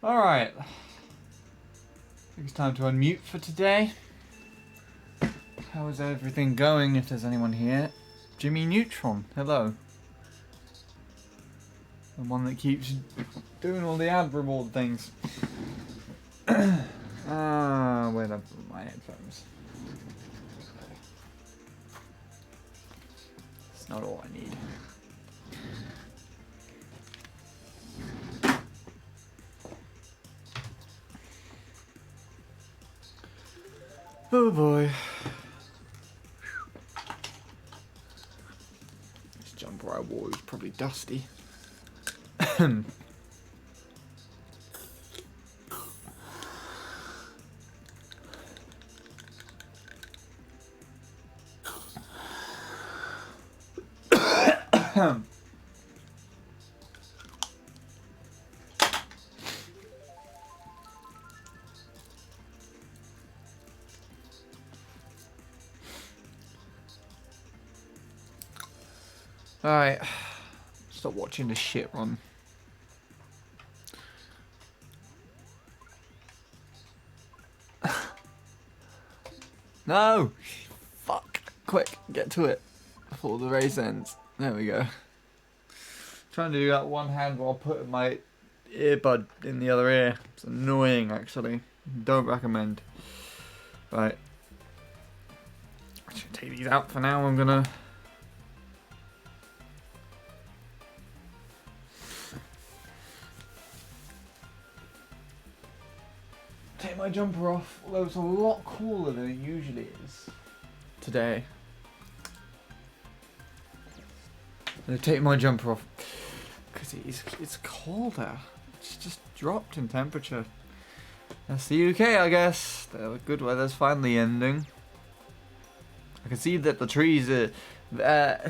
Alright. I think it's time to unmute for today. How is everything going if there's anyone here? Jimmy Neutron, hello. The one that keeps doing all the ad reward things. Where are my headphones? It's not all I need. Oh boy. This jumper I wore is probably dusty. Alright. Stop watching this shit run. No! Fuck. Quick, get to it. Before the race ends. There we go. Trying to do that one hand while putting my earbud in the other ear. It's annoying, actually. Don't recommend. Right. I should take these out for now. I'm gonna... take my jumper off, although it's a lot cooler than it usually is today. I'm gonna take my jumper off because it's colder. It's just dropped in temperature. That's the UK, I guess. The good weather's finally ending. I can see that the trees are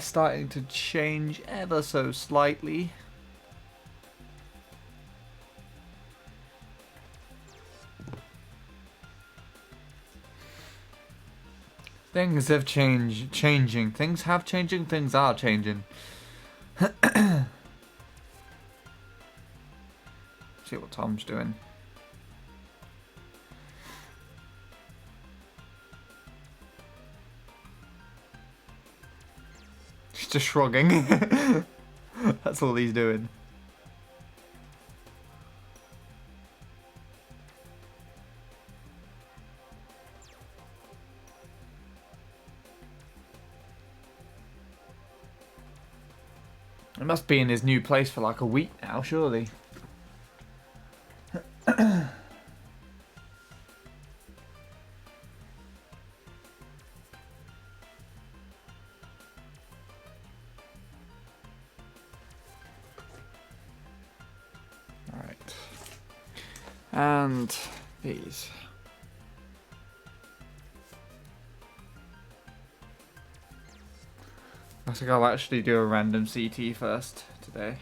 starting to change ever so slightly. Things have changing. Things have changing, things are changing. See what Tom's doing. He's just shrugging. That's all he's doing. It must be in his new place for like a week now, surely. Alright. And these. I think I'll actually do a random CT first today.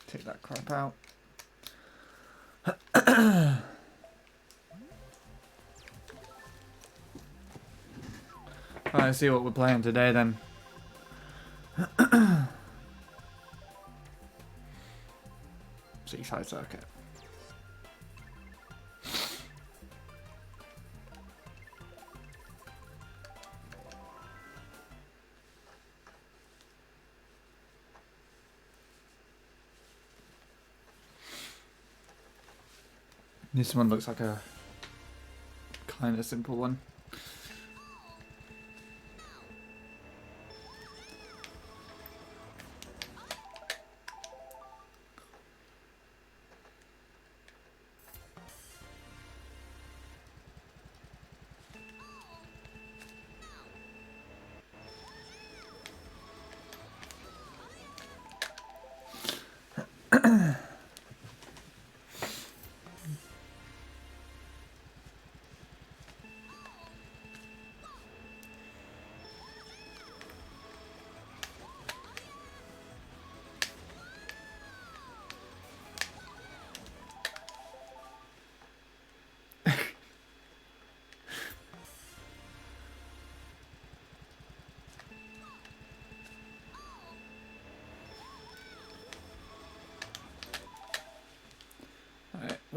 Take that crap out. Alright, see what we're playing today then. Seaside Circuit. This one looks like a kind of simple one.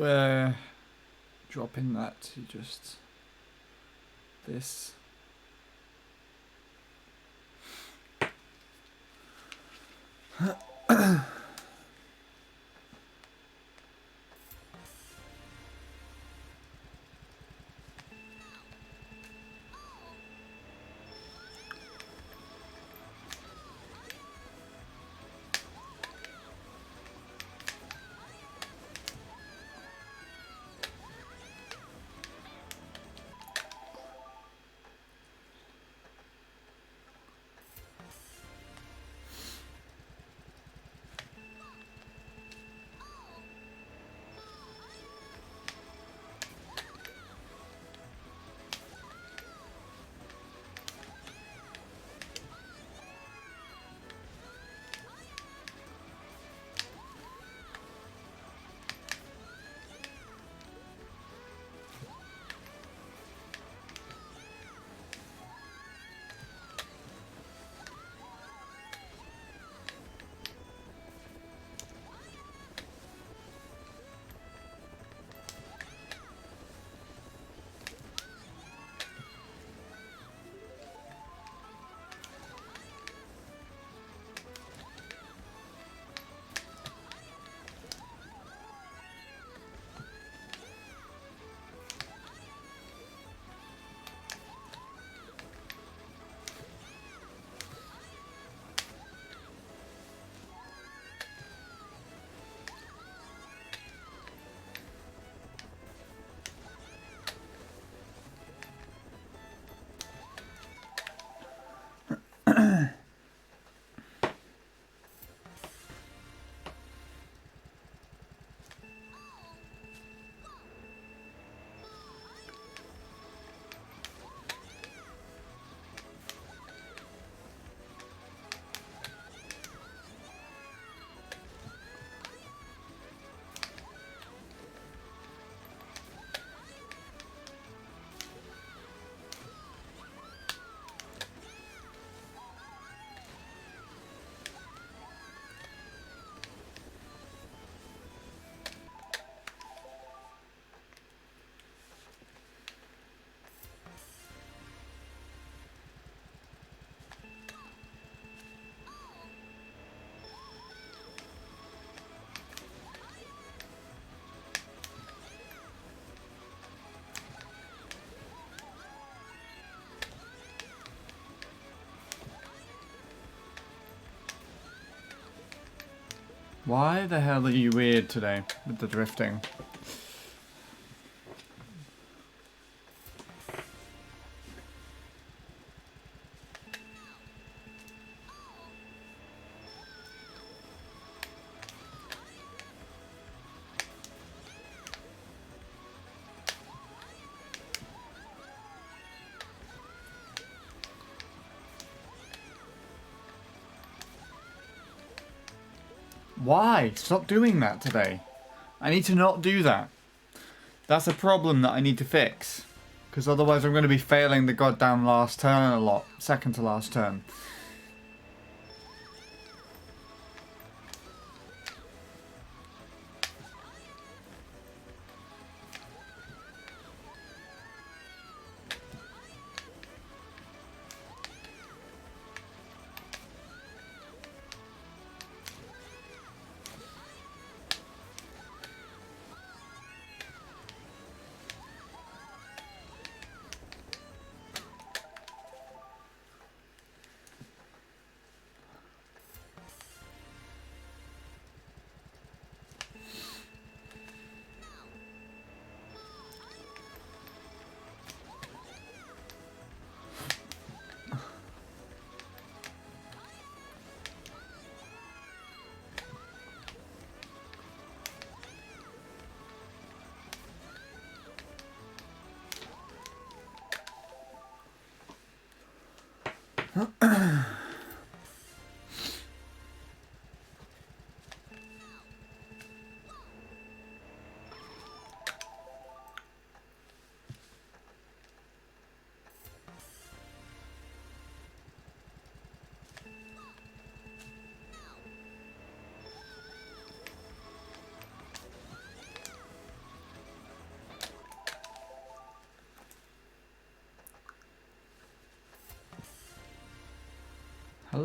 we're dropping that to just this. Why the hell are you weird today with the drifting? Why? Stop doing that today. I need to not do that. That's a problem that I need to fix. Because otherwise I'm going to be failing the goddamn last turn a lot. Second to last turn.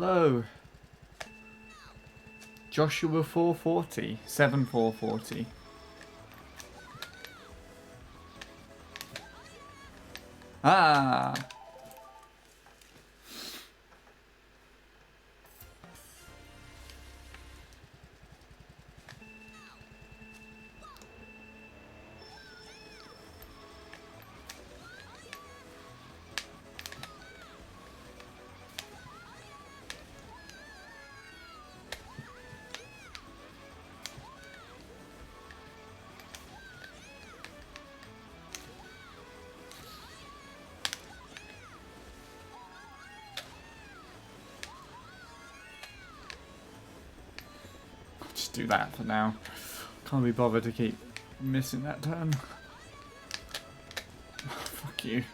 Hello. Joshua 440. 7440. Ah. Just do that for now. Can't be bothered to keep missing that turn. Fuck you.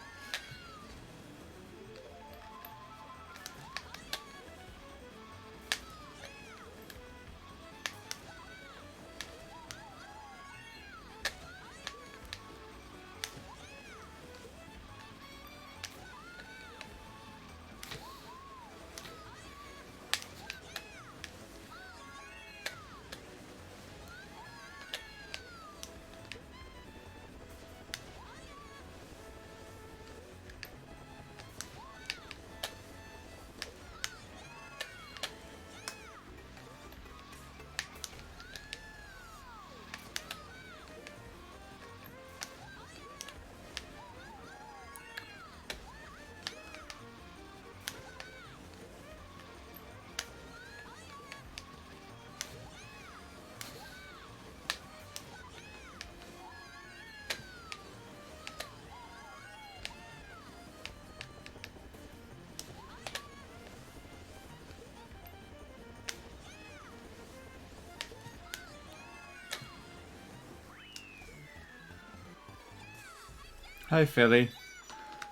Hi, Philly.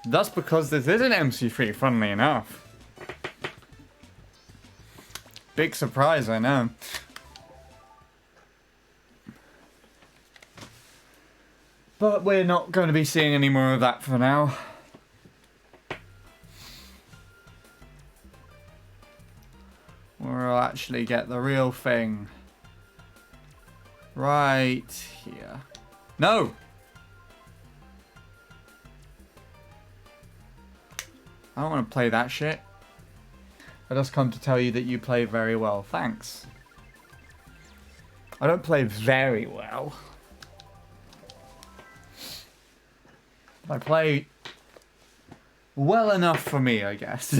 That's because this is an MC3, funnily enough. Big surprise, I know. But we're not going to be seeing any more of that for now. We'll actually get the real thing right here. No! I don't want to play that shit. I just come to tell you that you play very well. Thanks. I don't play very well. I play well enough for me, I guess.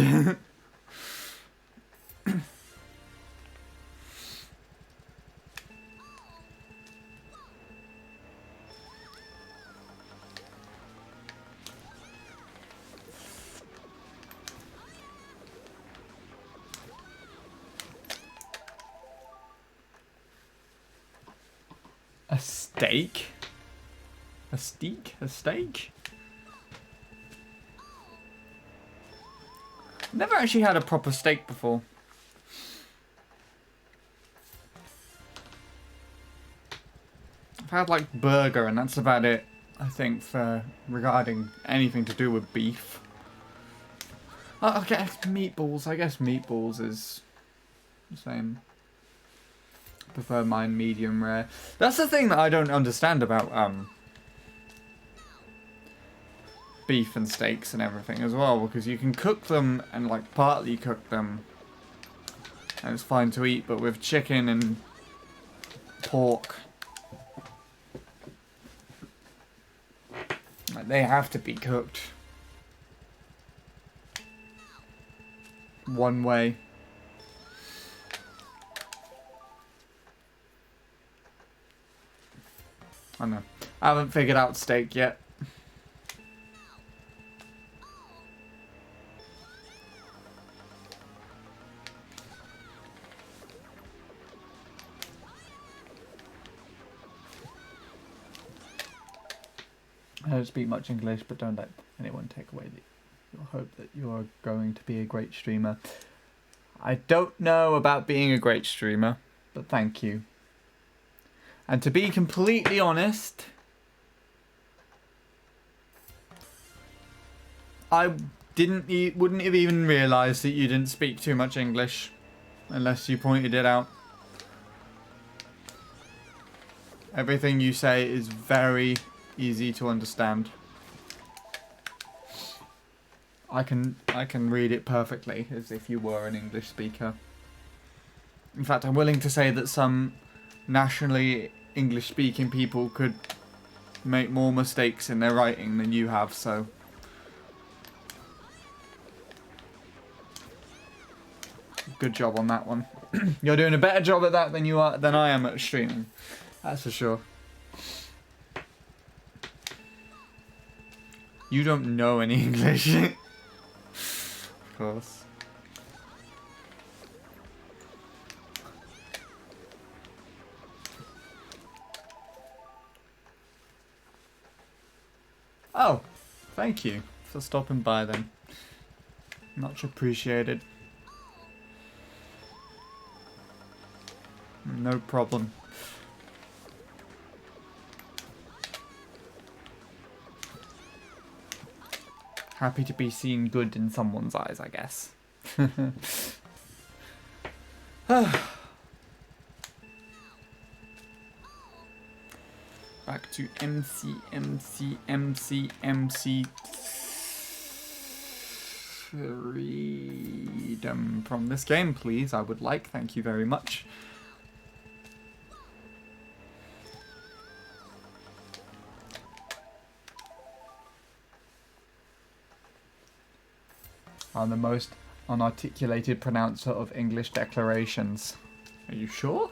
A steak? A steak? A steak? Never actually had a proper steak before. I've had like burger and that's about it, I think, for regarding anything to do with beef. Okay, meatballs. I guess meatballs is the same. Prefer mine medium rare. That's the thing that I don't understand about beef and steaks and everything as well, because you can cook them and like partly cook them and it's fine to eat, but with chicken and pork, like, they have to be cooked one way. I know. I haven't figured out steak yet. I don't speak much English, but don't let anyone take away your hope that you are going to be a great streamer. I don't know about being a great streamer, but thank you. And to be completely honest, I wouldn't have even realised that you didn't speak too much English unless you pointed it out. Everything you say is very easy to understand. I can read it perfectly as if you were an English speaker. In fact, I'm willing to say that some nationally English-speaking people could make more mistakes in their writing than you have, so... Good job on that one. You're doing a better job at that than I am at streaming. That's for sure. You don't know any English. Of course. Oh, thank you for stopping by then. Much appreciated. No problem. Happy to be seen good in someone's eyes, I guess. Back to MC3. Freedom from this game, please. I would like, thank you very much. I'm the most unarticulated pronouncer of English declarations. Are you sure?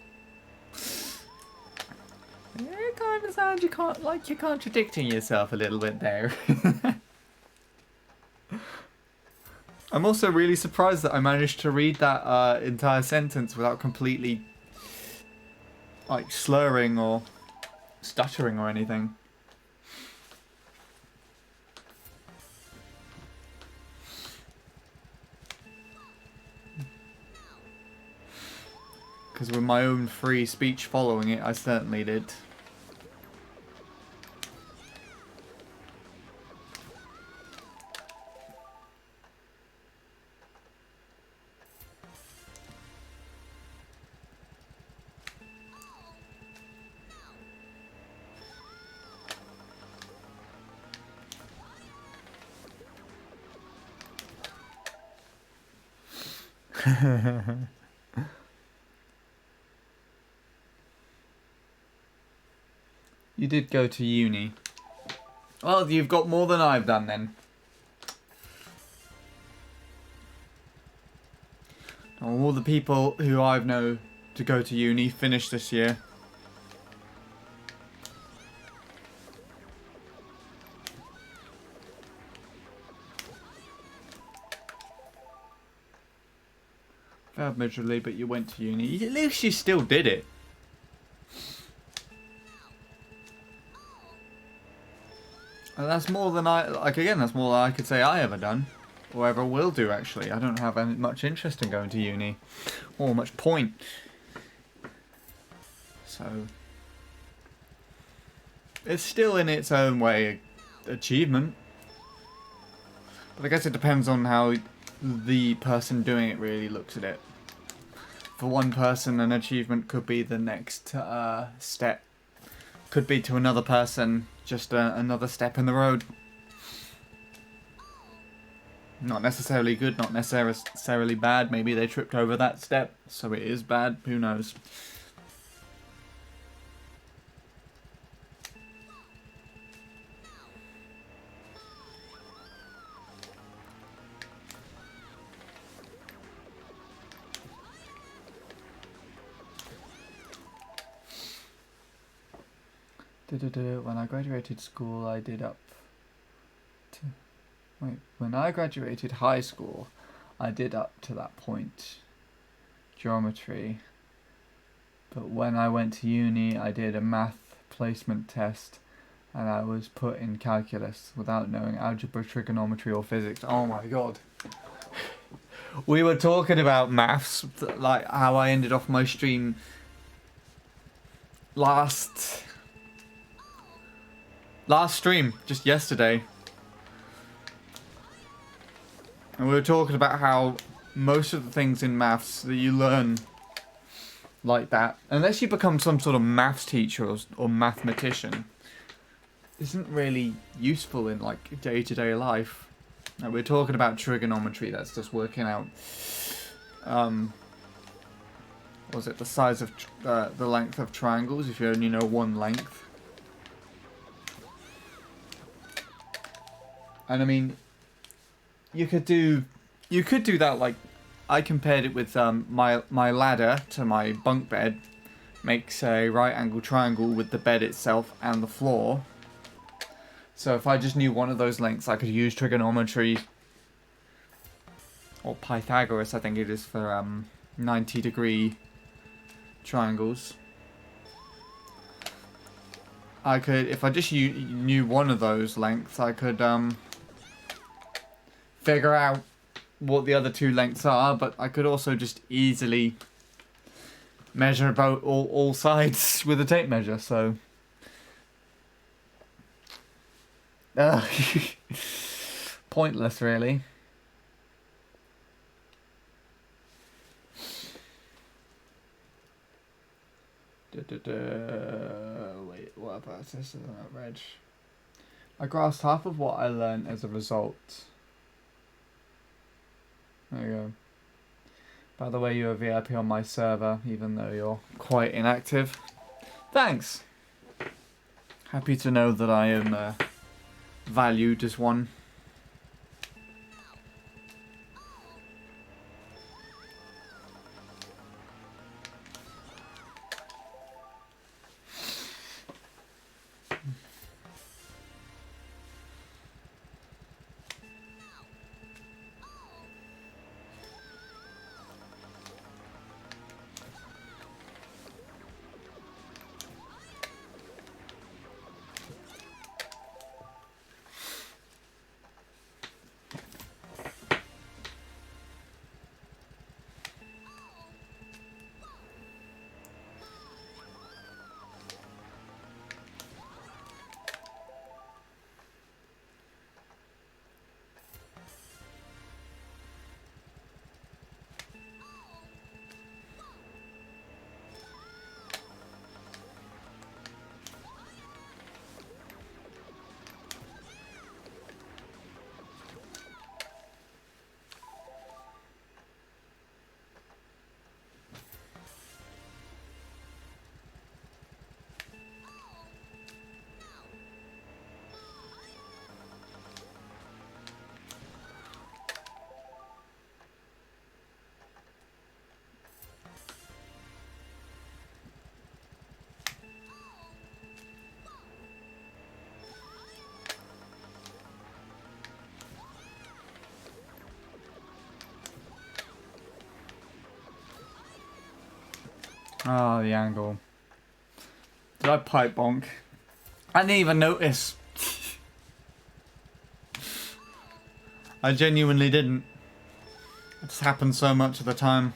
Yeah, it kind of sounds like you're contradicting yourself a little bit there. I'm also really surprised that I managed to read that entire sentence without completely like slurring or stuttering or anything. Because with my own free speech following it, I certainly did. You did go to uni. Well, you've got more than I've done then. All the people who I've known to go to uni finished this year. Failed miserably, but you went to uni. At least you still did it. And that's more than that's more than I could say I ever done. Or ever will do, actually. I don't have much interest in going to uni. Or much point. So... it's still in its own way an achievement. But I guess it depends on how the person doing it really looks at it. For one person, an achievement could be the next step. Could be to another person just another step in the road. Not necessarily good, not necessarily bad. Maybe they tripped over that step, so it is bad. Who knows? When I graduated school, I did up to... Wait, when I graduated high school, I did up to that point geometry. But when I went to uni, I did a math placement test, and I was put in calculus without knowing algebra, trigonometry, or physics. Oh my god. We were talking about maths, like how I ended off my stream last stream, just yesterday. And we were talking about how most of the things in maths that you learn like that, unless you become some sort of maths teacher or mathematician, isn't really useful in like day-to-day life. Now, we're talking about trigonometry. That's just working out. Was it the size of the length of triangles if you only know one length? And I mean, you could do that. Like, I compared it with my ladder to my bunk bed makes a right angle triangle with the bed itself and the floor. So if I just knew one of those lengths, I could use trigonometry, or Pythagoras, I think it is, for 90-degree triangles. I could, if I just knew one of those lengths, I could figure out what the other two lengths are, but I could also just easily measure about all sides with a tape measure, so... pointless, really. Wait, what about this? Reg. I grasped half of what I learned as a result. There you go. By the way, you're a VIP on my server, even though you're quite inactive. Thanks! Happy to know that I am valued as one. Oh, the angle. Did I pipe bonk? I didn't even notice. I genuinely didn't. It just happened so much at the time.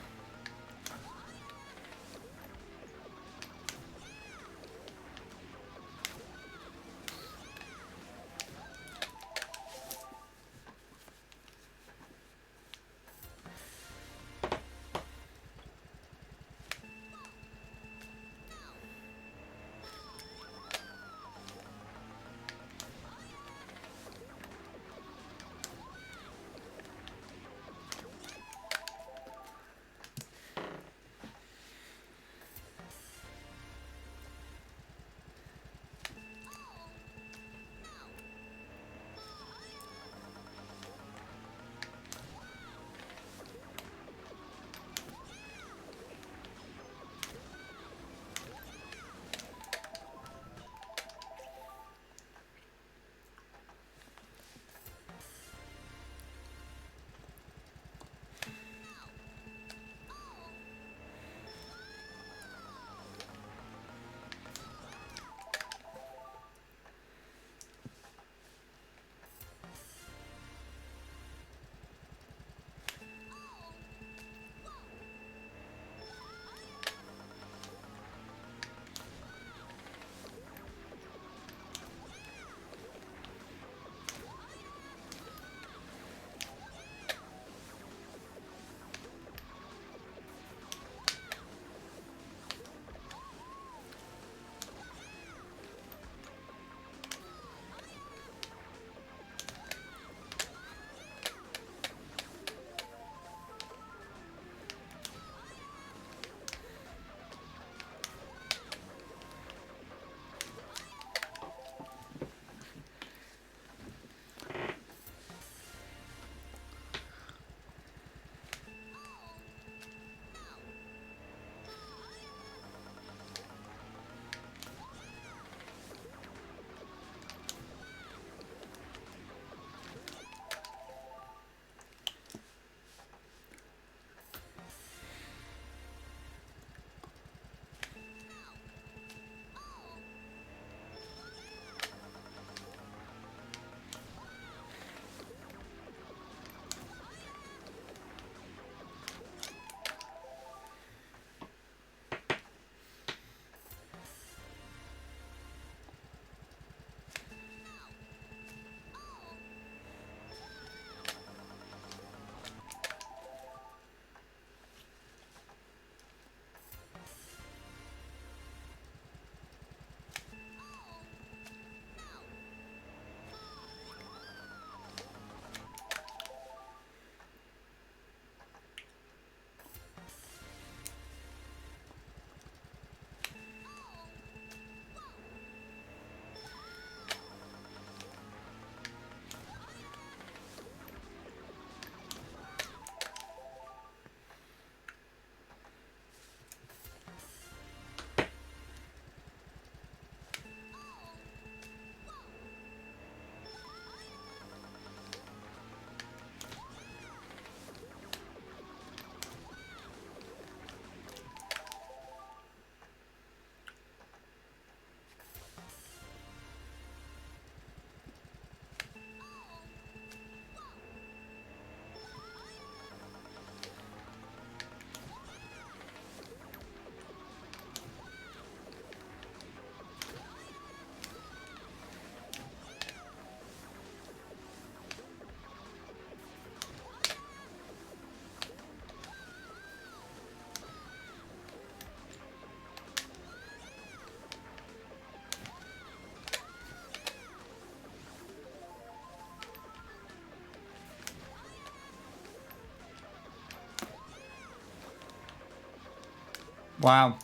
Wow.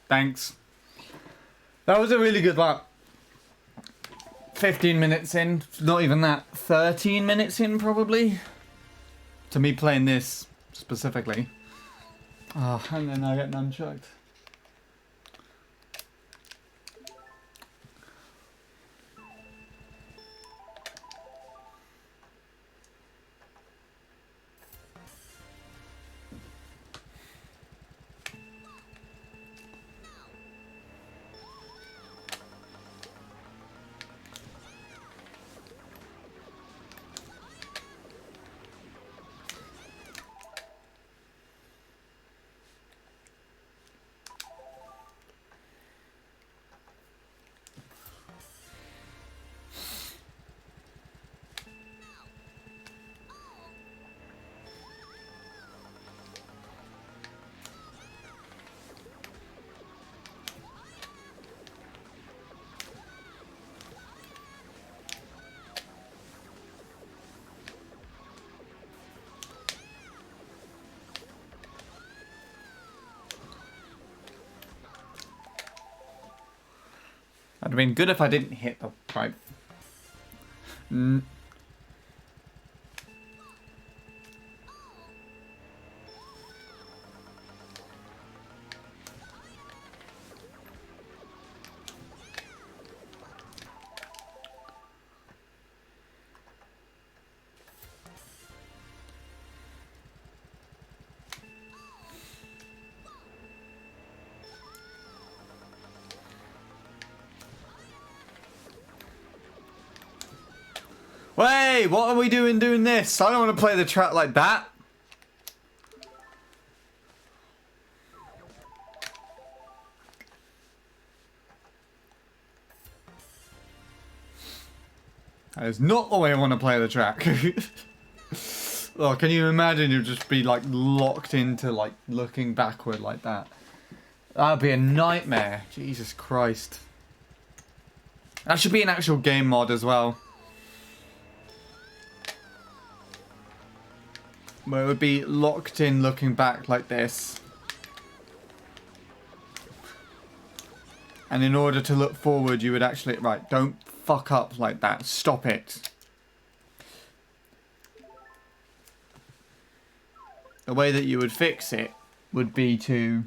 Thanks. That was a really good lap. 15 minutes in. Not even that. 13 minutes in, probably. To me playing this, specifically. Oh, and then I get nunchucked. That'd have been good if I didn't hit the pipe. Wait, what are we doing this? I don't want to play the track like that. That is not the way I want to play the track. Oh, can you imagine you'd just be like locked into like looking backward like that? That'd be a nightmare. Jesus Christ. That should be an actual game mod as well. Where it would be locked in looking back like this. And in order to look forward, you would actually... Right, don't fuck up like that. Stop it. The way that you would fix it would be to...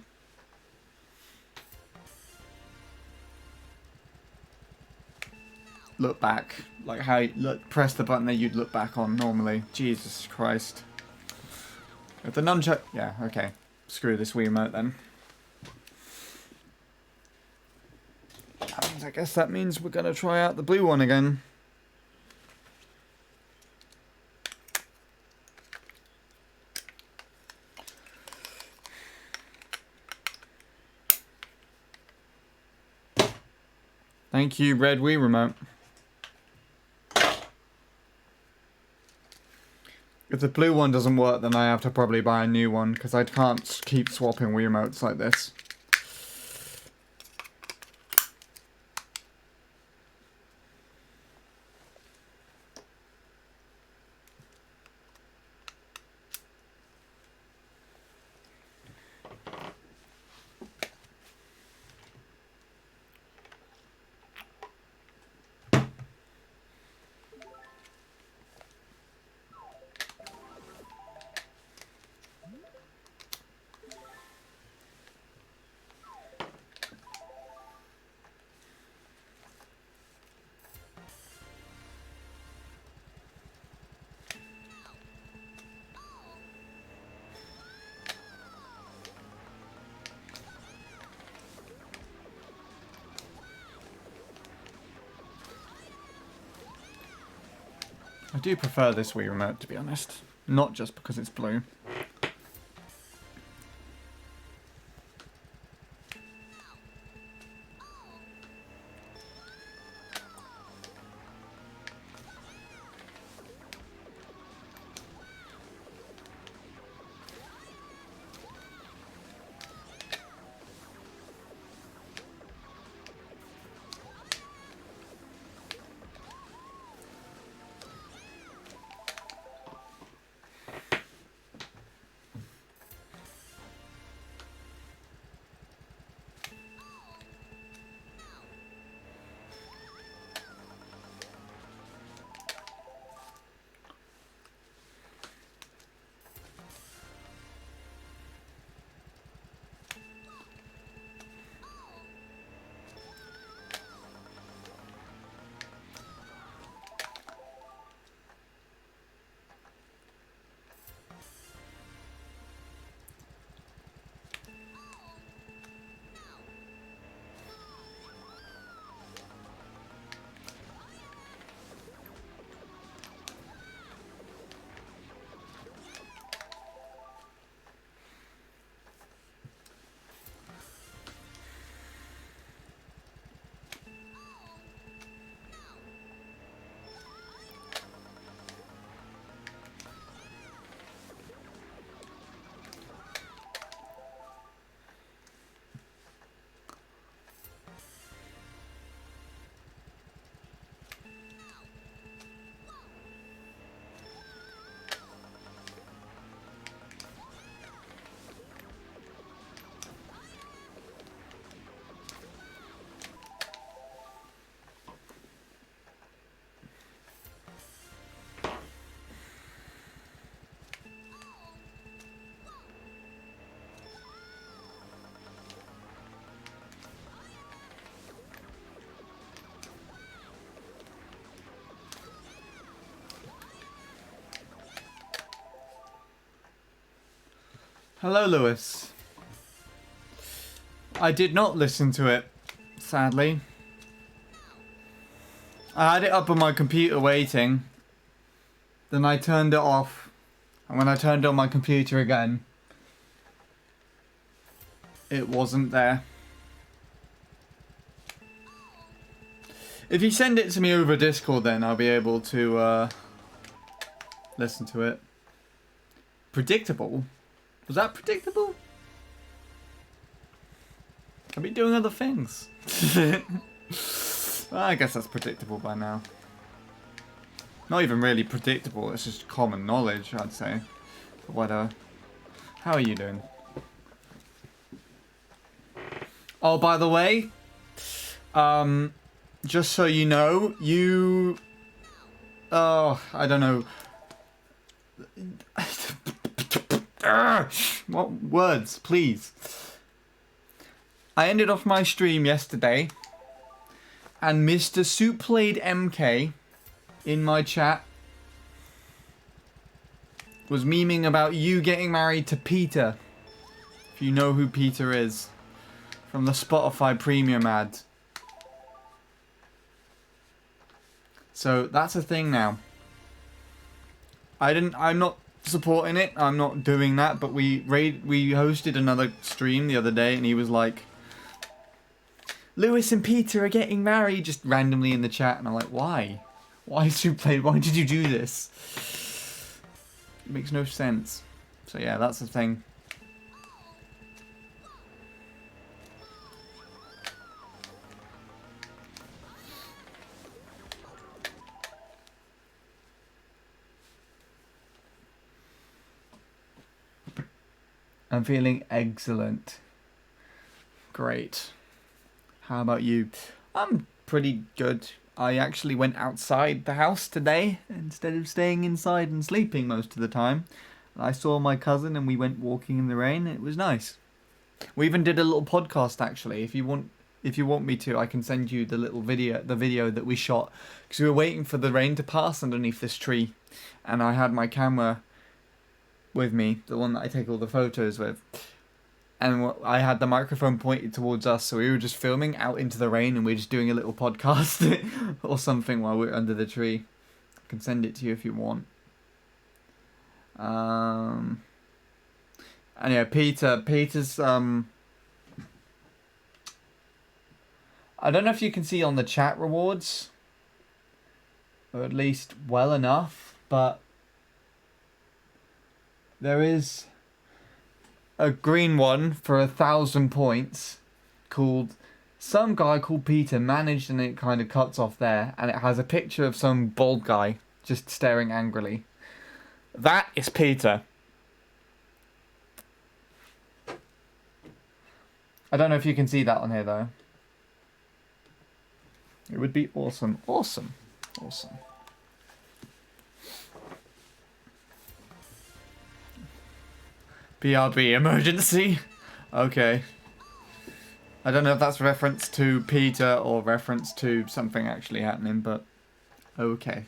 look back. Like how you press the button that you'd look back on normally. Jesus Christ. If the nunchuck... Yeah, okay. Screw this Wii remote then. I guess that means we're going to try out the blue one again. Thank you, red Wii remote. If the blue one doesn't work, then I have to probably buy a new one, because I can't keep swapping Wii remotes like this. I do prefer this Wii remote, to be honest. Not just because it's blue. Hello, Lewis. I did not listen to it, sadly. I had it up on my computer waiting. Then I turned it off. And when I turned on my computer again, it wasn't there. If you send it to me over Discord, then I'll be able to listen to it. Predictable? Was that predictable? I've been doing other things. Well, I guess that's predictable by now. Not even really predictable, it's just common knowledge, I'd say. But whatever. How are you doing? Oh, by the way, just so you know, you... Oh, I don't know. What words, please? I ended off my stream yesterday, and Mr. Soup Played MK in my chat was memeing about you getting married to Peter. If you know who Peter is, from the Spotify Premium ad. So that's a thing now. I'm not supporting it. I'm not doing that. But we hosted another stream the other day, and he was like, "Lewis and Peter are getting married," just randomly in the chat, and I'm like, "Why? Why did you do this? It makes no sense." So yeah, that's the thing. I'm feeling excellent. Great. How about you? I'm pretty good. I actually went outside the house today instead of staying inside and sleeping most of the time. I saw my cousin and we went walking in the rain. It was nice. We even did a little podcast actually. If you want me to, I can send you the video that we shot, because we were waiting for the rain to pass underneath this tree, and I had my camera with me, the one that I take all the photos with, and I had the microphone pointed towards us, so we were just filming out into the rain, and we were just doing a little podcast or something while we're under the tree. I can send it to you if you want. And yeah, Peter's I don't know if you can see on the chat rewards, or at least well enough, but there is a green one for 1,000 points called some guy called Peter managed, and it kind of cuts off there, and it has a picture of some bald guy just staring angrily. That is Peter. I don't know if you can see that on here though. It would be awesome. Awesome. Awesome. BRB emergency? Okay. I don't know if that's reference to Peter or reference to something actually happening, but okay.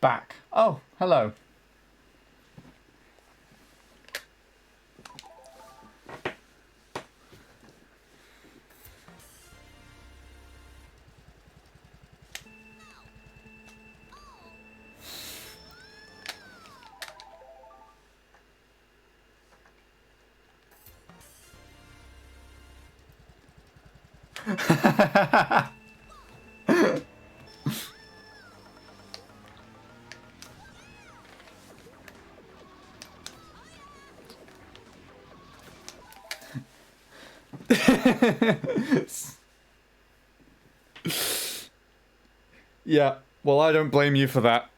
Back. Oh, hello. Yeah, well, I don't blame you for that.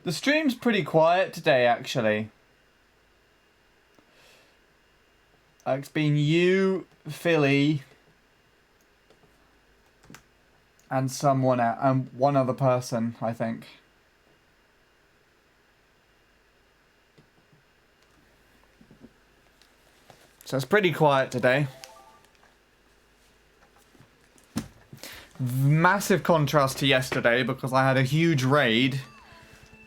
The stream's pretty quiet today, actually. It's been you, Philly, and someone else, and one other person, I think. So it's pretty quiet today. Massive contrast to yesterday because I had a huge raid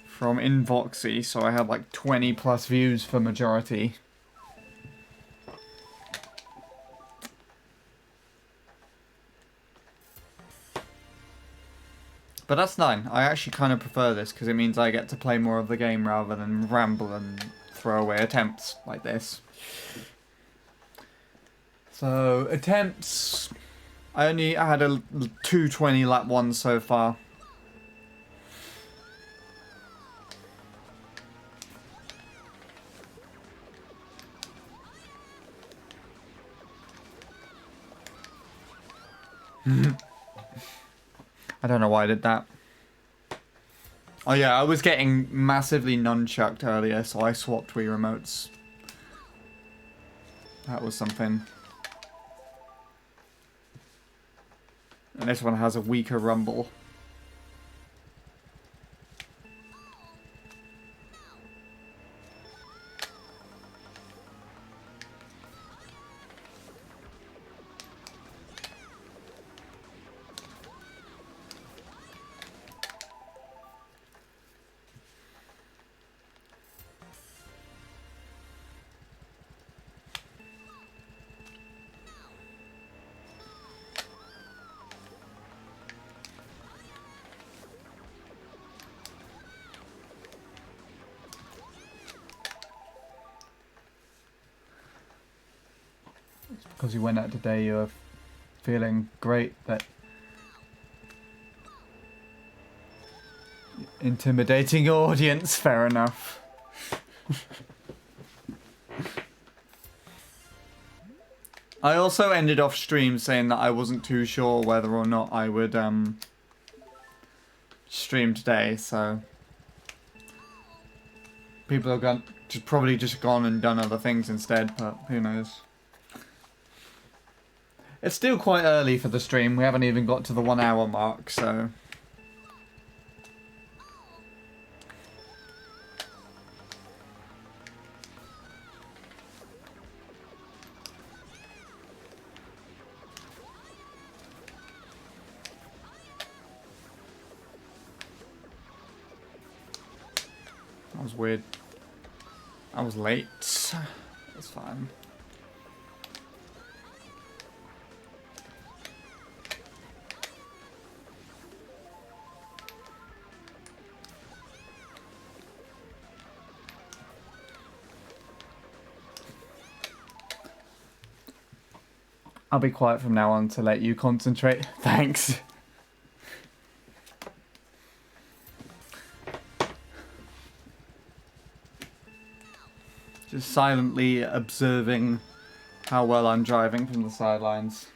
from Invoxy, so I had like 20 plus views for majority. But that's fine. I actually kind of prefer this because it means I get to play more of the game rather than ramble and throw away attempts like this. So, attempts... I had a 220 lap one so far. I don't know why I did that. Oh yeah, I was getting massively nunchucked earlier, so I swapped Wii remotes. That was something. And this one has a weaker rumble. Because you went out today, you're feeling great, but intimidating your audience, fair enough. I also ended off stream saying that I wasn't too sure whether or not I would stream today, so people have probably just gone and done other things instead, but who knows. It's still quite early for the stream. We haven't even got to the 1 hour mark, so... That was weird. I was late. That's fine. I'll be quiet from now on to let you concentrate. Thanks. Just silently observing how well I'm driving from the sidelines.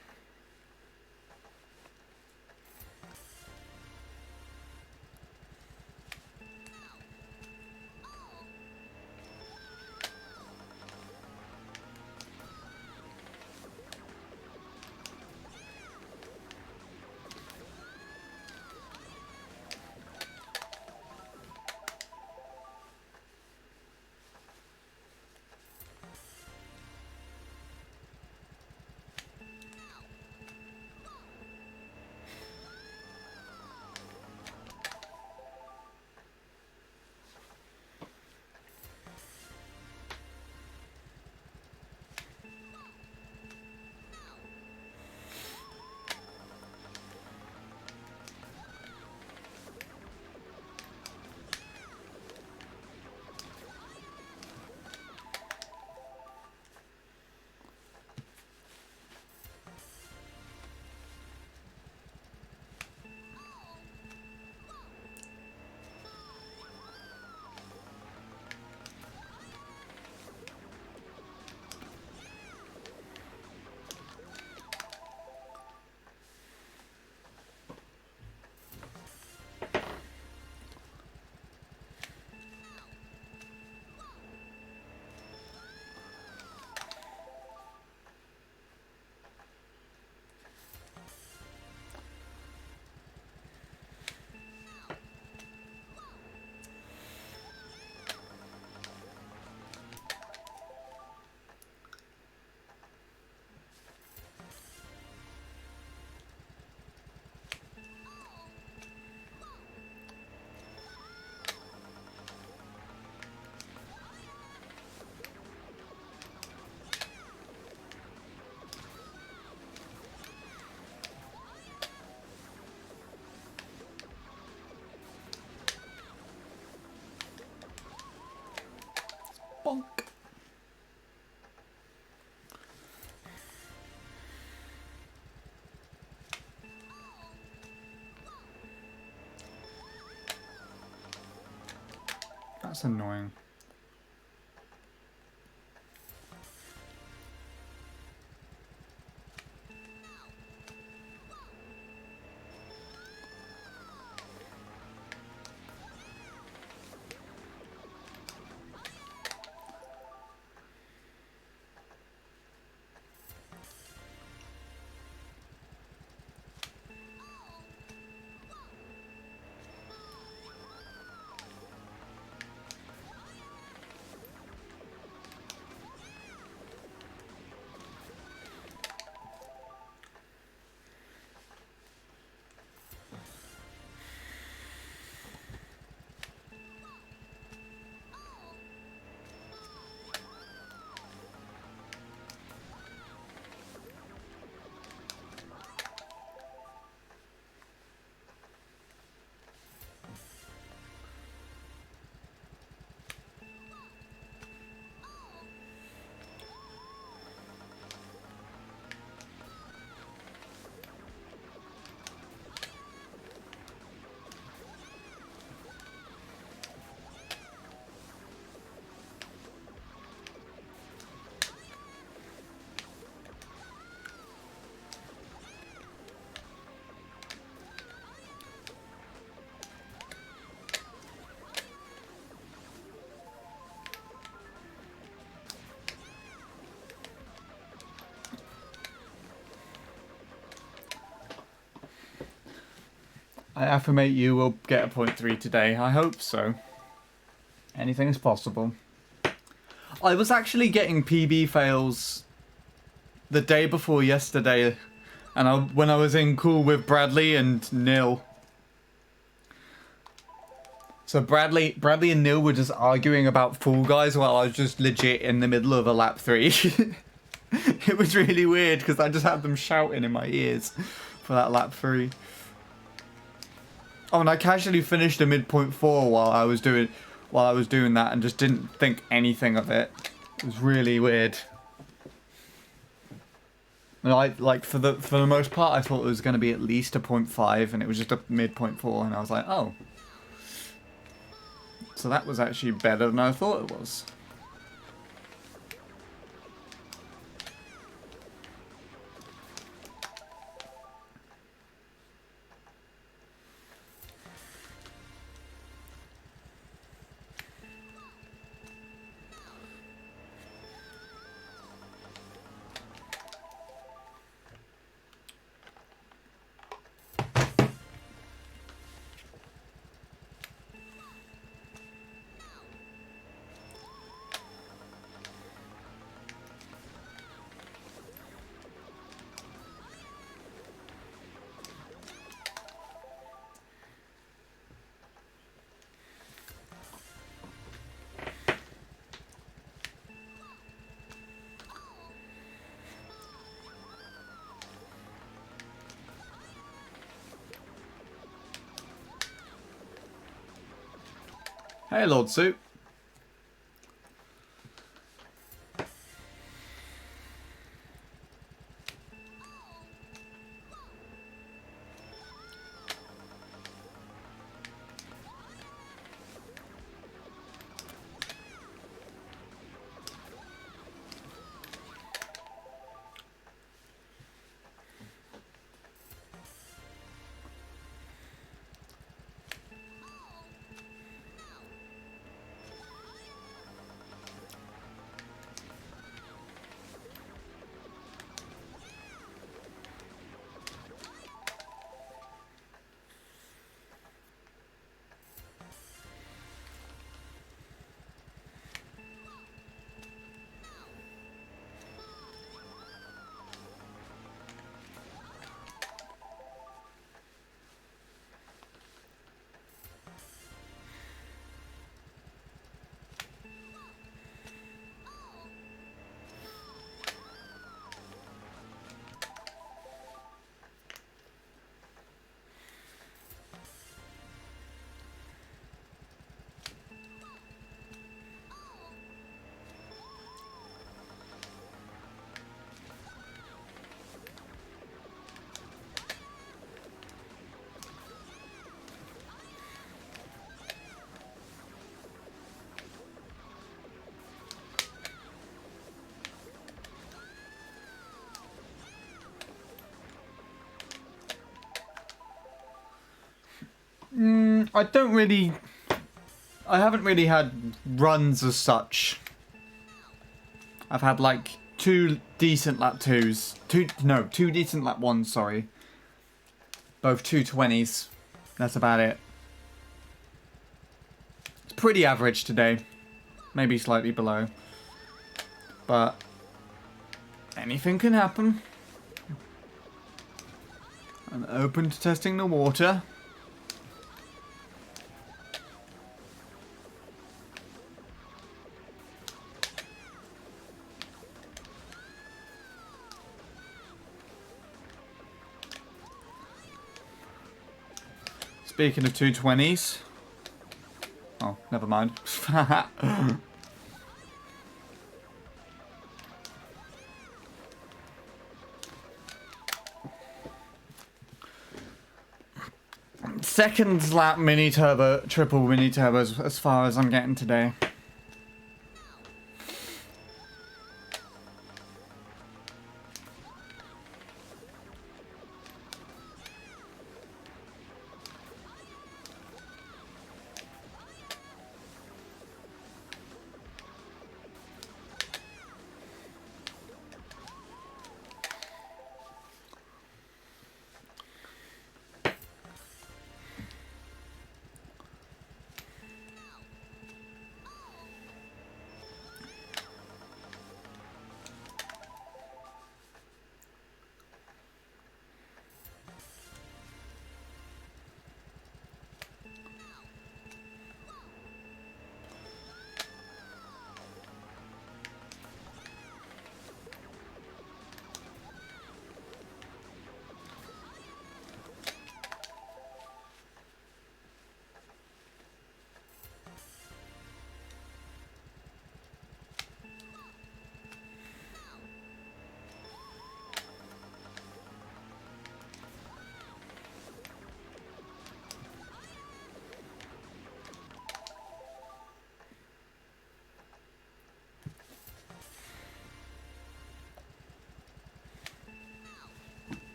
Bonk. That's annoying. I affirmate you will get a 0.3 today. I hope so. Anything is possible. I was actually getting PB fails the day before yesterday, and when I was in call with Bradley and Neil. So Bradley and Neil were just arguing about Fall Guys while I was just legit in the middle of a lap 3. It was really weird because I just had them shouting in my ears for that lap 3. Oh, and I casually finished a mid-0.4 while I was doing that and just didn't think anything of it. It was really weird. And like for the most part, I thought it was going to be at least a 0.5, and it was just a mid-0.4, and I was like, oh. So that was actually better than I thought it was. Hey, Lord Soup. I haven't really had runs as such. I've had like 2 decent lap 2s. 2 decent lap 1s, sorry. Both 220s. That's about it. It's pretty average today. Maybe slightly below. But anything can happen. I'm open to testing the water. Speaking of 220s. Oh, never mind. Second lap mini turbo, triple mini turbos as far as I'm getting today.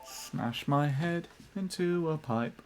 Smash my head into a pipe.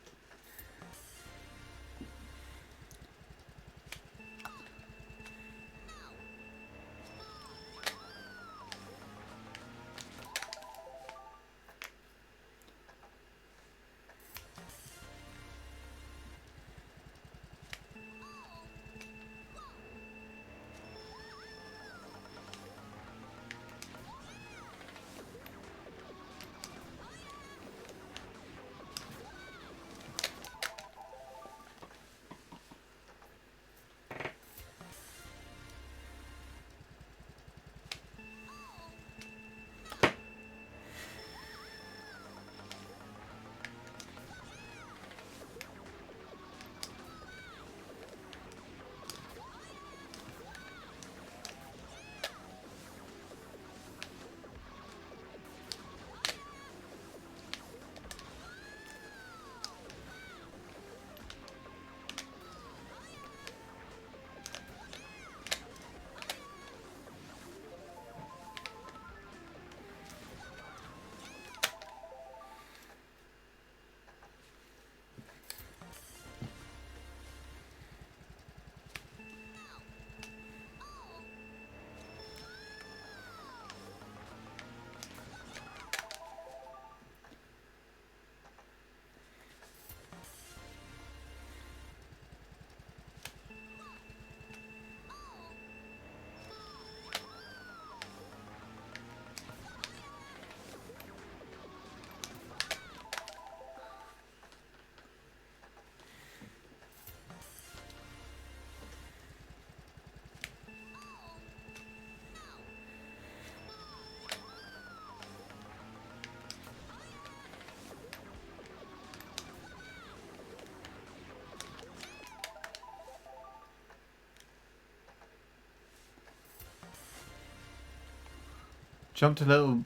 Jumped a little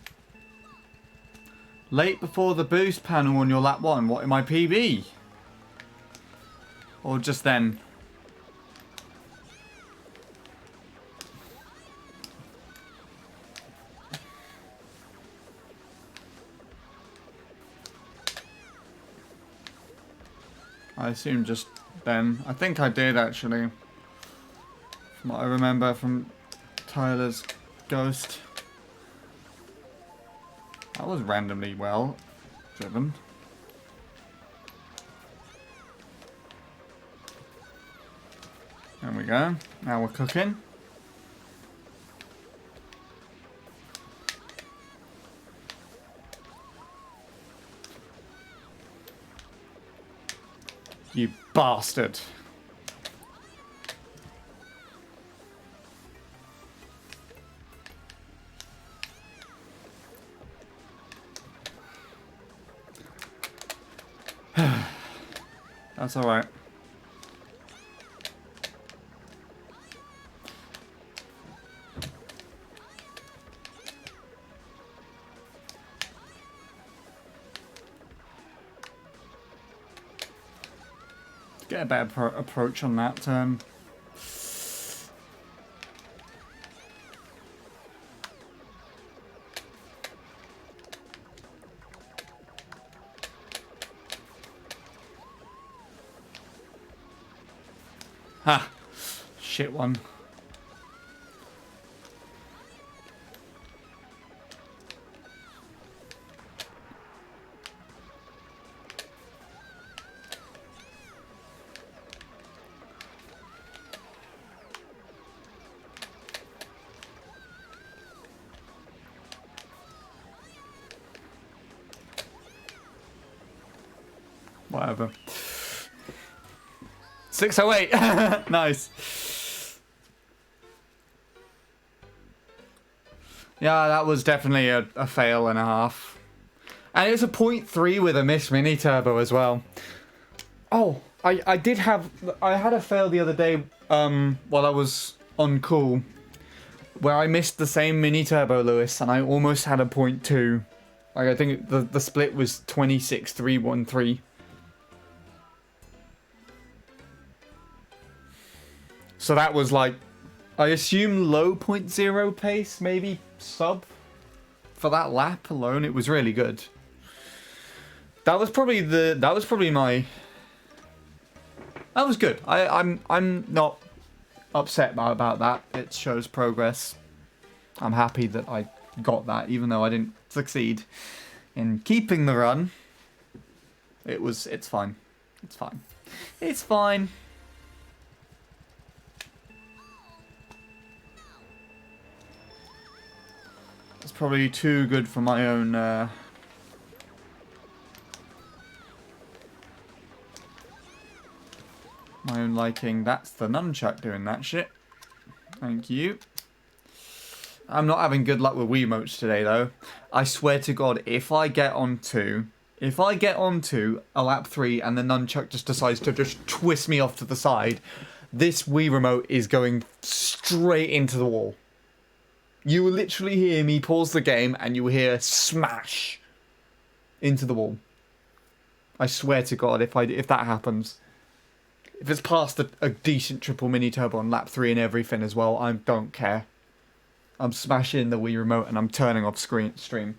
late before the boost panel on your lap 1. What, in my PB? Or just then? I assume just then. I think I did actually. From what I remember from Tyler's Ghost. That was randomly well driven. There we go. Now we're cooking. You bastard. That's alright. Get a better approach on that turn. Ha! Shit one. Whatever. 608. Nice. Yeah, that was definitely a fail and a half. And it was a 0.3 with a missed mini turbo as well. Oh, I had a fail the other day while I was on call where I missed the same mini turbo, Lewis, and I almost had a 0.2. Like I think the split was 26.313. So that was like, I assume low 0.0 pace, maybe sub. For that lap alone, it was really good. That was probably my. That was good. I'm not upset about that. It shows progress. I'm happy that I got that, even though I didn't succeed in keeping the run. It's fine. It's fine. It's fine. It's probably too good for my own my own liking. That's the nunchuck doing that shit. Thank you. I'm not having good luck with Wiimotes today though. I swear to God, if I get onto a lap 3 and the nunchuck just decides to just twist me off to the side, this Wii remote is going straight into the wall. You will literally hear me pause the game and you will hear smash into the wall. I swear to God, if that happens, if it's past a decent triple mini turbo on lap 3 and everything as well, I don't care. I'm smashing the Wii remote and I'm turning off stream.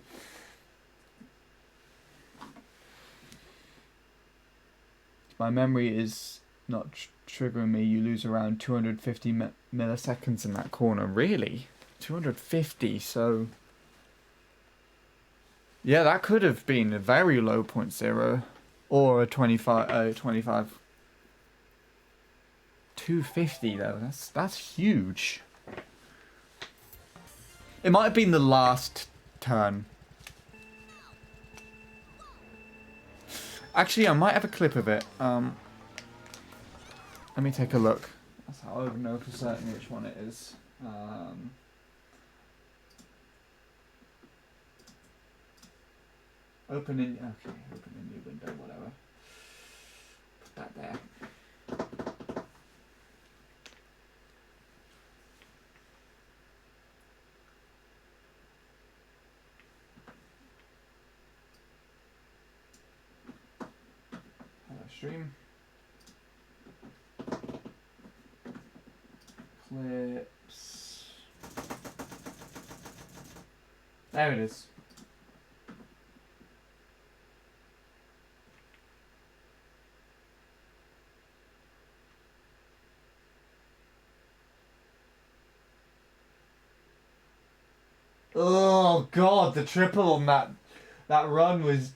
My memory is not triggering me. You lose around 250 milliseconds in that corner. Really? 250, so yeah, that could have been a very low 0.0 or a 25 250 though. That's huge. It might have been the last turn. Actually, I might have a clip of it. Let me take a look. That's how I would know for certain which one it is. Open in new window, whatever. Put that there. Hello, stream. Clips. There it is. god, the triple on that run was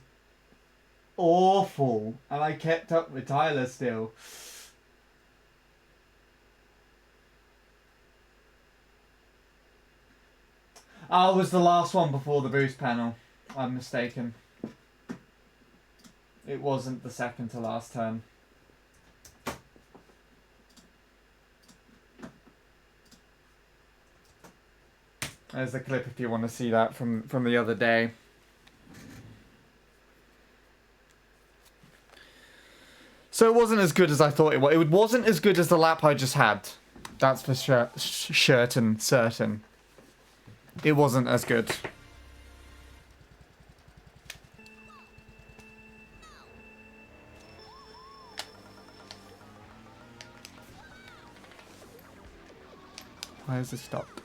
awful, and I kept up with Tyler still. Oh, it was the last one before the boost panel. I'm mistaken. It wasn't the second to last turn. There's the clip if you want to see that from the other day. So it wasn't as good as I thought it was. It wasn't as good as the lap I just had. That's for sure, certain. It wasn't as good. Why has it stopped?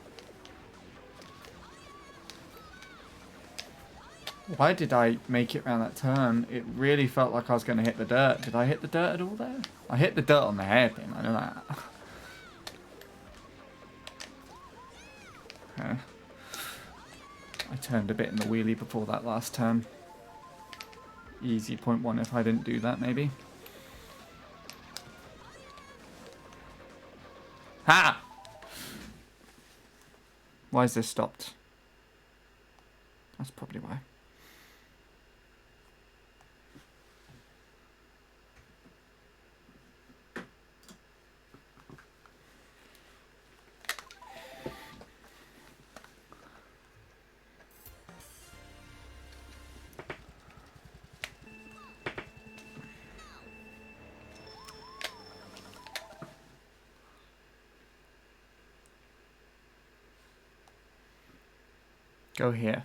Why did I make it around that turn? It really felt like I was going to hit the dirt. Did I hit the dirt at all there? I hit the dirt on the hairpin, I know that. Okay. I turned a bit in the wheelie before that last turn. Easy 0.1 if I didn't do that, maybe. Ha! Why is this stopped? That's probably why. Go here.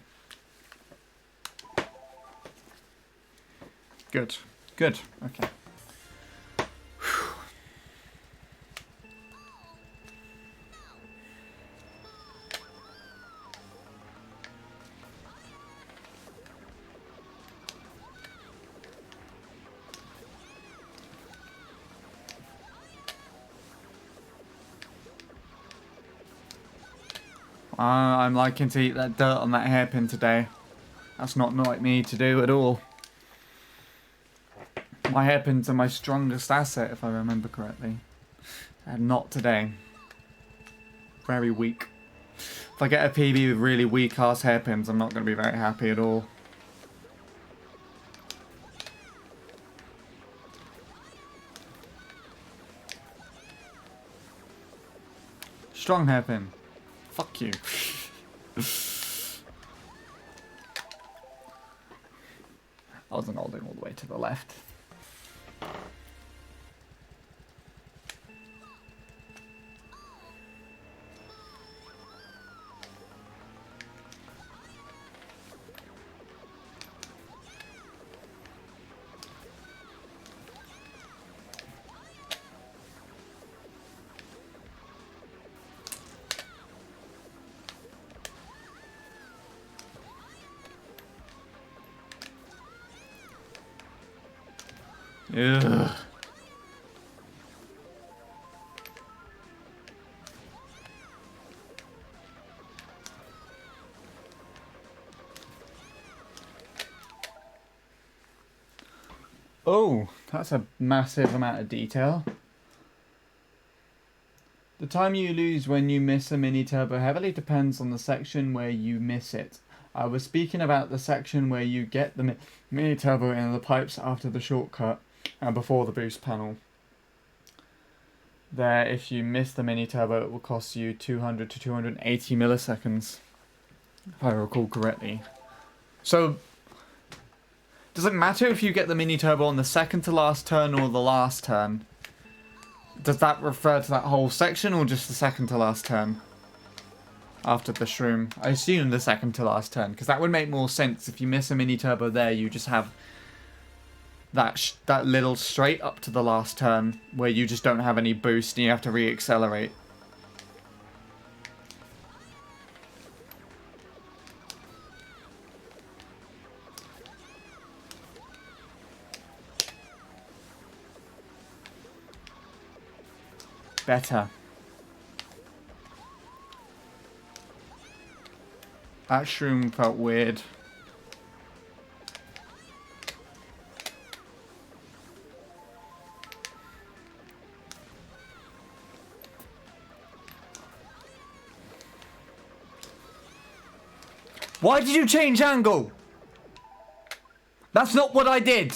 Good. Good. Okay. I'm liking to eat that dirt on that hairpin today. That's not like me to do at all. My hairpins are my strongest asset, if I remember correctly. And not today. Very weak. If I get a PB with really weak ass hairpins, I'm not going to be very happy at all. Strong hairpin. Fuck you. I wasn't holding all the way to the left. Ugh. Oh, that's a massive amount of detail. The time you lose when you miss a mini turbo heavily depends on the section where you miss it. I was speaking about the section where you get the mini turbo in the pipes after the shortcut and before the boost panel. There, if you miss the mini turbo, it will cost you 200 to 280 milliseconds, if I recall correctly. So, does it matter if you get the mini turbo on the second to last turn or the last turn? Does that refer to that whole section or just the second to last turn? After the shroom. I assume the second to last turn, because that would make more sense. If you miss a mini turbo there, you just have that little straight up to the last turn where you just don't have any boost and you have to re-accelerate. Better. That shroom felt weird. Why did you change angle? That's not what I did.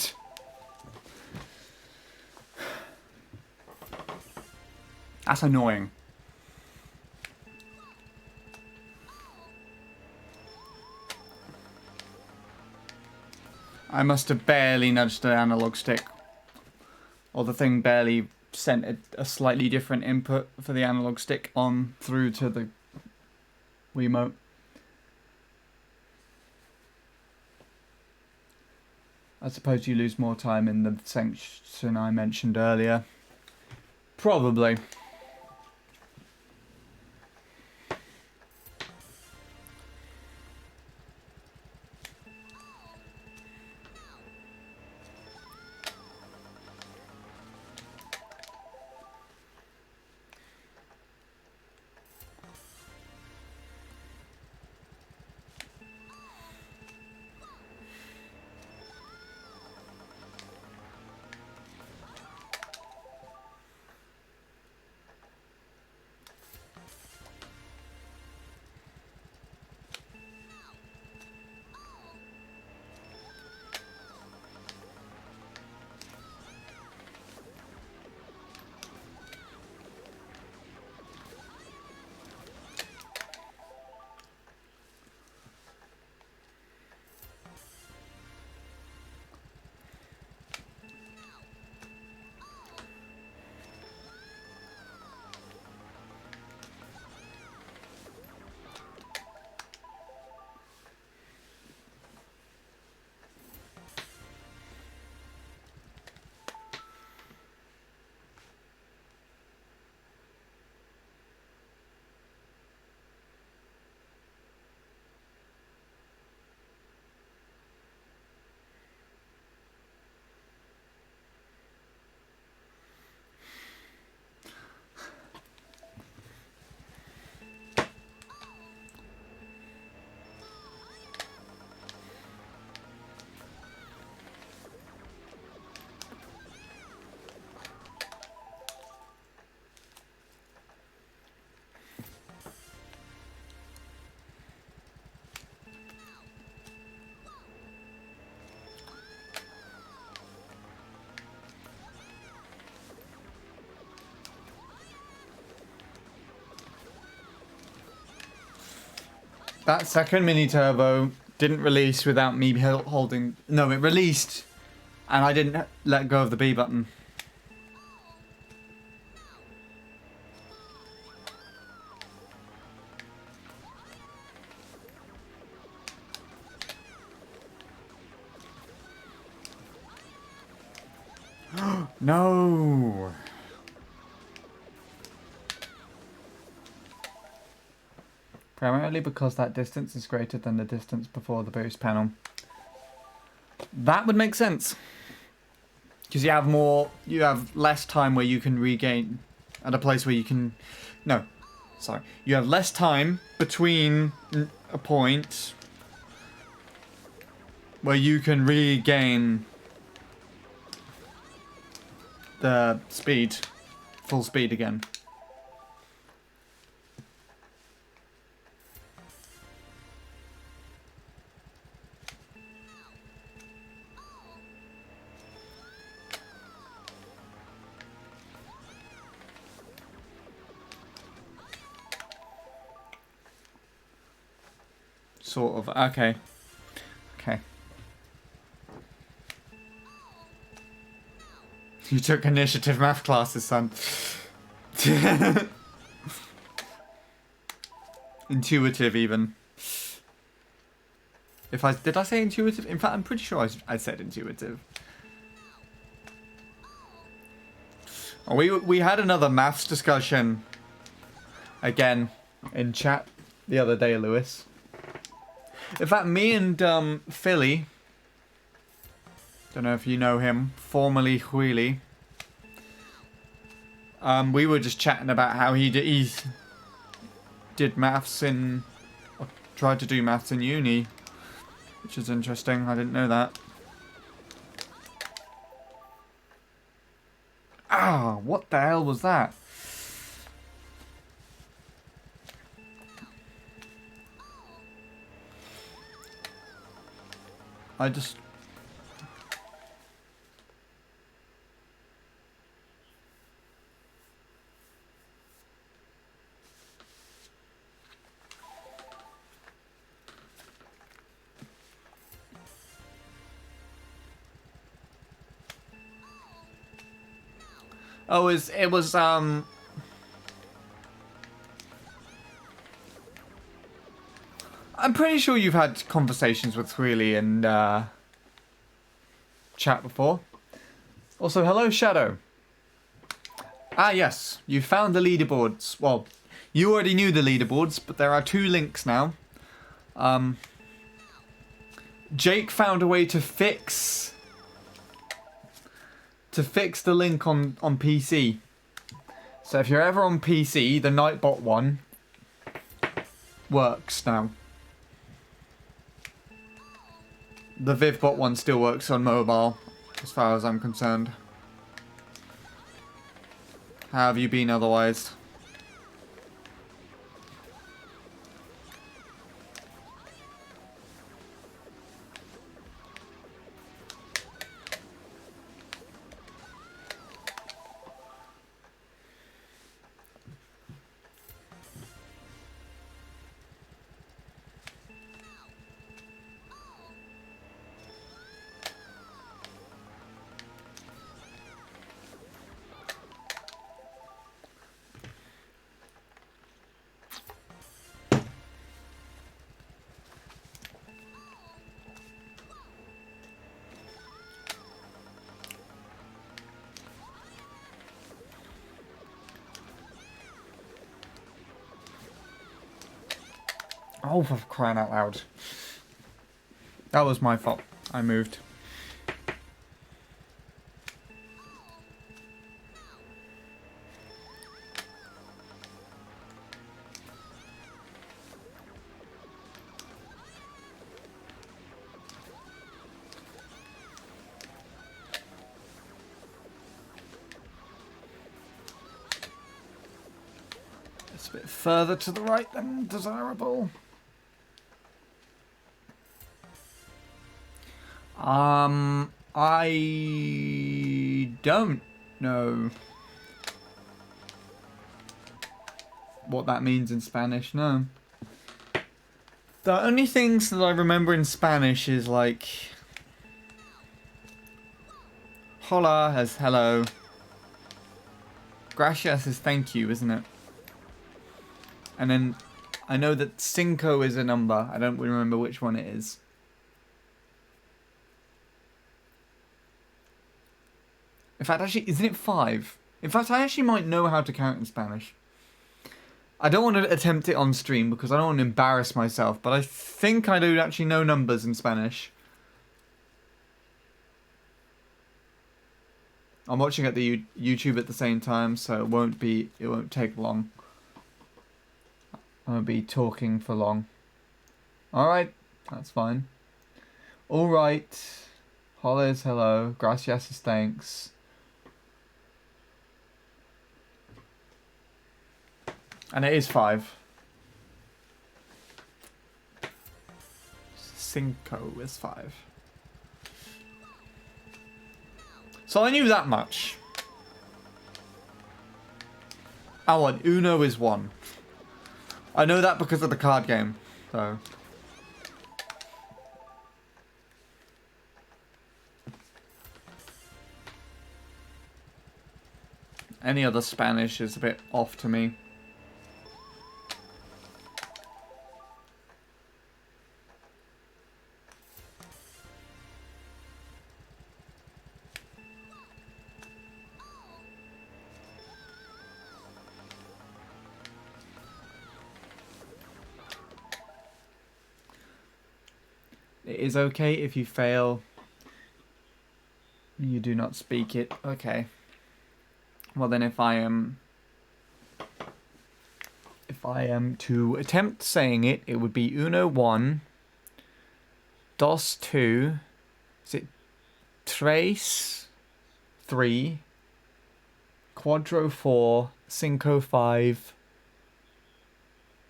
That's annoying. I must have barely nudged the analog stick. Or the thing barely sent a slightly different input for the analog stick on through to the Wiimote. I suppose you lose more time in the section I mentioned earlier. Probably. That second mini turbo didn't release without me holding... No, it released and I didn't let go of the B button. No! Primarily because that distance is greater than the distance before the boost panel. That would make sense. Because you have less time where you can regain at a place where you can... No, sorry. You have less time between a point where you can regain the speed, full speed again. Sort of. Okay. Okay. You took initiative math classes, son. Intuitive, even. Did I say intuitive? In fact, I'm pretty sure I said intuitive. Oh, we had another maths discussion again in chat the other day, Lewis. In fact, me and Philly, don't know if you know him, formerly Wheelie, we were just chatting about how he did maths in, or tried to do maths in uni, which is interesting. I didn't know that. Ah, what the hell was that? I just... Oh, it was, I'm pretty sure you've had conversations with Threely and, chat before. Also, hello, Shadow. Ah, yes, you found the leaderboards. Well, you already knew the leaderboards, but there are 2 links now. Jake found a way to fix the link on PC. So if you're ever on PC, the Nightbot one works now. The VivBot one still works on mobile, as far as I'm concerned. How have you been otherwise? Oh, for crying out loud. That was my fault. I moved. It's a bit further to the right than desirable. I don't know what that means in Spanish, no. The only things that I remember in Spanish is like hola as hello. Gracias is thank you, isn't it? And then I know that cinco is a number. I don't remember which one it is. In fact, actually, isn't it 5? In fact, I actually might know how to count in Spanish. I don't want to attempt it on stream because I don't want to embarrass myself, but I think I do actually know numbers in Spanish. I'm watching at the YouTube at the same time, so it won't take long. I won't be talking for long. Alright, that's fine. Alright. Hola is hello. Gracias is thanks. And it is 5. Cinco is 5. So I knew that much. Oh, and Uno is 1. I know that because of the card game, so. Any other Spanish is a bit off to me. It is okay if you fail. You do not speak it. Okay. Well then if If I am to attempt saying it, it would be uno 1, dos 2, is it tres 3, quadro 4, cinco 5,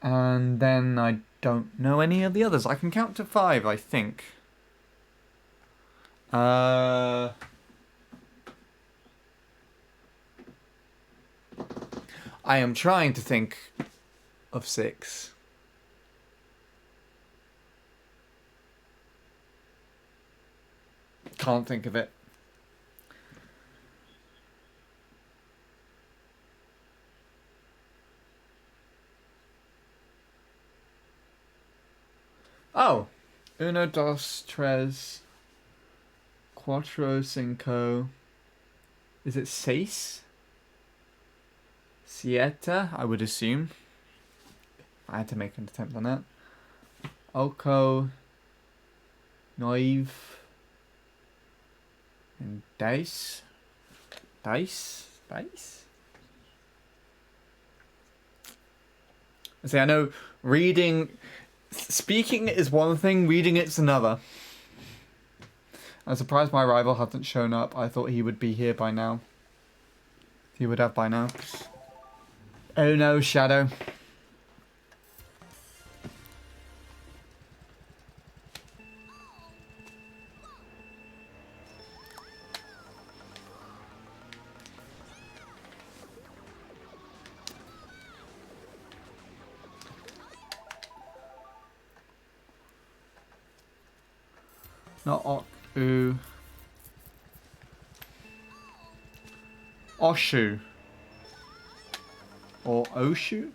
and then I don't know any of the others. I can count to 5, I think. I am trying to think of 6. Can't think of it. Oh, uno, dos, tres, cuatro, cinco. Is it seis? Siete, I would assume. I had to make an attempt on that. Ocho, nueve, and dice. Dice? Dice? See, I know reading... Speaking is one thing, reading it's another. I'm surprised my rival hasn't shown up. I thought he would be here by now. He would have by now. Oh no, Shadow. Not Ok. Oshu. Or Oshu?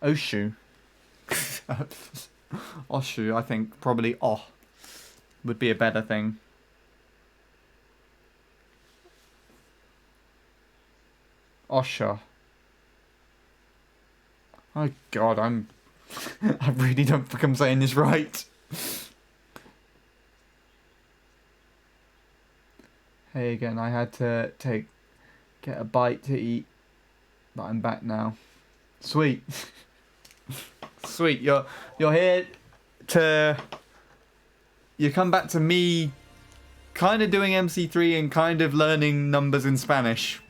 Oshu. Oshu, I think probably Oh would be a better thing. Osha. Oh god, I really don't think I'm saying this right. Hey again, I had to get a bite to eat, but I'm back now. Sweet. Sweet, you're here to... You come back to me kind of doing MC3 and kind of learning numbers in Spanish.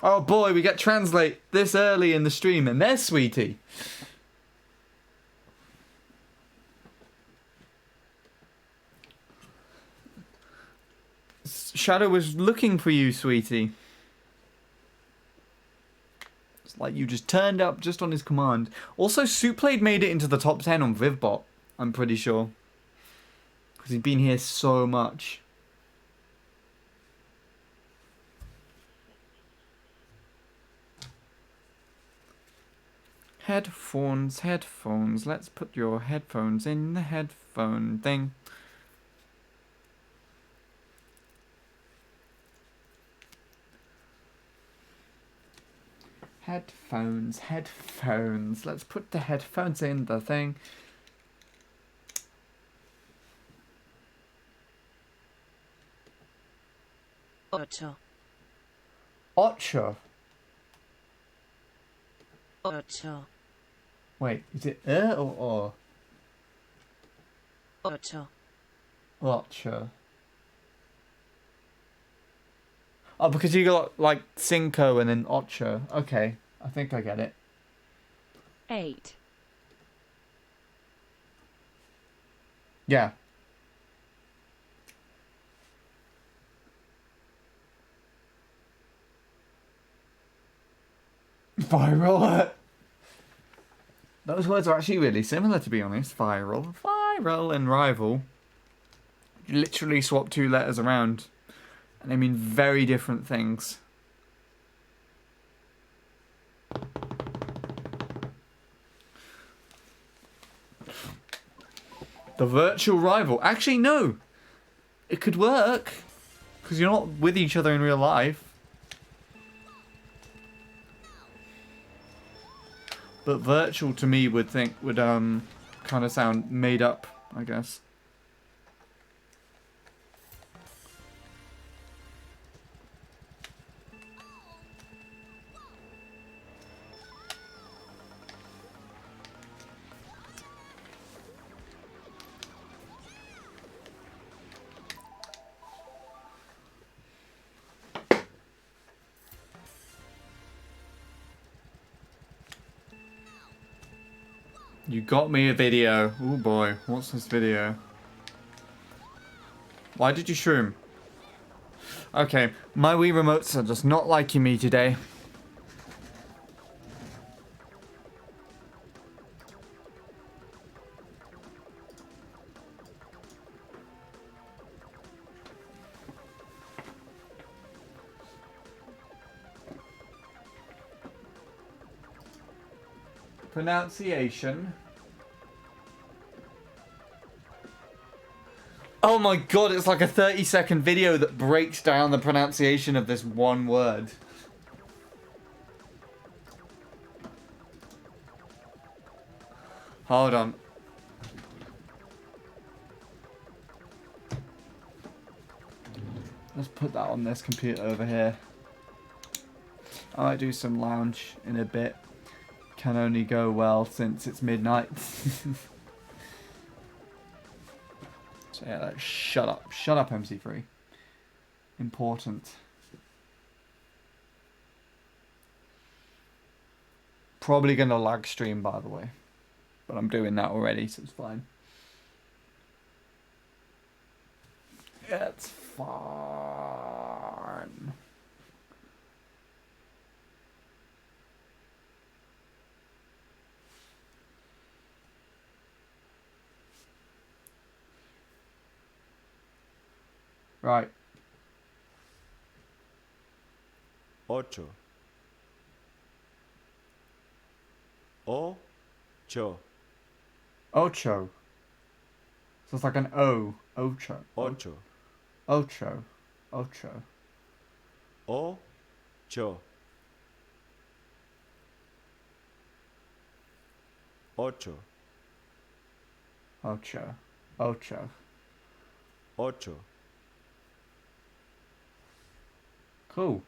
Oh boy, we get translate this early in the stream, and there's Sweetie. Shadow was looking for you, Sweetie. It's like you just turned up just on his command. Also, Souplade made it into the top 10 on Vivbot, I'm pretty sure. Because he's been here so much. Headphones, headphones. Let's put your headphones in the headphone thing. Headphones, headphones. Let's put the headphones in the thing. Ocho. Ocho. Ocho. Wait, is it or? Ocho. Ocho. Oh, because you got like cinco and then ocho. Okay, I think I get it. 8. Yeah. Viral. Those words are actually really similar, to be honest. Viral, viral, and rival. You literally swap 2 letters around. And they mean very different things. The virtual rival. Actually, no. It could work. Because you're not with each other in real life. But virtual to me would kind of sound made up, I guess. You got me a video. Oh boy, what's this video? Why did you shroom? Okay, my Wii remotes are just not liking me today. Pronunciation. Oh my god, it's like a 30-second video that breaks down the pronunciation of this one word. Hold on. Let's put that on this computer over here. I might do some lounge in a bit. Can only go well since it's midnight. So yeah, like, shut up. Shut up, MC3. Important. Probably gonna lag stream, by the way. But I'm doing that already, so it's fine. It's fine. Right. 8 ocho Ocho. So it's like an O. Ocho. ocho Ocho. Ocho. ocho ocho Ocho. Ocho. ocho Cool.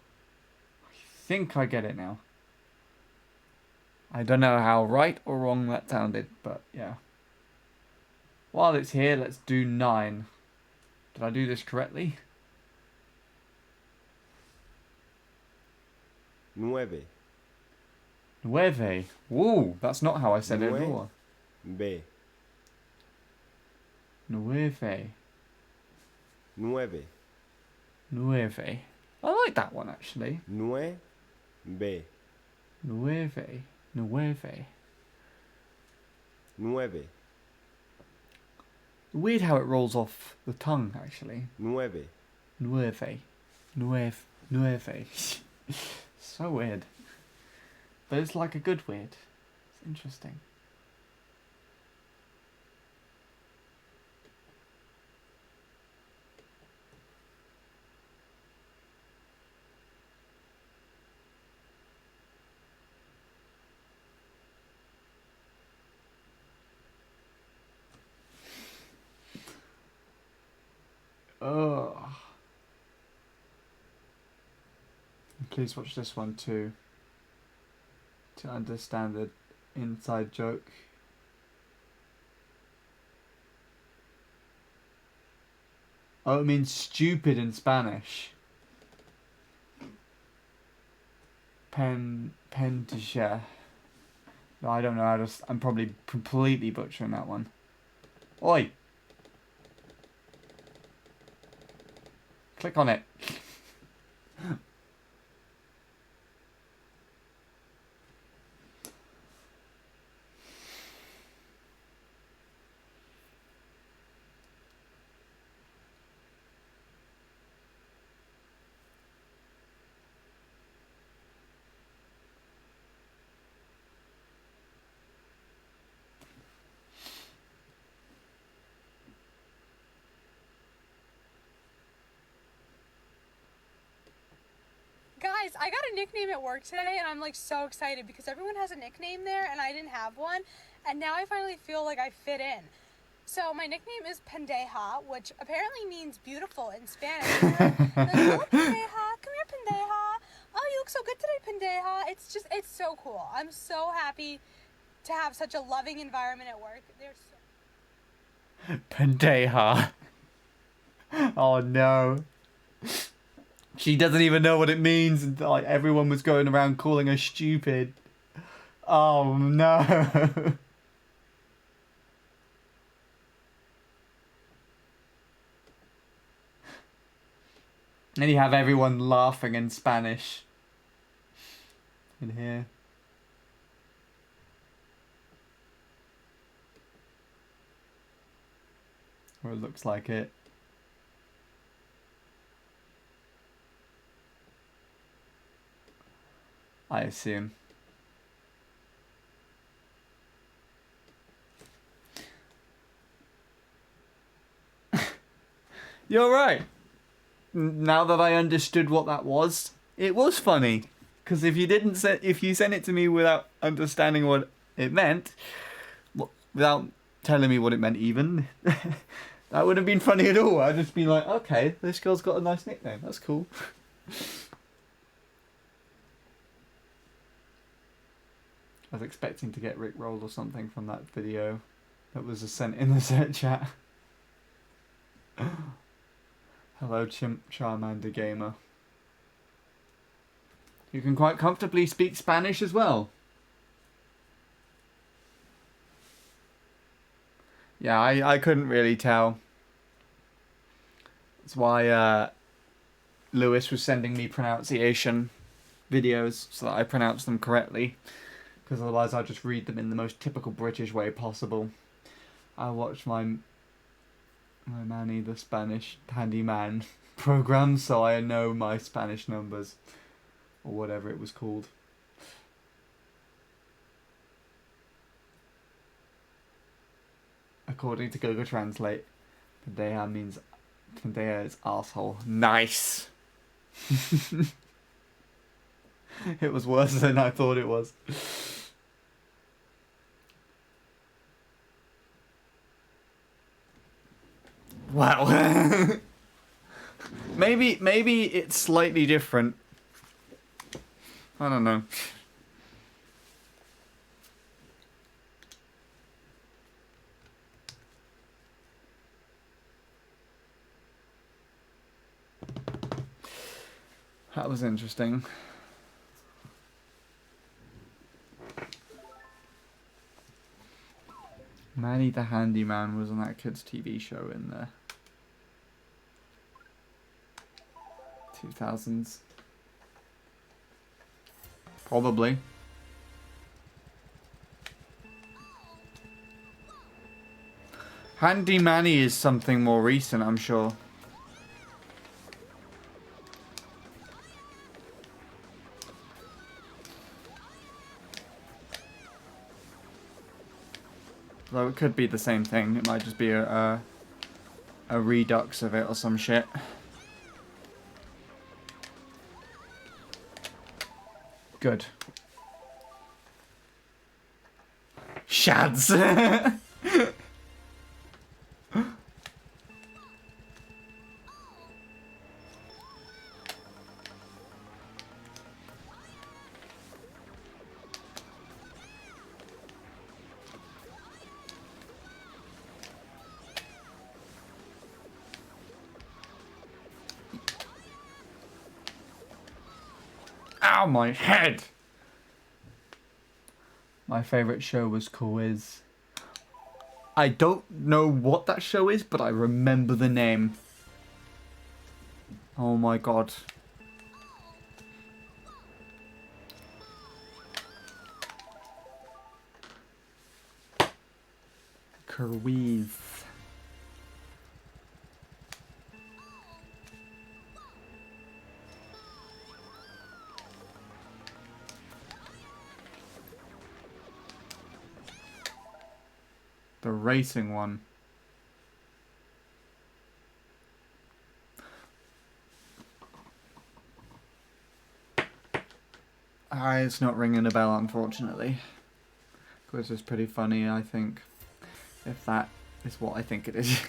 I think I get it now. I don't know how right or wrong that sounded, but yeah. While it's here, let's do 9. Did I do this correctly? 9 Nueve. Woo, that's not how I said it at all. B Nueve. 9 Nueve. I like that one actually. 9 Nueve. Nueve. 9 Weird how it rolls off the tongue actually. 9 Nueve. Nueve. Nueve. So weird. But it's like a good weird. It's interesting. Oh. Please watch this one too. To understand the inside joke. Oh, it means stupid in Spanish. Pentisha. No, I don't know. I'm probably completely butchering that one. Oi! Click on it. Guys, I got a nickname at work today and I'm like so excited because everyone has a nickname there and I didn't have one, and now I finally feel like I fit in. So my nickname is Pendeja, which apparently means beautiful in Spanish. And they're like, oh, Pendeja, come here, Pendeja. Oh, you look so good today, Pendeja. It's so cool. I'm so happy to have such a loving environment at work. They're so... Pendeja. Oh no. She doesn't even know what it means, and like everyone was going around calling her stupid. Oh no. And you have everyone laughing in Spanish. In here. Or it looks like it. I assume. You're right. Now that I understood what that was, it was funny. Because if you sent it to me without understanding what it meant, without telling me what it meant even, that wouldn't have been funny at all. I'd just been like, okay, this girl's got a nice nickname. That's cool. I was expecting to get rickrolled or something from that video that was sent in the set chat. Hello, Chimp Charmander Gamer. You can quite comfortably speak Spanish as well. Yeah, I couldn't really tell. That's why Lewis was sending me pronunciation videos so that I pronounce them correctly. Because otherwise I'd just read them in the most typical British way possible. I watched my Manny the Spanish handyman program, so I know my Spanish numbers. Or whatever it was called. According to Google Translate, Pendeja is asshole. Nice! It was worse than I thought it was. Wow. Maybe it's slightly different. I don't know. That was interesting. Manny the Handyman was on that kid's TV show in the 2000s. Probably. Handy Manny is something more recent, I'm sure. Though it could be the same thing. It might just be a redux of it or some shit. Good. Shads! Ow, my head! My favourite show was Quiz. I don't know what that show is, but I remember the name. Oh my god. Quiz. The racing one. It's not ringing a bell, unfortunately. Quiz is pretty funny, I think. If that is what I think it is.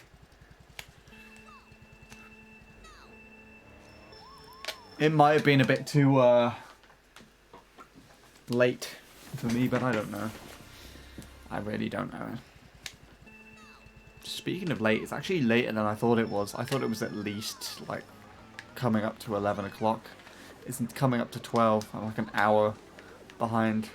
It might have been a bit too, late for me, but I don't know. I really don't know. Speaking of late, it's actually later than I thought it was. I thought it was at least, like, coming up to 11 o'clock. It's coming up to 12. I'm like an hour behind.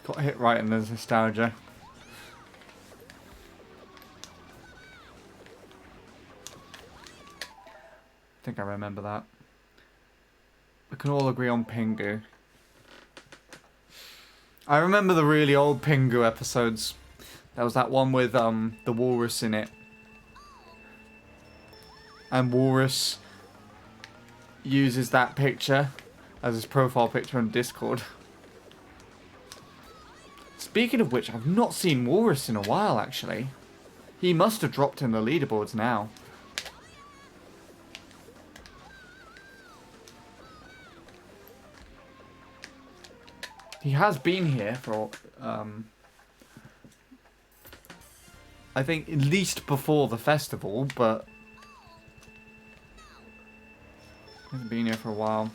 Got hit right in the nostalgia. I think I remember that. We can all agree on Pingu. I remember the really old Pingu episodes. There was that one with the walrus in it. And Walrus uses that picture as his profile picture on Discord. Speaking of which, I've not seen Walrus in a while, actually. He must have dropped in the leaderboards now. He has been here for, I think at least before the festival, but he hasn't been here for a while.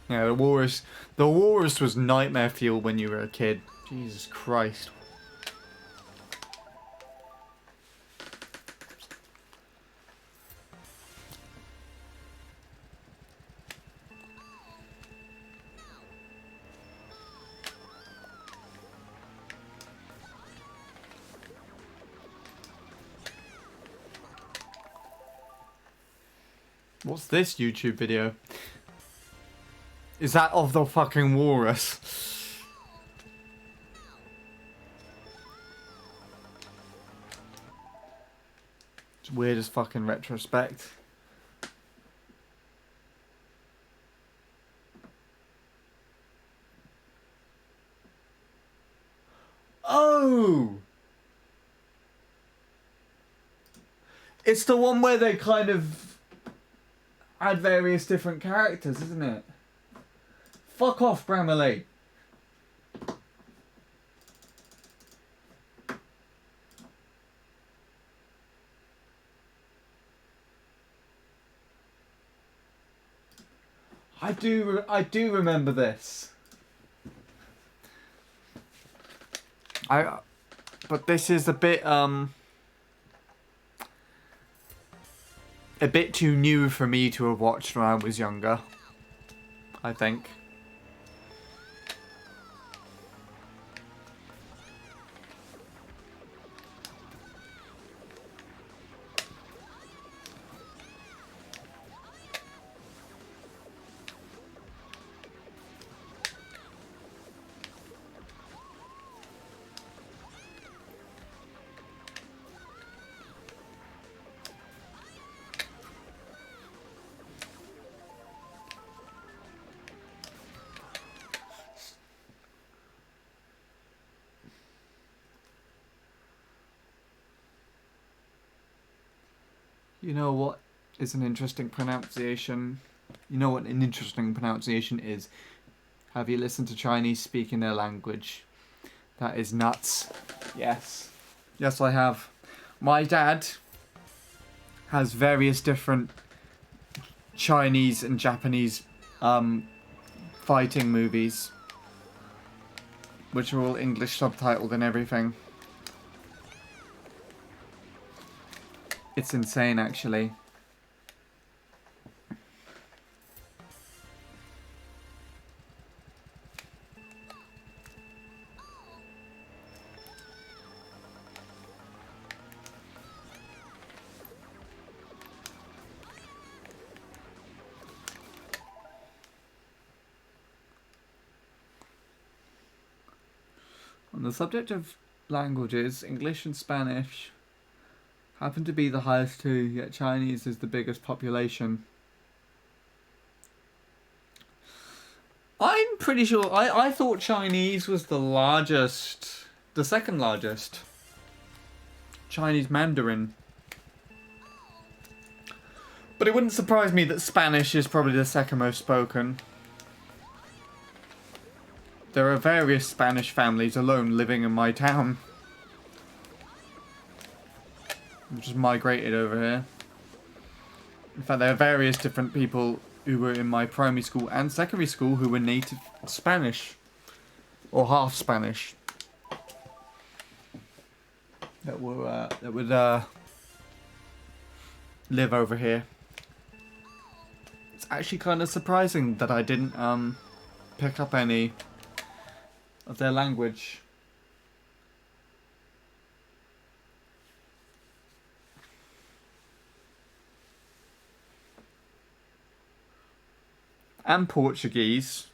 Yeah, the walrus was nightmare fuel when you were a kid. Jesus Christ. What's this YouTube video? Is that of the fucking walrus? It's weird as fucking retrospect. Oh! It's the one where they kind of add various different characters, isn't it? Fuck off, Bramley. I do remember this. But this is a bit too new for me to have watched when I was younger, I think. You know what is an interesting pronunciation? You know what an interesting pronunciation is? Have you listened to Chinese speaking their language? That is nuts. Yes. Yes, I have. My dad has various different Chinese and Japanese fighting movies, which are all English subtitled and everything. It's insane, actually. On the subject of languages, English and Spanish happen to be the highest two, yet Chinese is the biggest population. I'm pretty sure, I thought Chinese was the largest, the second largest. Chinese Mandarin. But it wouldn't surprise me that Spanish is probably the second most spoken. There are various Spanish families alone living in my town. just migrated over here. In fact, there are various different people who were in my primary school and secondary school who were native Spanish or half Spanish that would live over here. It's actually kind of surprising that I didn't pick up any of their language. And Portuguese.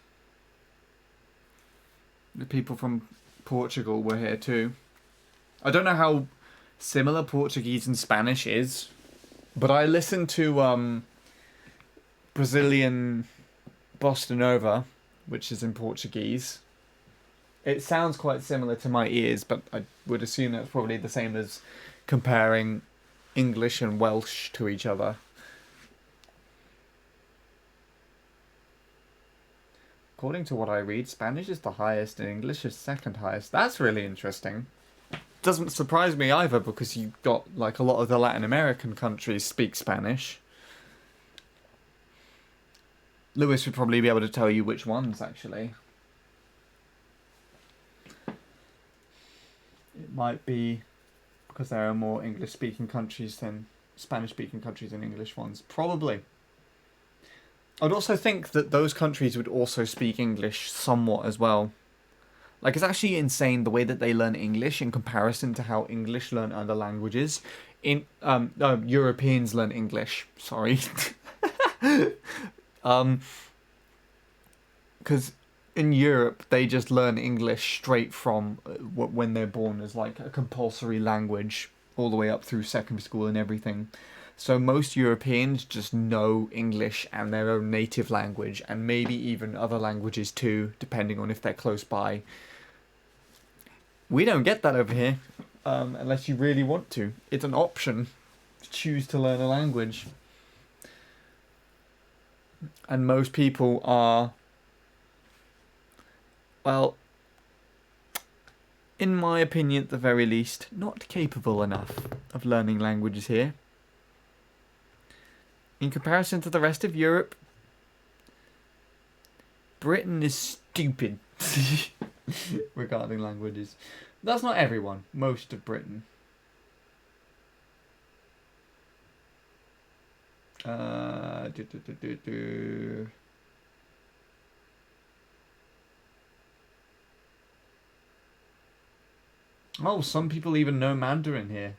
The people from Portugal were here too. I don't know how similar Portuguese and Spanish is, but I listened to Brazilian Bossa Nova, which is in Portuguese. It sounds quite similar to my ears, but I would assume that's probably the same as comparing English and Welsh to each other. According to what I read, Spanish is the highest and English is second highest. That's really interesting. Doesn't surprise me either, because you've got like a lot of the Latin American countries speak Spanish. Lewis would probably be able to tell you which ones, actually. It might be because there are more English-speaking countries than Spanish-speaking countries than English ones. Probably. I'd also think that those countries would also speak English somewhat as well. Like, it's actually insane the way that they learn English in comparison to how English learn other languages. Europeans learn English. Sorry. Because in Europe, they just learn English straight from when they're born as like a compulsory language all the way up through secondary school and everything. So most Europeans just know English and their own native language, and maybe even other languages too, depending on if they're close by. We don't get that over here, unless you really want to. It's an option to choose to learn a language. And most people are, well, in my opinion at the very least, not capable enough of learning languages here. In comparison to the rest of Europe, Britain is stupid regarding languages. That's not everyone, most of Britain. Oh, some people even know Mandarin here.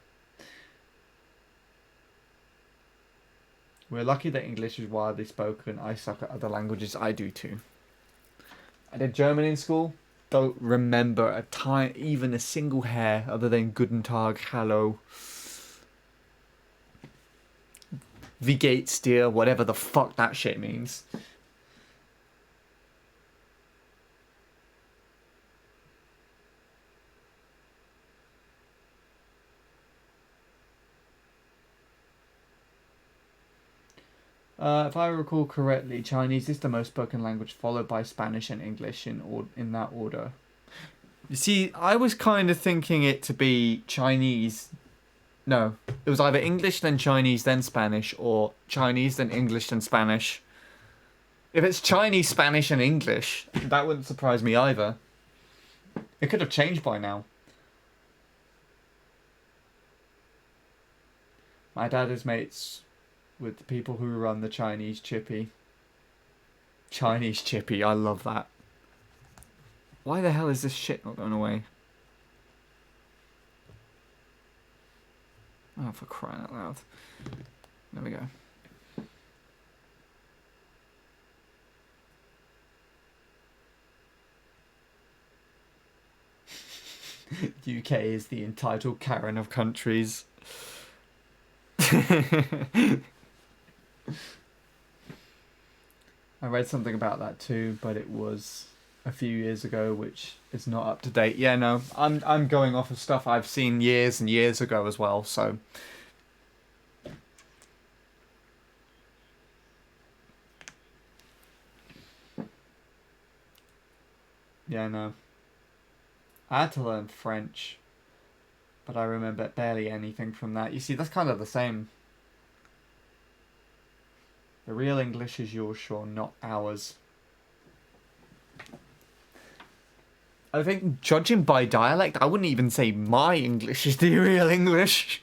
We're lucky that English is widely spoken. I suck at other languages. I do too. I did German in school. Don't remember even a single hair other than Guten Tag, Hallo. Wie geht's dir? Whatever the fuck that shit means. If I recall correctly, Chinese is the most spoken language, followed by Spanish and English in that order. You see, I was kind of thinking it to be Chinese. No, it was either English, then Chinese, then Spanish, or Chinese, then English, then Spanish. If it's Chinese, Spanish, and English, that wouldn't surprise me either. It could have changed by now. My dad is mates with the people who run the Chinese Chippy. Chinese Chippy, I love that. Why the hell is this shit not going away? Oh, for crying out loud. There we go. UK is the entitled Karen of countries. I read something about that too, but it was a few years ago, which is not up to date. Yeah, no, I'm going off of stuff I've seen years and years ago as well, so. Yeah, no. I had to learn French but I remember barely anything from that. You see, that's kind of the same. The real English is yours, Sean, not ours. I think, judging by dialect, I wouldn't even say my English is the real English.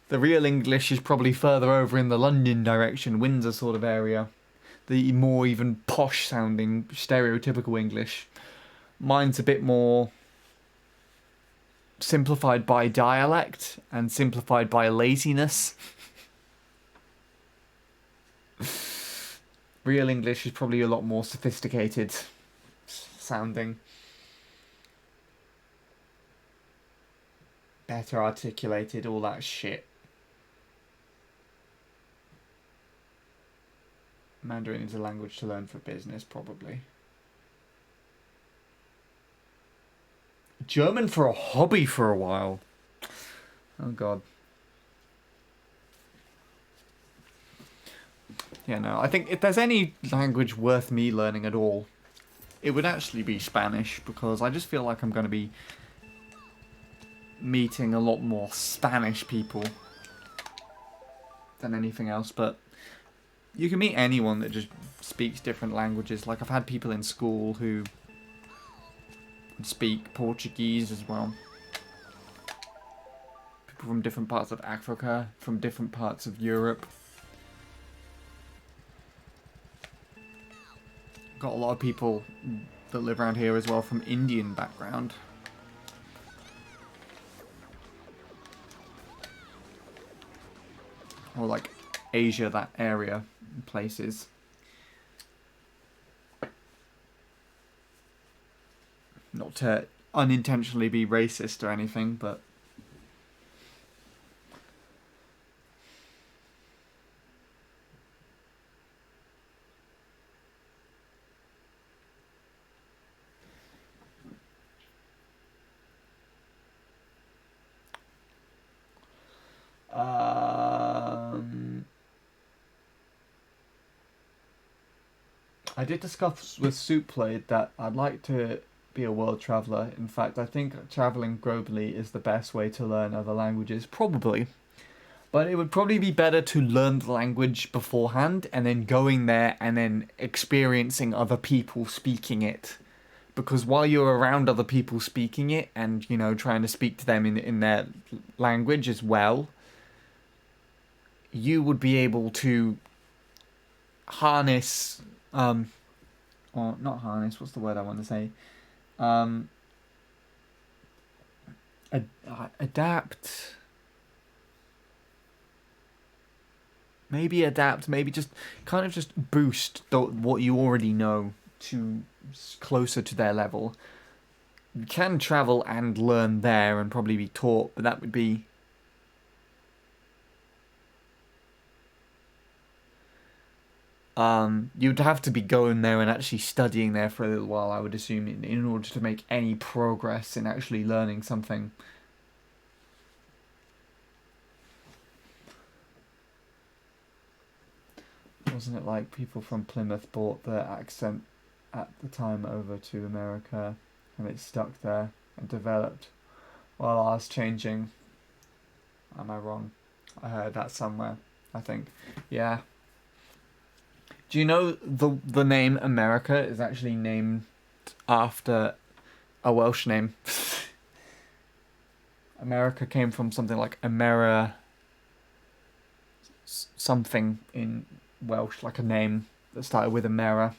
The real English is probably further over in the London direction, Windsor sort of area. The more even posh sounding, stereotypical English. Mine's a bit more simplified by dialect and simplified by laziness. Real English is probably a lot more sophisticated sounding. Better articulated, all that shit. Mandarin is a language to learn for business, probably. German for a hobby for a while. Oh god. Yeah, no, I think if there's any language worth me learning at all, it would actually be Spanish, because I just feel like I'm going to be meeting a lot more Spanish people than anything else, but you can meet anyone that just speaks different languages. Like, I've had people in school who speak Portuguese as well. People from different parts of Africa, from different parts of Europe. Got a lot of people that live around here as well from Indian background. Or like Asia, that area, places. Not to unintentionally be racist or anything, but I did discuss with Souplade that I'd like to be a world traveller. In fact, I think travelling globally is the best way to learn other languages, probably. But it would probably be better to learn the language beforehand and then going there and then experiencing other people speaking it. Because while you're around other people speaking it and, you know, trying to speak to them in their language as well, you would be able to harness... or not harness, what's the word I want to say? Adapt. Maybe adapt, maybe just kind of just boost what you already know to closer to their level. You can travel and learn there and probably be taught, but that would be... you'd have to be going there and actually studying there for a little while, I would assume, in order to make any progress in actually learning something. Wasn't it like people from Plymouth brought their accent at the time over to America and it stuck there and developed while ours changing? Am I wrong? I heard that somewhere, I think. Yeah. Do you know the name America is actually named after a Welsh name? America came from something like Amera something in Welsh, like a name that started with Amera.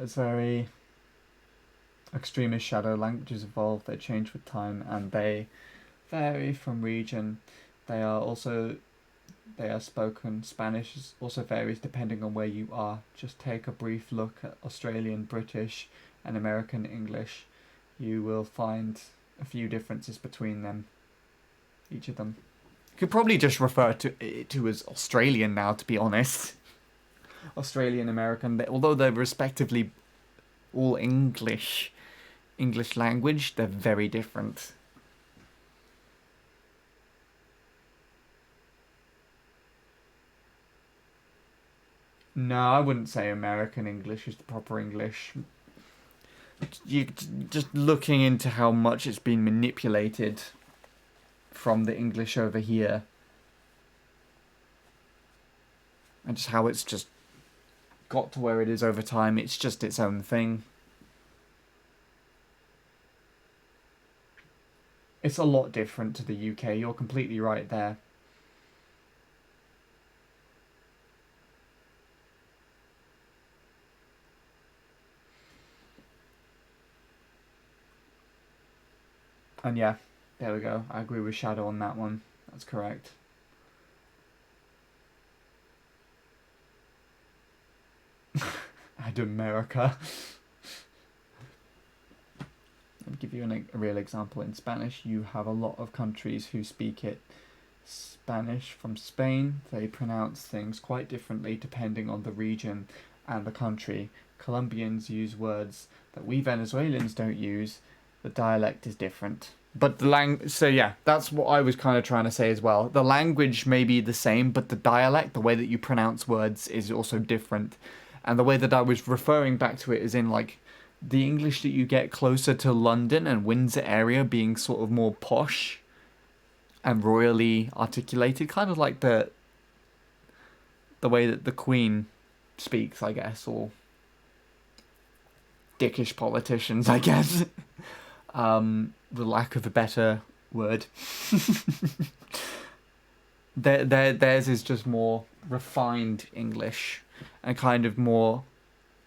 As very extremist shadow languages evolve, they change with time and they vary from region. They are spoken. Spanish also varies depending on where you are. Just take a brief look at Australian, British and American English. You will find a few differences between them, each of them. You could probably just refer to it as Australian now, to be honest. Australian, American, although they're respectively all English, English language, they're very different. No, I wouldn't say American English is the proper English. You just looking into how much it's been manipulated from the English over here, and just how it's just got to where it is over time. It's just its own thing. It's a lot different to the UK. You're completely right there. And yeah, there we go. I agree with Shadow on that one. That's correct. And America. I'll give you a real example. In Spanish, you have a lot of countries who speak it Spanish from Spain. They pronounce things quite differently depending on the region and the country. Colombians use words that we Venezuelans don't use. The dialect is different. But so yeah, that's what I was kind of trying to say as well. The language may be the same, but the dialect, the way that you pronounce words, is also different. And the way that I was referring back to it is in like the English that you get closer to London and Windsor area being sort of more posh and royally articulated, kind of like the way that the Queen speaks, I guess, or dickish politicians, I guess. The lack of a better word. Theirs is just more refined English and kind of more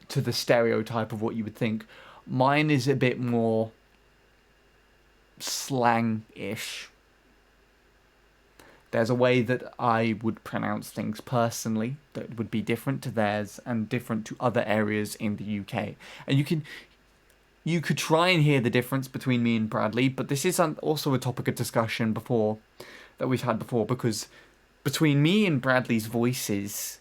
to the stereotype of what you would think. Mine is a bit more slang-ish. There's a way that I would pronounce things personally that would be different to theirs and different to other areas in the UK. And you could try and hear the difference between me and Bradley, but this is also a topic of discussion that we've had before, because between me and Bradley's voices,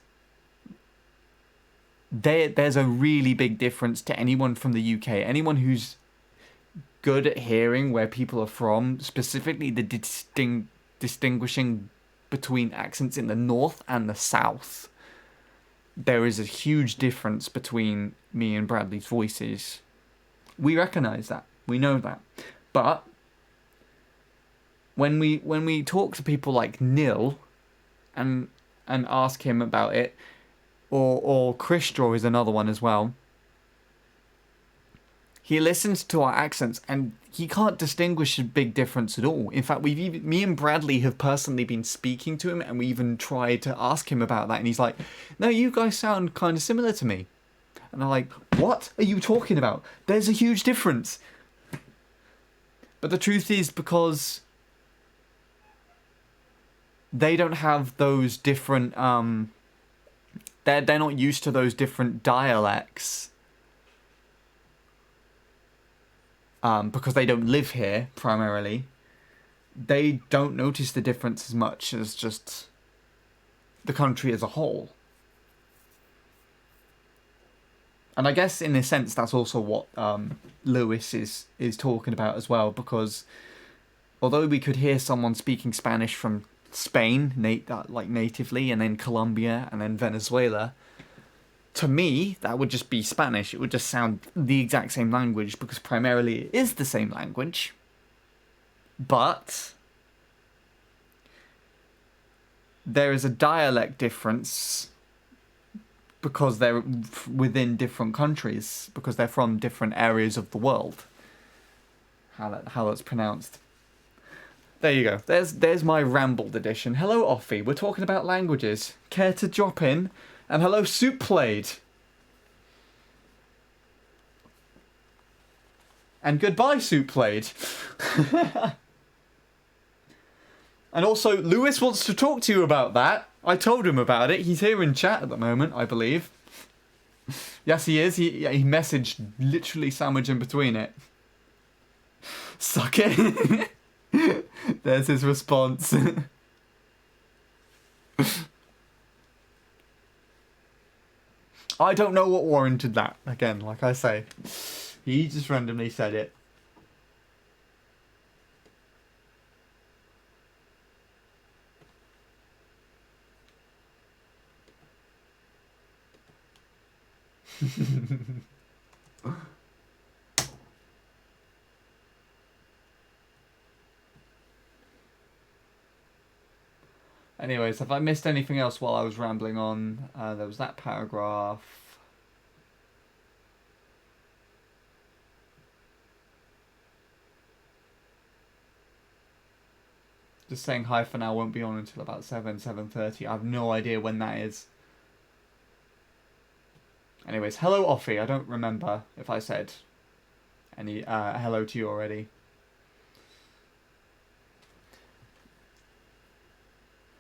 there's a really big difference to anyone from the UK. Anyone who's good at hearing where people are from, specifically the distinguishing between accents in the north and the south. There is a huge difference between me and Bradley's voices. We recognise that. We know that. But when we talk to people like Nil and ask him about it, or Chris Straw is another one as well, he listens to our accents and he can't distinguish a big difference at all. In fact, me and Bradley have personally been speaking to him, and we even tried to ask him about that, and he's like, "No, you guys sound kind of similar to me." And I'm like, what are you talking about? There's a huge difference. But the truth is, because they don't have those different, they're not used to those different dialects. Because they don't live here, primarily. They don't notice the difference as much as just the country as a whole. And I guess in a sense that's also what Lewis is talking about as well, because although we could hear someone speaking Spanish from Spain, like natively, and then Colombia, and then Venezuela, to me that would just be Spanish. It would just sound the exact same language, because primarily it is the same language. But there is a dialect difference because they're within different countries, because they're from different areas of the world. How that's pronounced. There you go. There's my rambled edition. Hello, Offie. We're talking about languages. Care to drop in? And hello, Soup Played. And goodbye, Soup Played. And also, Lewis wants to talk to you about that. I told him about it. He's here in chat at the moment, I believe. Yes, he is. He messaged literally sandwich in between it. Suck it. There's his response. I don't know what warranted that. Again, like I say, he just randomly said it. Anyways, have I missed anything else while I was rambling on? There was that paragraph. Just saying hi for now, won't be on until about 7:30. I have no idea when that is. Anyways, hello Offie. I don't remember if I said any hello to you already.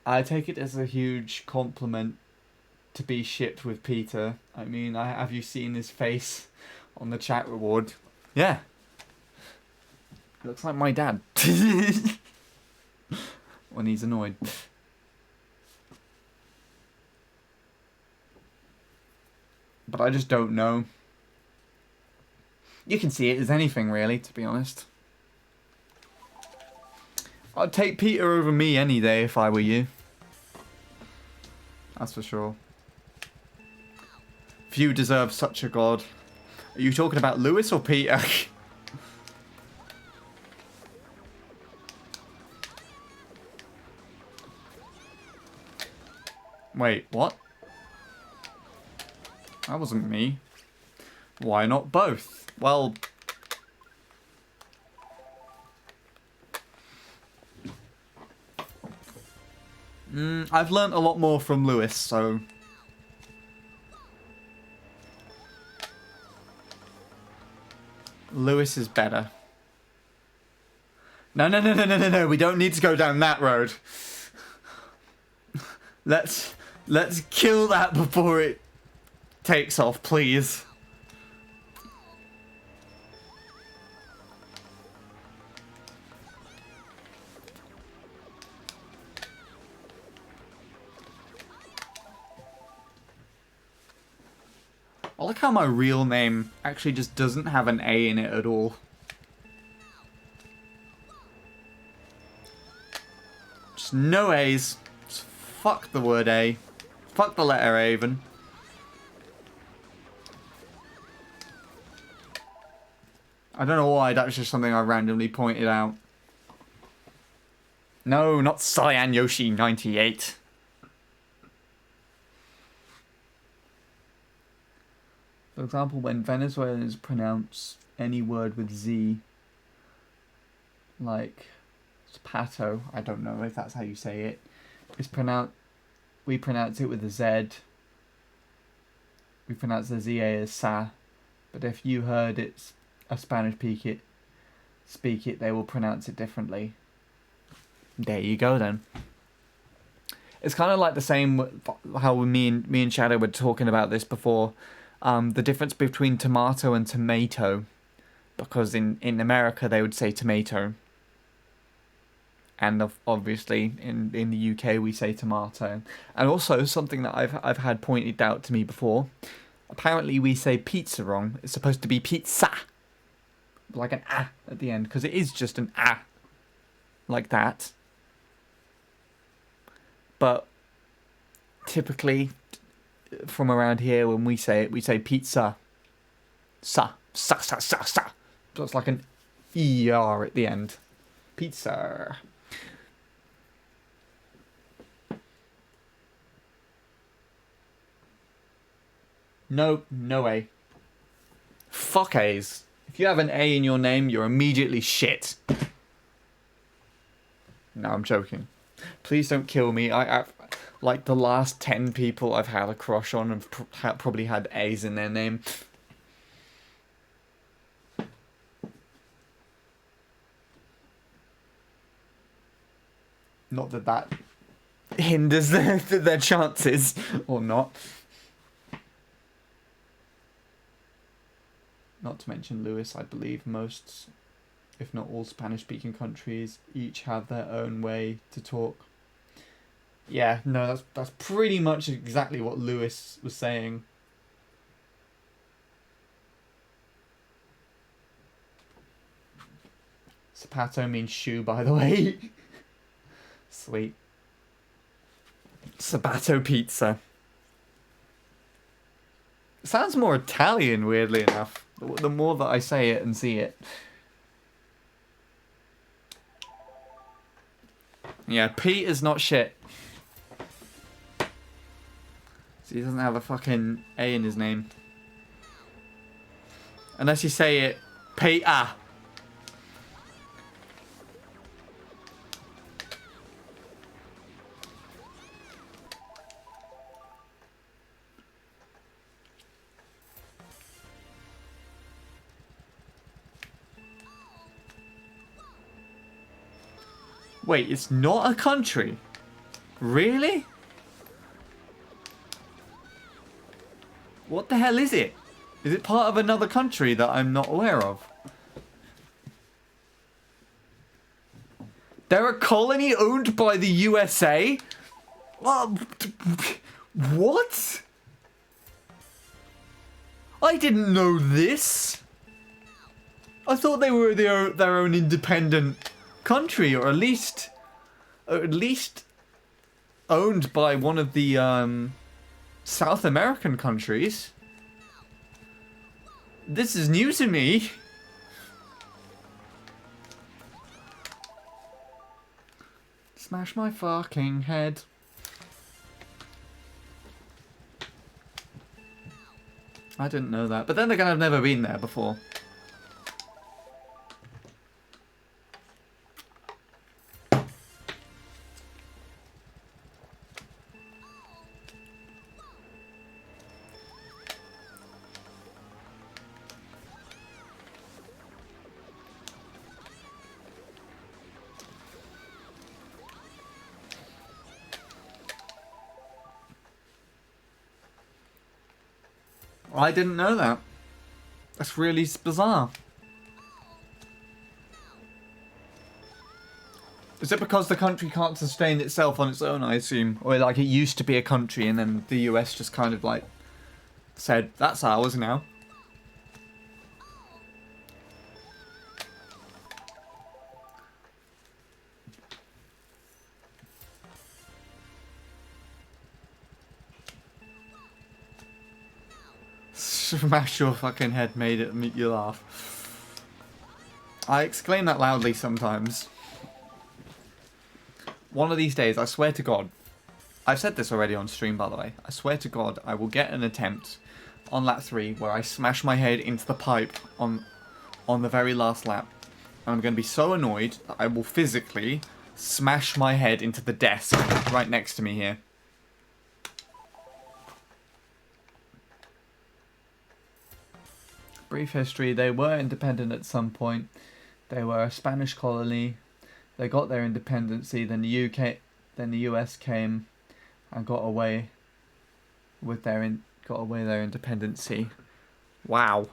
I take it as a huge compliment to be shipped with Peter. I mean, have you seen his face on the chat reward? Yeah. Looks like my dad. When he's annoyed. But I just don't know. You can see it as anything, really, to be honest. I'd take Peter over me any day if I were you. That's for sure. Few deserve such a god. Are you talking about Lewis or Peter? Wait, what? That wasn't me. Why not both? Well... I've learnt a lot more from Lewis, so... Lewis is better. No, we don't need to go down that road. Let's kill that before it takes off, please. I like how my real name actually just doesn't have an A in it at all. Just no A's. Just fuck the word A. Fuck the letter A even. I don't know why, that's just something I randomly pointed out. No, not Cyan Yoshi 98. For example, when Venezuelans pronounce any word with Z, like Zapato, I don't know if that's how you say it, we pronounce it with a Z. We pronounce the ZA as Sa, but if you heard a Spanish speak it, they will pronounce it differently. There you go then. It's kind of like the same how me and Shadow were talking about this before. The difference between tomato and tomato, because in America they would say tomato, and obviously in the UK we say tomato. And also something that I've had pointed out to me before, apparently we say pizza wrong. It's supposed to be pizza, like an ah at the end, because it is just an ah, like that. But typically from around here, when we say it, we say pizza. Sa. So it's like an ER at the end. Pizza. No A. Fuck A's. If you have an A in your name, you're immediately shit. No, I'm joking. Please don't kill me. I like the last 10 people I've had a crush on have probably had A's in their name. Not that hinders their chances, or not. Not to mention Lewis, I believe most, if not all, Spanish-speaking countries each have their own way to talk. Yeah, no, that's pretty much exactly what Lewis was saying. Zapato means shoe, by the way. Sweet. Sabato pizza. It sounds more Italian, weirdly enough. The more that I say it and see it. Yeah, Pete is not shit. So he doesn't have a fucking A in his name. Unless you say it, Peter. Wait, it's not a country? Really? What the hell is it? Is it part of another country that I'm not aware of? They're a colony owned by the USA? What? I didn't know this. I thought they were their own independent country, or at least owned by one of the South American countries. This is new to me. Smash my fucking head. I didn't know that. But then again, I've never been there before. I didn't know that. That's really bizarre. Is it because the country can't sustain itself on its own, I assume? Or like it used to be a country and then the US just kind of like said, that's ours now? Smash your fucking head made it make you laugh. I exclaim that loudly sometimes. One of these days, I swear to God, I've said this already on stream by the way, I swear to God I will get an attempt on lap 3 where I smash my head into the pipe on the very last lap. And I'm going to be so annoyed that I will physically smash my head into the desk right next to me here. Brief history, they were independent at some point. They were a Spanish colony. They got their independence, then the US came and got away with their independence. Wow.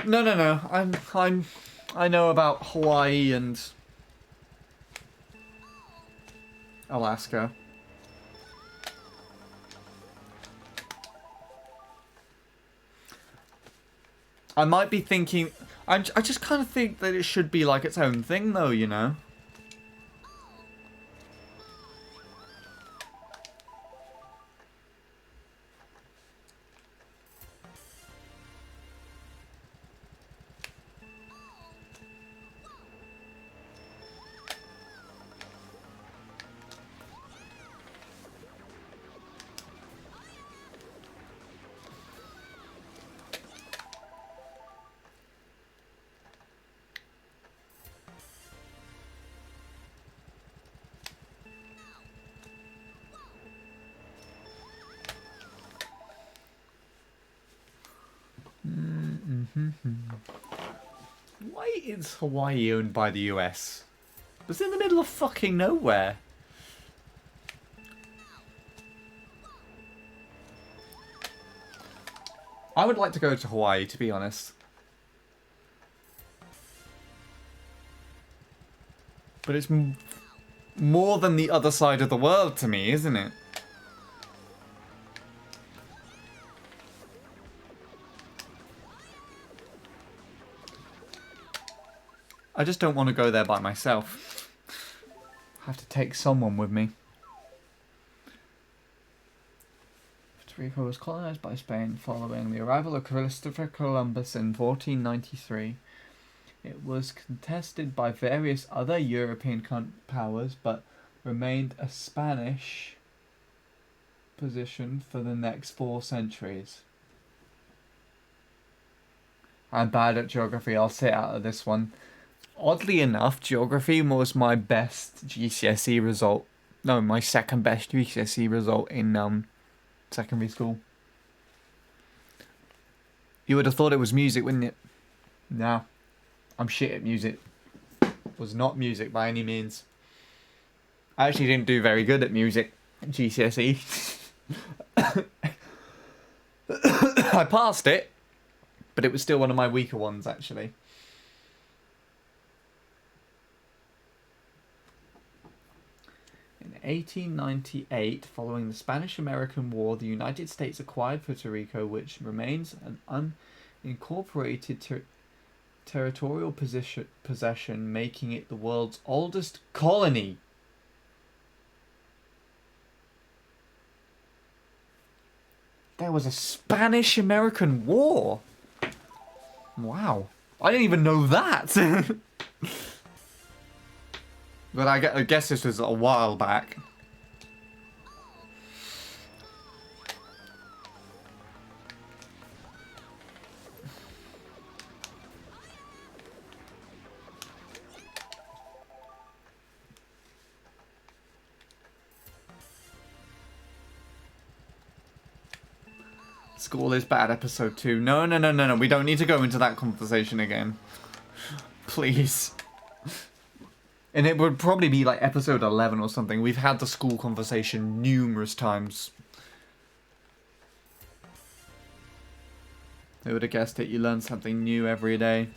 No. I know about Hawaii and Alaska. I might be thinking... I just kind of think that it should be like its own thing, though, you know? Why is Hawaii owned by the US? It's in the middle of fucking nowhere. I would like to go to Hawaii, to be honest. But it's more than the other side of the world to me, isn't it? I just don't want to go there by myself. I have to take someone with me. Puerto Rico was colonized by Spain following the arrival of Christopher Columbus in 1493. It was contested by various other European powers, but remained a Spanish position for the next 4 centuries. I'm bad at geography, I'll sit out of this one. Oddly enough, geography was my best GCSE result. No, my second best GCSE result in secondary school. You would have thought it was music, wouldn't it? Nah, I'm shit at music. Was not music by any means. I actually didn't do very good at music GCSE. I passed it, but it was still one of my weaker ones actually. In 1898, following the Spanish-American War, the United States acquired Puerto Rico, which remains an unincorporated territorial possession, making it the world's oldest colony. There was a Spanish-American War. Wow. I didn't even know that. But I guess this was a while back. School is bad, episode 2. No. We don't need to go into that conversation again. Please. And it would probably be like episode 11 or something. We've had the school conversation numerous times. Who would have guessed it? You learn something new every day.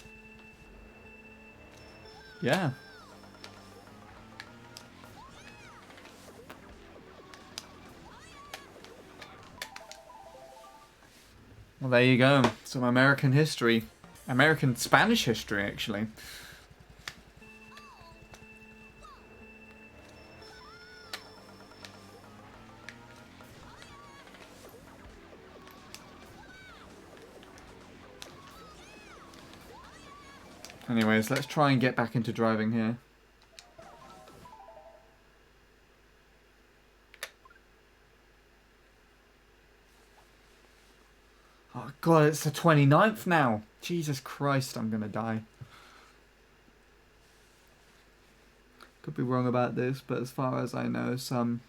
Yeah. Well, there you go. Some American history. American Spanish history, actually. Anyways, let's try and get back into driving here. Oh god, it's the 29th now. Jesus Christ, I'm gonna die. Could be wrong about this, but as far as I know, some...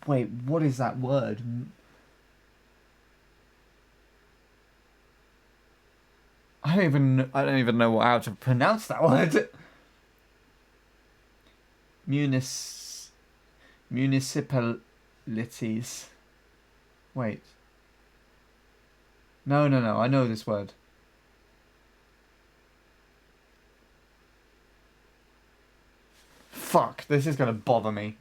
Wait, what is that word? I don't even know how to pronounce that word. Municipalities. Wait. No. I know this word. Fuck, this is gonna bother me.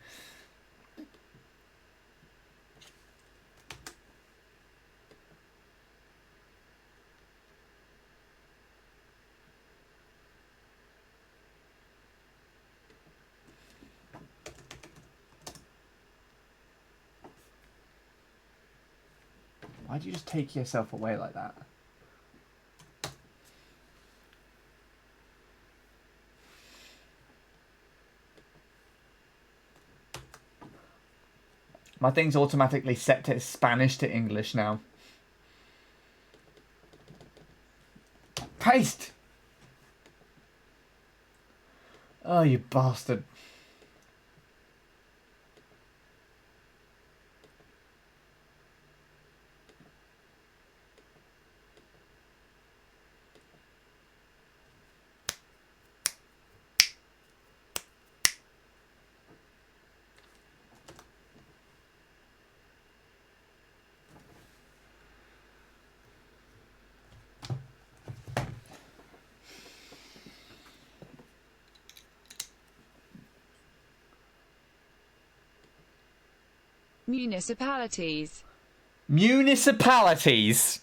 Why'd you just take yourself away like that? My thing's automatically set to Spanish to English now. Paste! Oh, you bastard. Municipalities. Municipalities.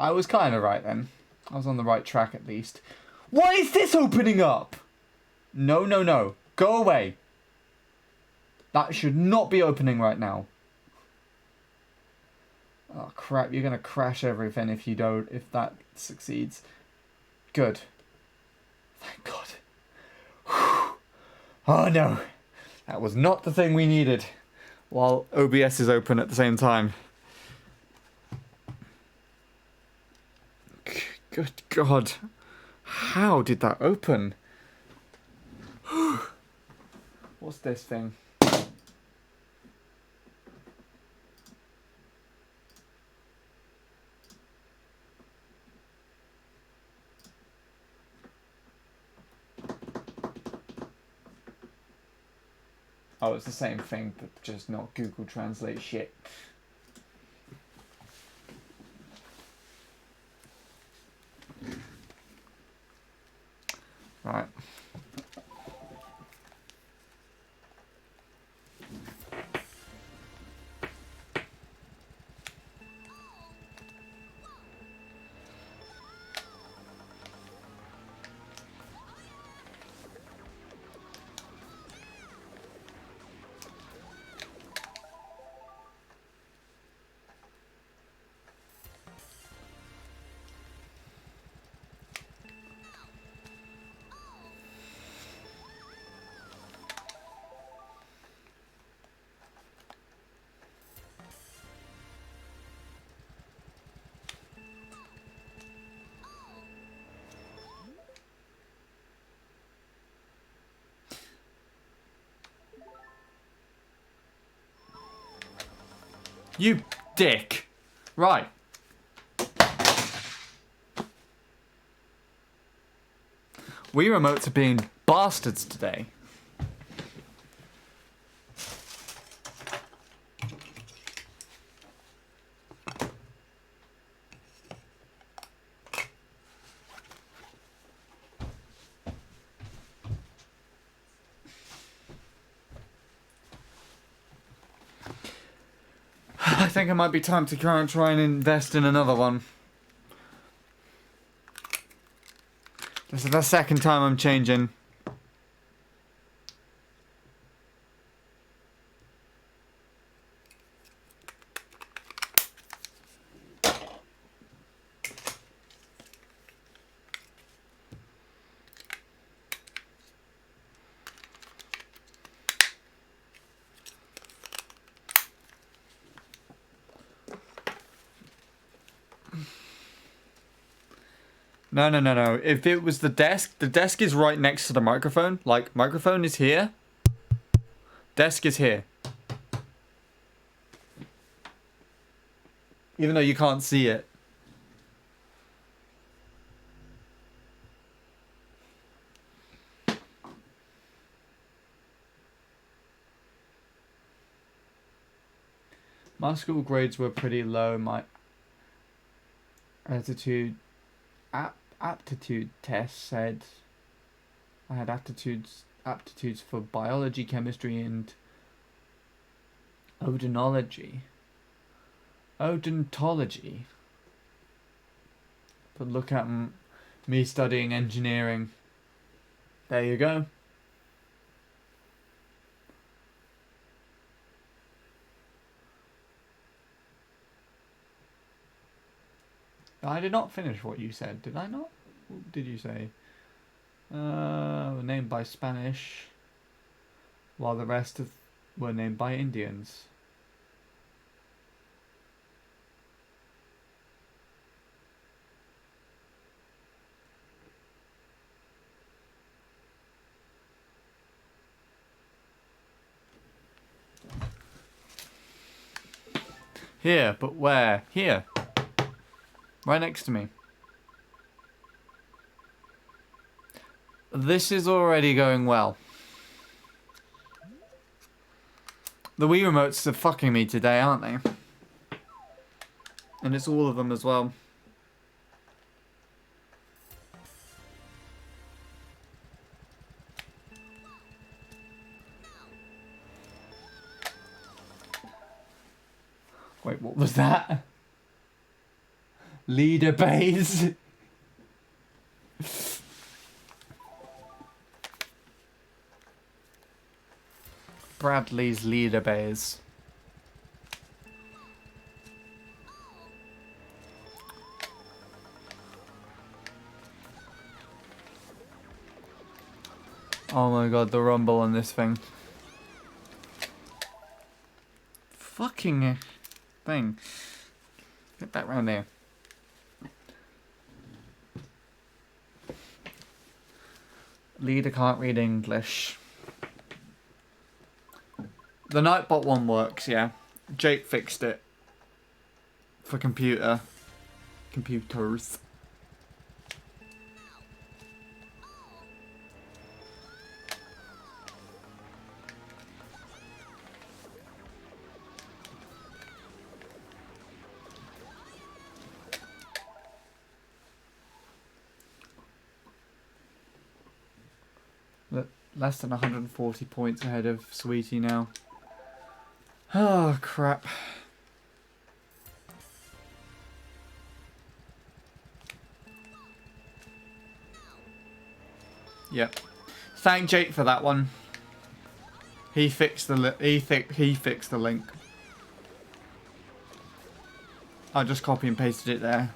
I was kind of right then. I was on the right track at least. Why is this opening up? No, no, no. Go away. That should not be opening right now. Oh crap, you're gonna crash everything if you don't, if that succeeds. Good. Thank God. Whew. Oh no. That was not the thing we needed. While OBS is open at the same time. Good God. How did that open? What's this thing? Oh, it's the same thing, but just not Google Translate shit. Right. You dick. Right. We remotes are being bastards today. I think it might be time to try and invest in another one. This is the second time I'm changing. No, no, no, no. If it was the desk is right next to the microphone. Like, microphone is here. Desk is here. Even though you can't see it. My school grades were pretty low. My aptitude test said I had aptitudes for biology, chemistry, and odontology. Odontology. But look at me studying engineering. There you go. I did not finish what you said, did I not? What did you say? Named by Spanish, while the rest were named by Indians. Here, but where? Here. Right next to me. This is already going well. The Wii remotes are fucking me today, aren't they? And it's all of them as well. Wait, what was that? Leader bays. Bradley's leader bays. Oh my god, the rumble on this thing. Fucking thing. Get that round there. Leader can't read English. The Nightbot one works, yeah. Jake fixed it. For computers. Less than 140 points ahead of Sweetie now. Oh, crap. Yep. Thank Jake for that one. He fixed the he fixed the link. I just copy and pasted it there.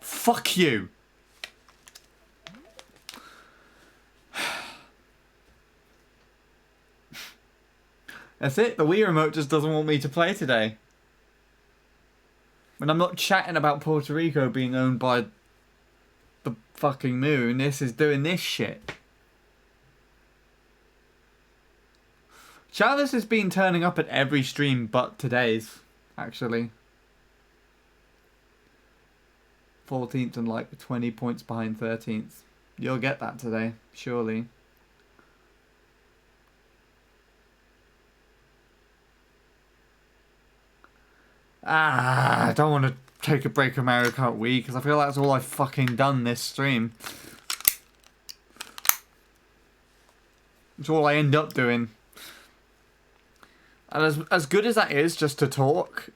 Fuck you. That's it. The Wii remote just doesn't want me to play today. When I'm not chatting about Puerto Rico being owned by the fucking moon, this is doing this shit. Chavez has been turning up at every stream but today's, actually. 14th and like 20 points behind 13th. You'll get that today, surely. I don't want to take a break from Mario Kart Wii because I feel that's all I've fucking done this stream. It's all I end up doing. And as good as that is just to talk,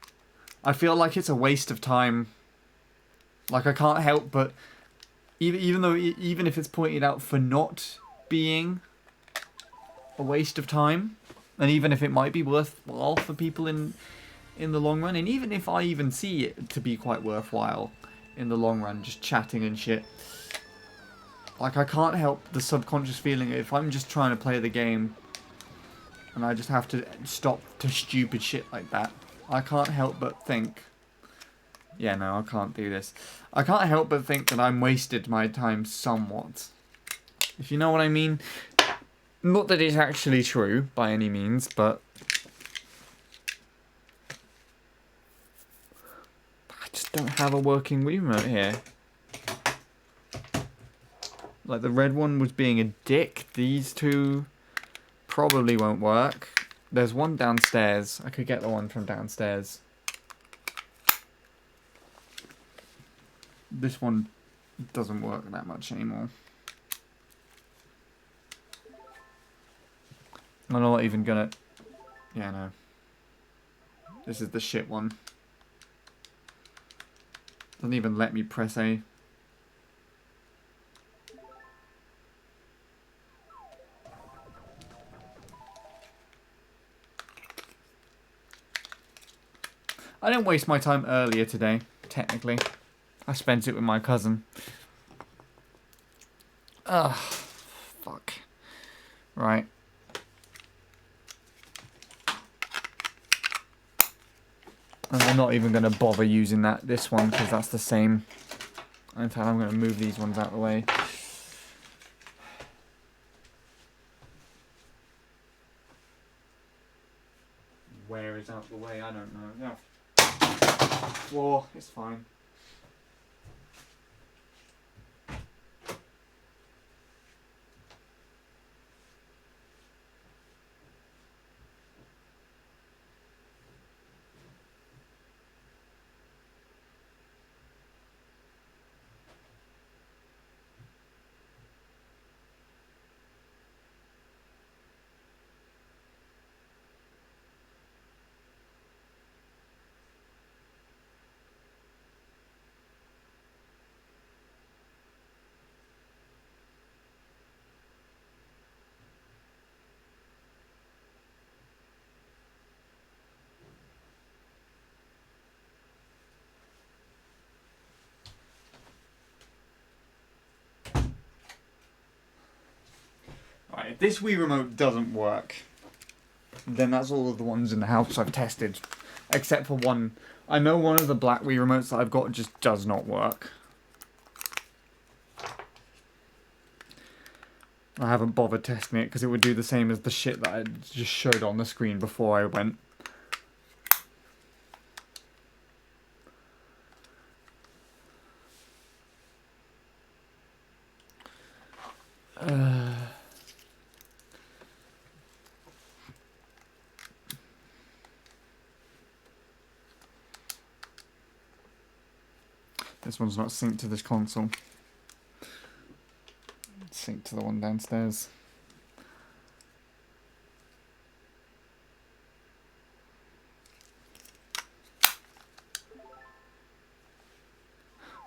I feel like it's a waste of time. Like, I can't help but, even if it's pointed out for not being a waste of time, and even if it might be worthwhile for people in the long run, and even if I even see it to be quite worthwhile in the long run, just chatting and shit, like, I can't help the subconscious feeling if I'm just trying to play the game and I just have to stop to stupid shit like that, I can't help but think, yeah, no, I can't do this. I can't help but think that I'm wasted my time somewhat. If you know what I mean. Not that it's actually true, by any means, but I just don't have a working Wii remote here. Like, the red one was being a dick. These two probably won't work. There's one downstairs. I could get the one from downstairs. This one doesn't work that much anymore. I'm not even gonna... Yeah, no. This is the shit one. Doesn't even let me press A. I didn't waste my time earlier today, technically. I spent it with my cousin. Ugh. Fuck. Right. And I'm not even going to bother using this one, because that's the same. In fact, I'm going to move these ones out of the way. Where is out of the way? I don't know. No. Floor, it's fine. Right, if this Wii remote doesn't work, then that's all of the ones in the house I've tested. Except for one. I know one of the black Wii remotes that I've got just does not work. I haven't bothered testing it because it would do the same as the shit that I just showed on the screen before I went. This one's not synced to this console. It's synced to the one downstairs.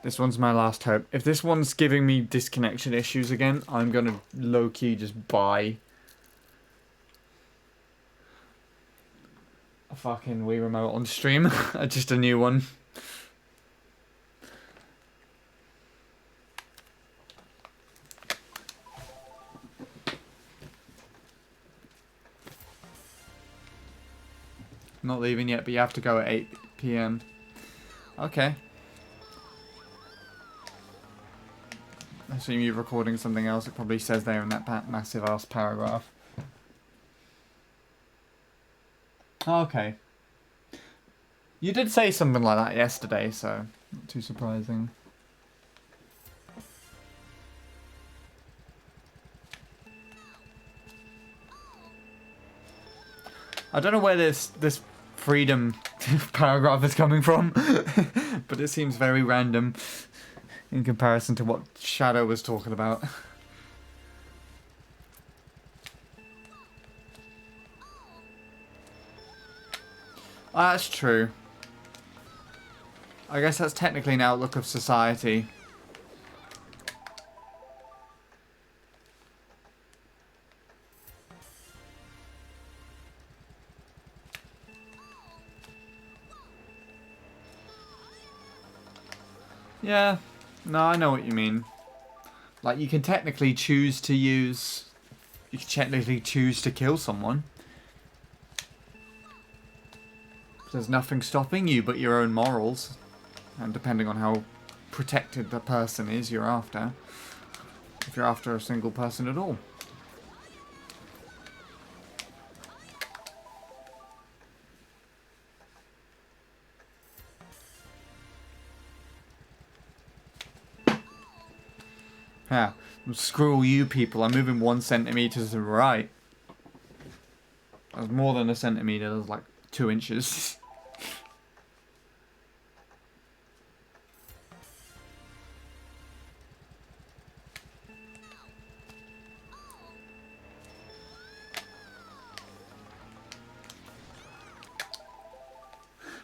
This one's my last hope. If this one's giving me disconnection issues again, I'm gonna low-key just buy a fucking Wii remote on stream. Just a new one. Not leaving yet, but you have to go at 8 PM. Okay. I assume you're recording something else. It probably says there in that massive ass paragraph. Okay. You did say something like that yesterday, so not too surprising. I don't know where this freedom paragraph is coming from, but it seems very random in comparison to what Shadow was talking about. That's true. I guess that's technically an outlook of society. Yeah, no, I know what you mean. Like, you can technically choose to use... You can technically choose to kill someone. There's nothing stopping you but your own morals. And depending on how protected the person is you're after. If you're after a single person at all. Yeah, screw all you people, I'm moving 1 centimetre to the right. That's more than a centimetre, that's like 2 inches.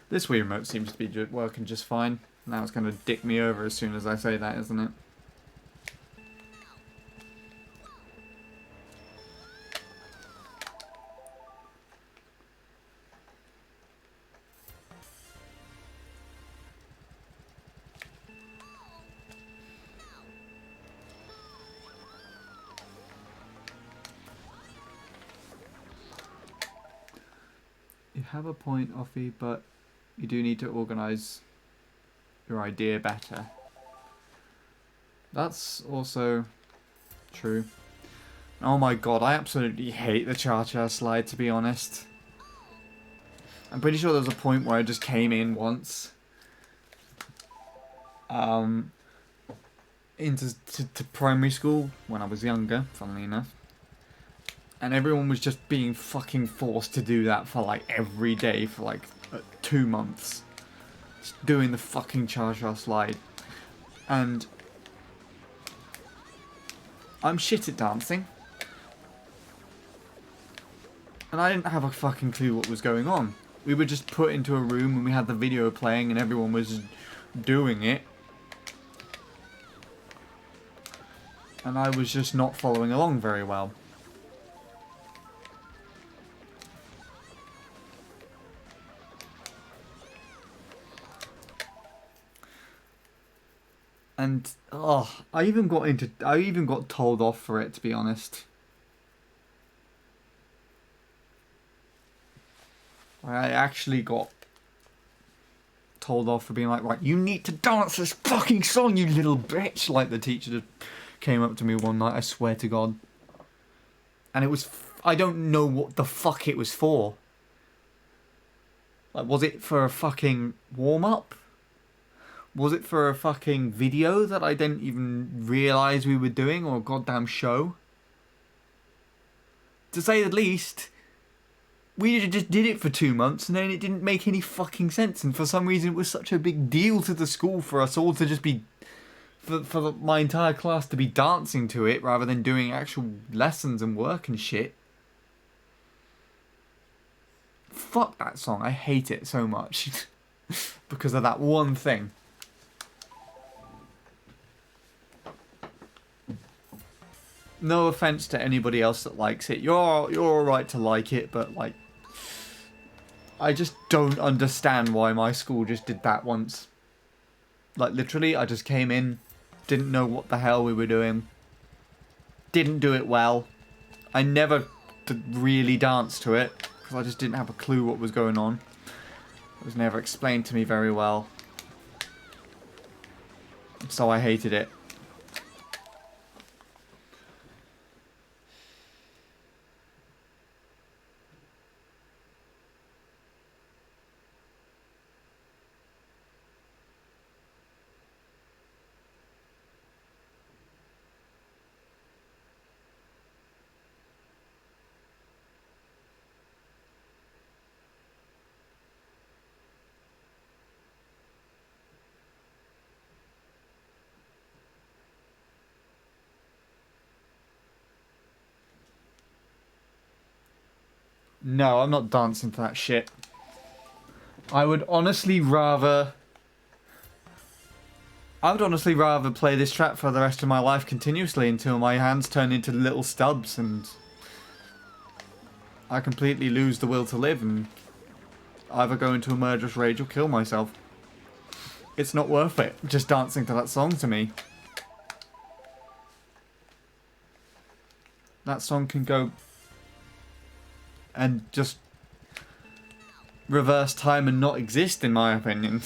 This Wii remote seems to be working just fine. Now it's going to dick me over as soon as I say that, isn't it? You have a point, Offie, but you do need to organise your idea better. That's also true. Oh my god, I absolutely hate the cha-cha slide, to be honest. I'm pretty sure there was a point where I just came in once. Into primary school when I was younger, funnily enough. And everyone was just being fucking forced to do that for like every day for like 2 months. Just doing the fucking cha-cha slide. And I'm shit at dancing. And I didn't have a fucking clue what was going on. We were just put into a room and we had the video playing and everyone was doing it. And I was just not following along very well. And I even got told off for it, to be honest. I actually got told off for being like, right, you need to dance this fucking song, you little bitch. Like the teacher just came up to me one night, I swear to God. And it was, I don't know what the fuck it was for. Like, was it for a fucking warm-up? Was it for a fucking video that I didn't even realise we were doing, or a goddamn show? To say the least, we just did it for 2 months and then it didn't make any fucking sense. And for some reason it was such a big deal to the school for us all to just be... For my entire class to be dancing to it rather than doing actual lessons and work and shit. Fuck that song. I hate it so much. Because of that one thing. No offense to anybody else that likes it. You're alright to like it, but like... I just don't understand why my school just did that once. Like literally, I just came in, didn't know what the hell we were doing. Didn't do it well. I never really danced to it, because I just didn't have a clue what was going on. It was never explained to me very well. So I hated it. No, I'm not dancing to that shit. I would honestly rather play this track for the rest of my life continuously until my hands turn into little stubs and I completely lose the will to live and either go into a murderous rage or kill myself. It's not worth it, just dancing to that song to me. That song can go and just reverse time and not exist, in my opinion.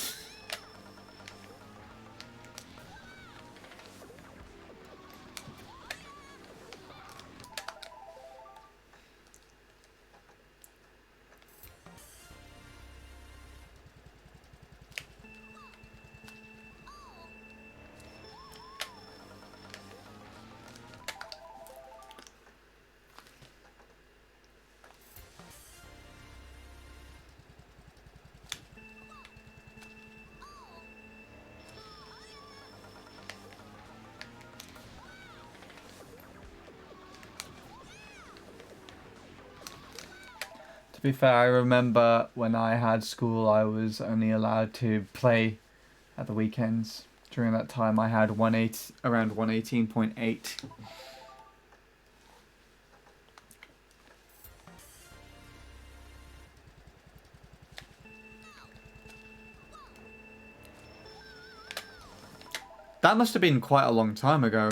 To be fair, I remember when I had school, I was only allowed to play at the weekends. During that time, I had around 118.8. That must have been quite a long time ago.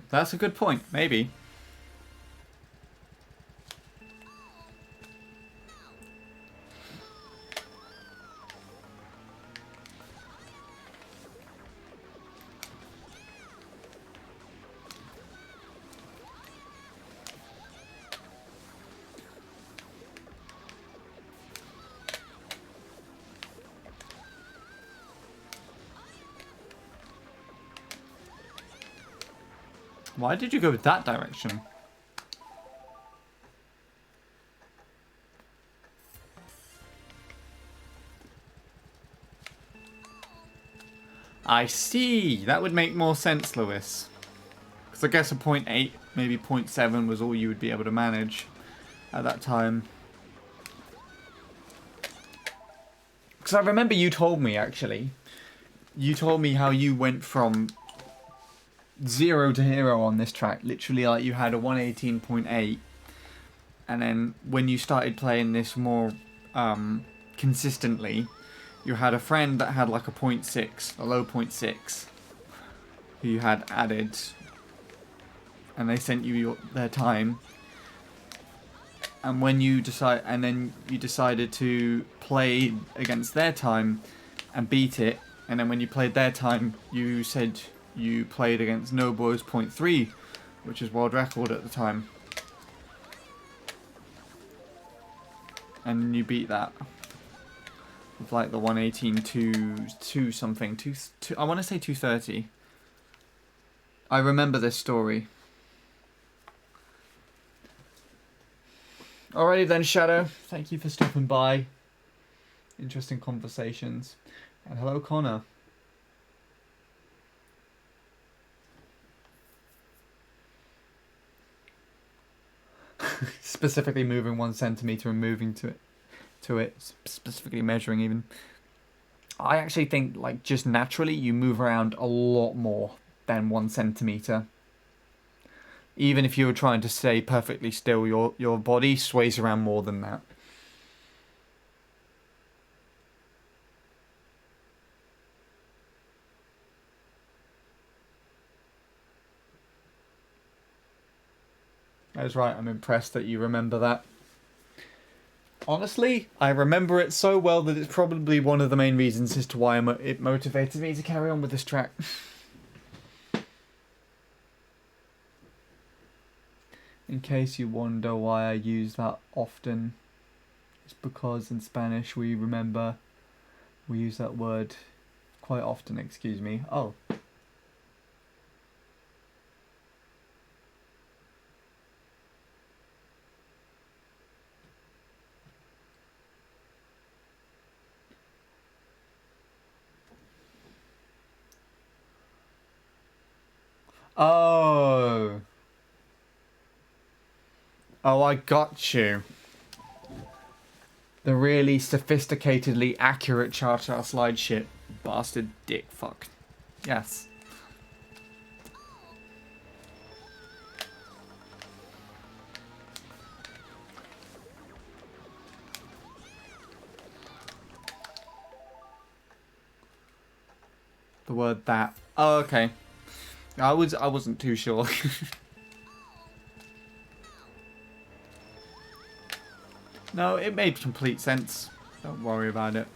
That's a good point. Maybe. Why did you go with that direction? I see. That would make more sense, Lewis. Because I guess a 0.8, maybe 0.7 was all you would be able to manage at that time. Because I remember you told me, actually, you told me how you went from 0 to hero on this track. Literally, like, you had a 118.8, and then when you started playing this more consistently, you had a friend that had like a 0.6, a low 0.6, who you had added, and they sent you their time. And when you decided to play against their time and beat it, and then when you played their time, you said you played against Nobo's 0.3, which is world record at the time, and you beat that with like the 118 to something, I want to say 230. I remember this story. Alrighty then, Shadow. Thank you for stopping by. Interesting conversations. And hello, Connor. Specifically moving 1 centimeter and moving to it, specifically measuring even. I actually think, like, just naturally you move around a lot more than 1 centimeter. Even if you were trying to stay perfectly still, your body sways around more than that. That's right, I'm impressed that you remember that. Honestly, I remember it so well that it's probably one of the main reasons as to why it motivated me to carry on with this track. In case you wonder why I use that often, it's because in Spanish we use that word quite often, excuse me. Oh. Oh. Oh, I got you. The really sophisticatedly accurate cha-cha slide shit. Bastard dick fuck. Yes. The word that. Oh, okay. I wasn't too sure. No, it made complete sense. Don't worry about it.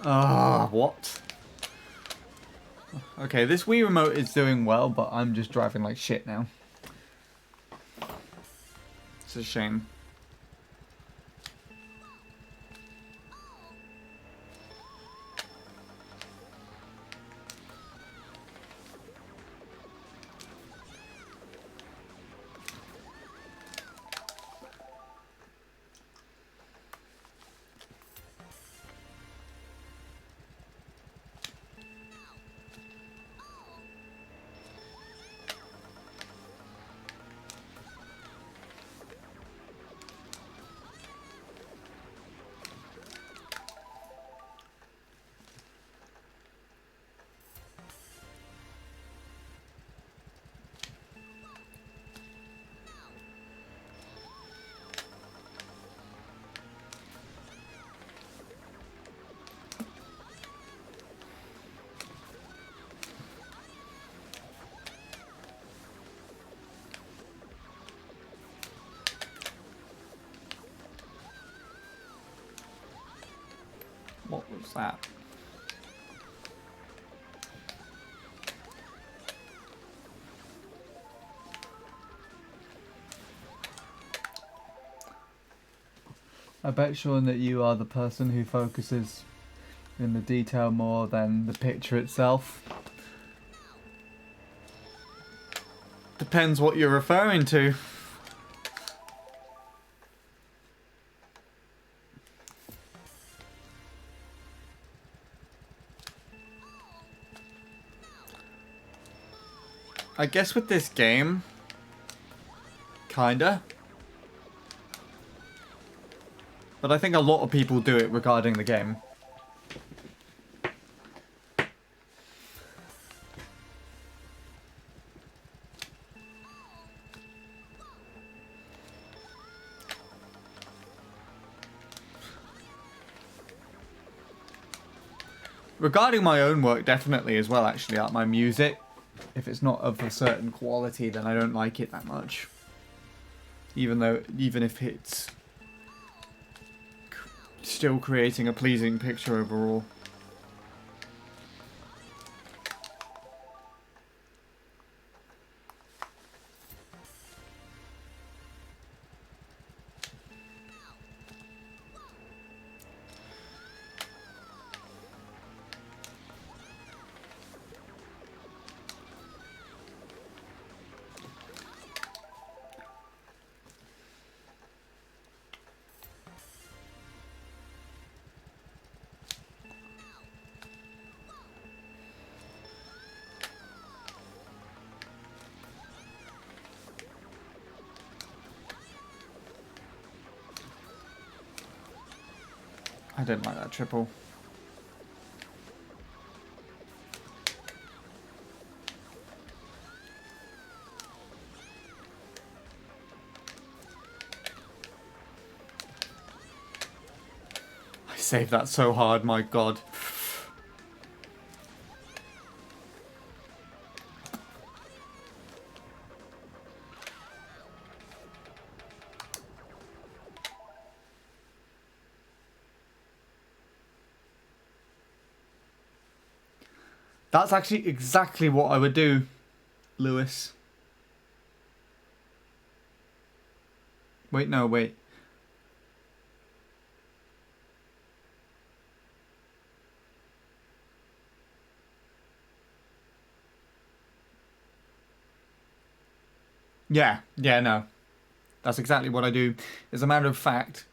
Ah, what? Okay, this Wii remote is doing well, but I'm just driving like shit now. It's a shame. What's that? I bet, Sean, that you are the person who focuses in the detail more than the picture itself. Depends what you're referring to. I guess with this game, kinda. But I think a lot of people do it regarding the game. Regarding my own work, definitely as well, actually, like my music. If it's not of a certain quality, then I don't like it that much. Even if it's still creating a pleasing picture overall. I didn't like that triple. I saved that so hard, my god. That's actually exactly what I would do, Lewis. Wait, no, wait. Yeah, no. That's exactly what I do. As a matter of fact,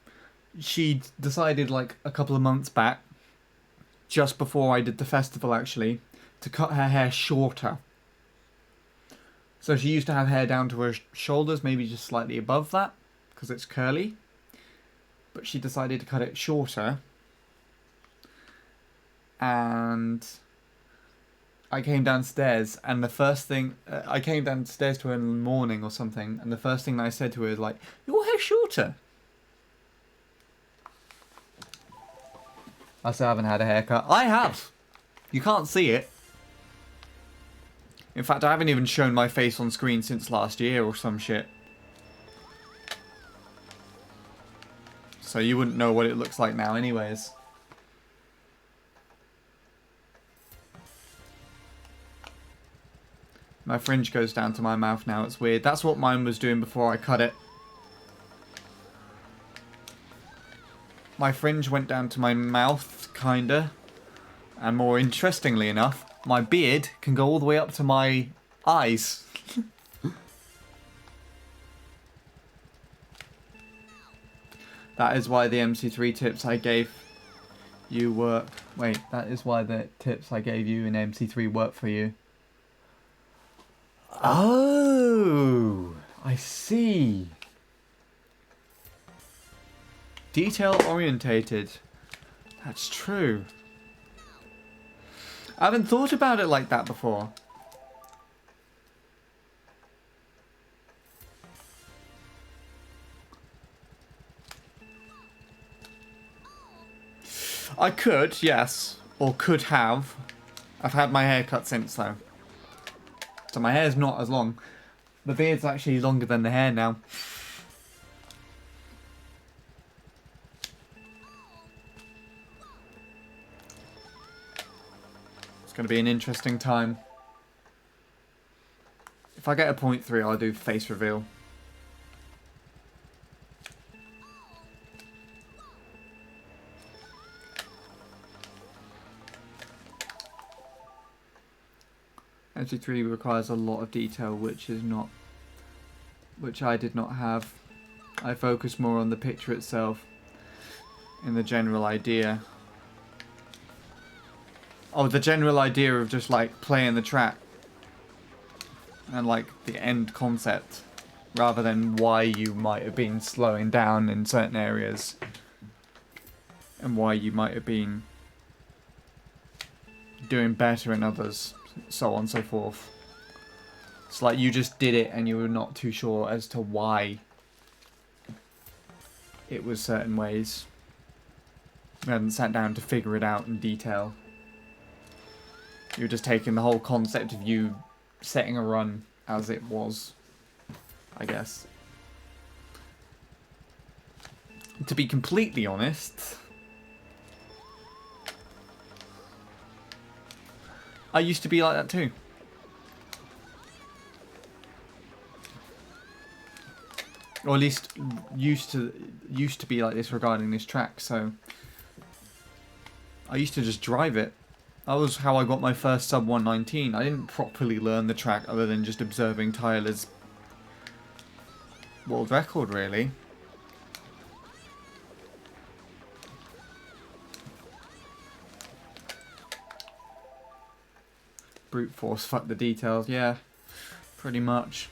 she decided like a couple of months back, just before I did the festival actually, to cut her hair shorter. So she used to have hair down to her shoulders, maybe just slightly above that, because it's curly. But she decided to cut it shorter. And I came downstairs, and the first thing... I came downstairs to her in the morning or something, and the first thing that I said to her is like, your hair's shorter. I still haven't had a haircut. I have! You can't see it. In fact, I haven't even shown my face on screen since last year or some shit. So you wouldn't know what it looks like now anyways. My fringe goes down to my mouth now, it's weird. That's what mine was doing before I cut it. My fringe went down to my mouth, kinda. And more interestingly enough, my beard can go all the way up to my eyes. That is why the MC3 tips I gave you work. Wait, that is why the tips I gave you in MC3 work for you. Oh, I see. Detail orientated. That's true. I haven't thought about it like that before. I could, yes. Or could have. I've had my hair cut since though. So my hair's not as long. The beard's actually longer than the hair now. going to be an interesting time. If I get a .3, I'll do face reveal. MC3 requires a lot of detail, which I did not have. I focus more on the picture itself and the general idea. Oh, the general idea of just like playing the track and like the end concept, rather than why you might have been slowing down in certain areas and why you might have been doing better in others, so on and so forth. It's like you just did it and you were not too sure as to why it was certain ways. You hadn't sat down to figure it out in detail. You were just taking the whole concept of you setting a run as it was, I guess. To be completely honest, I used to be like that too. Or at least used to be like this regarding this track, so I used to just drive it. That was how I got my first sub 119. I didn't properly learn the track other than just observing Tyler's world record, really. Brute force, fuck the details, yeah, pretty much.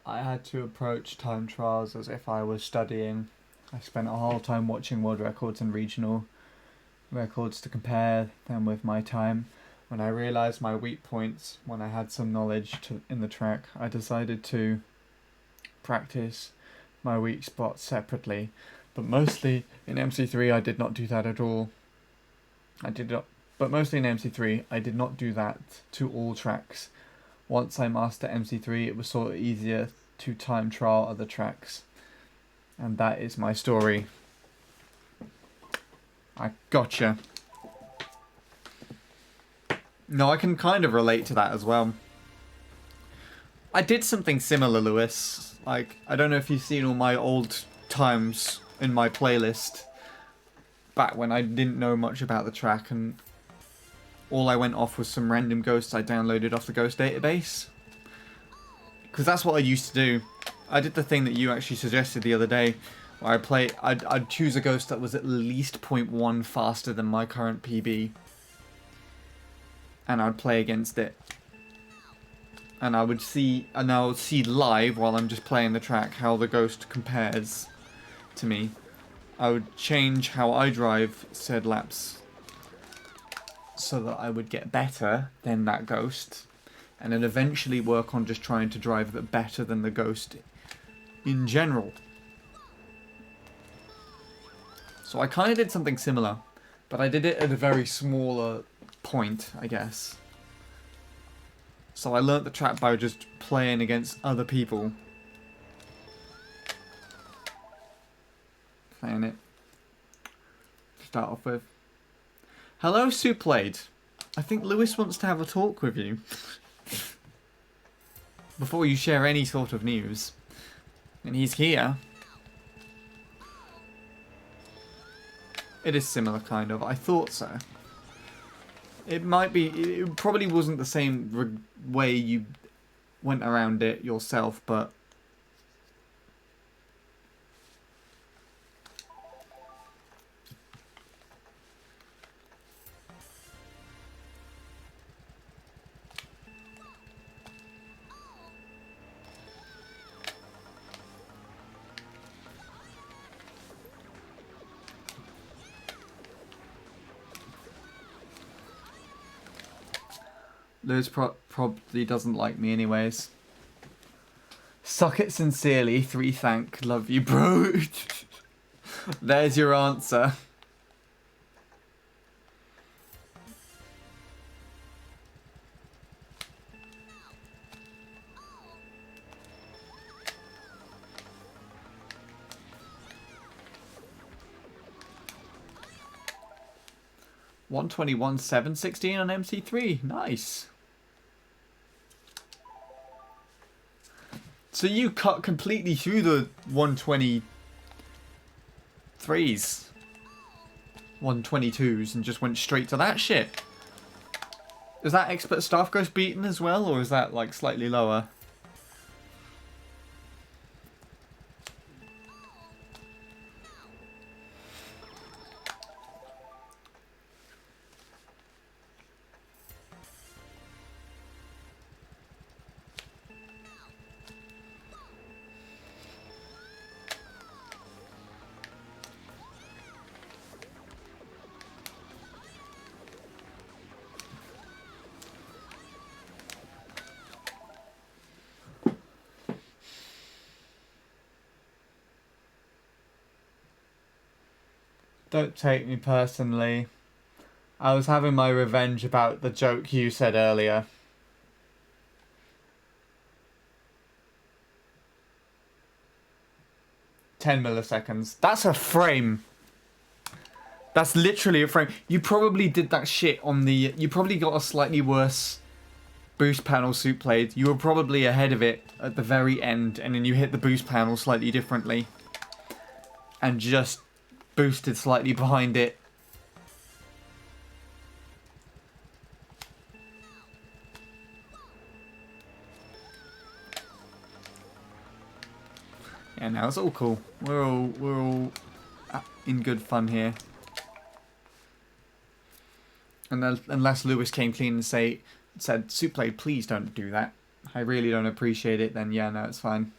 I had to approach time trials as if I was studying. I spent a whole time watching world records and regional records to compare them with my time. When I realised my weak points, when I had some knowledge in the track, I decided to practice my weak spots separately. But mostly in MC3 I did not do that at all. But mostly in MC3 I did not do that to all tracks. Once I mastered MC3, it was sort of easier to time trial other tracks. And that is my story. I gotcha. No, I can kind of relate to that as well. I did something similar, Lewis. Like, I don't know if you've seen all my old times in my playlist. Back when I didn't know much about the track and all I went off was some random ghosts I downloaded off the ghost database. Because that's what I used to do. I did the thing that you actually suggested the other day, where I'd choose a ghost that was at least 0.1 faster than my current PB. And I'd play against it. And I would see live while I'm just playing the track how the ghost compares to me. I would change how I drive said laps so that I would get better than that ghost, and then eventually work on just trying to drive a bit better than the ghost in general. So I kind of did something similar, but I did it at a very smaller point, I guess. So I learnt the track by just playing against other people. playing it. To start off with. Hello, Suplade. I think Lewis wants to have a talk with you. Before you share any sort of news. And he's here. It is similar, kind of. I thought so. It might be... It probably wasn't the same way you went around it yourself, but... Lewis probably doesn't like me anyways. Suck it sincerely. 3 thank. Love you, bro. There's your answer. $121,716 on MC3. Nice. So you cut completely through the 123s, 122s, and just went straight to that shit. Is that expert staff ghost beaten as well, or is that like slightly lower? Don't take me personally. I was having my revenge about the joke you said earlier. "10 milliseconds. That's a frame. That's literally a frame. You probably did that shit on the... You probably got a slightly worse boost panel suit played. You were probably ahead of it at the very end, and then you hit the boost panel slightly differently. And just boosted slightly behind it. Yeah, now it's all cool. We're all in good fun here. And unless Lewis came clean and said, "Suplade, please don't do that. I really don't appreciate it," then yeah, no, it's fine.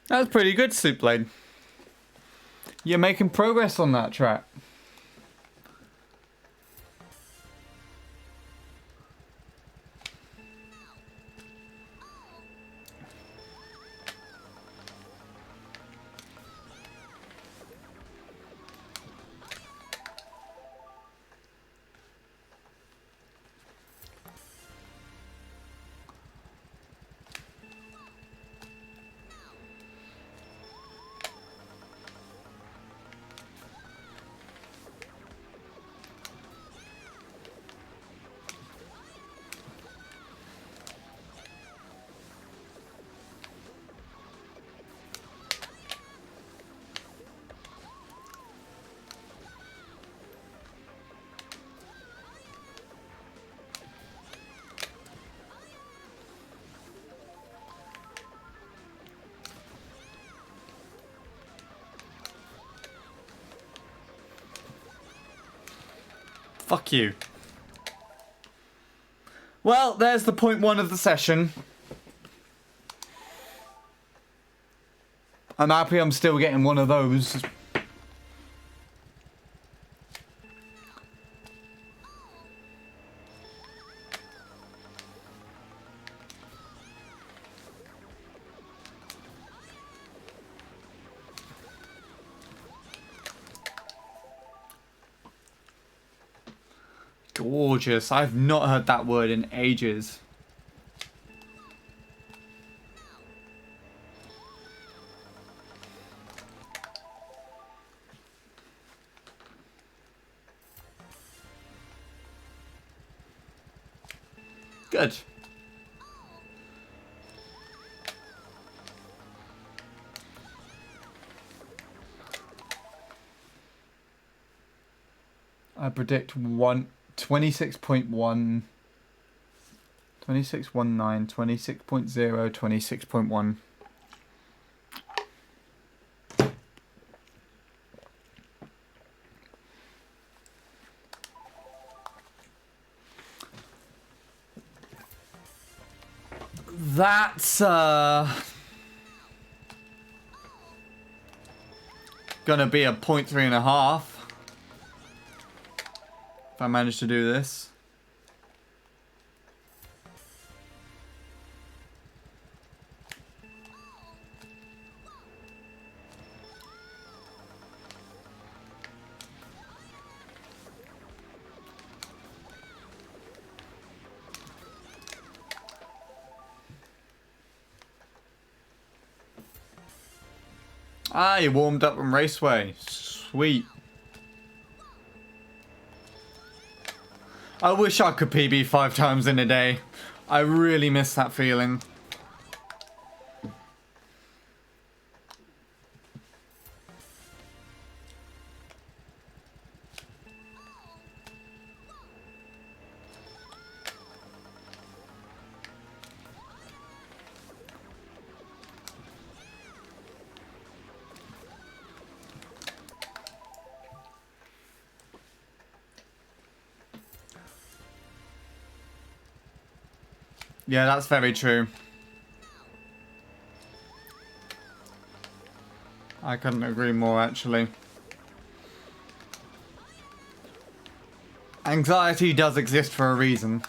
That was pretty good, Suplade. You're making progress on that track. Fuck you. Well, there's the point one of the session. I'm happy I'm still getting one of those. Gorgeous. I've not heard that word in ages. Good. I predict 26.1, 26.19, 26.0, 26.1. That's gonna be a 0.3.5 if I manage to do this. Ah, you warmed up on Raceway. Sweet. I wish I could PB 5 times in a day. I really miss that feeling. Yeah, that's very true. I couldn't agree more, actually. Anxiety does exist for a reason.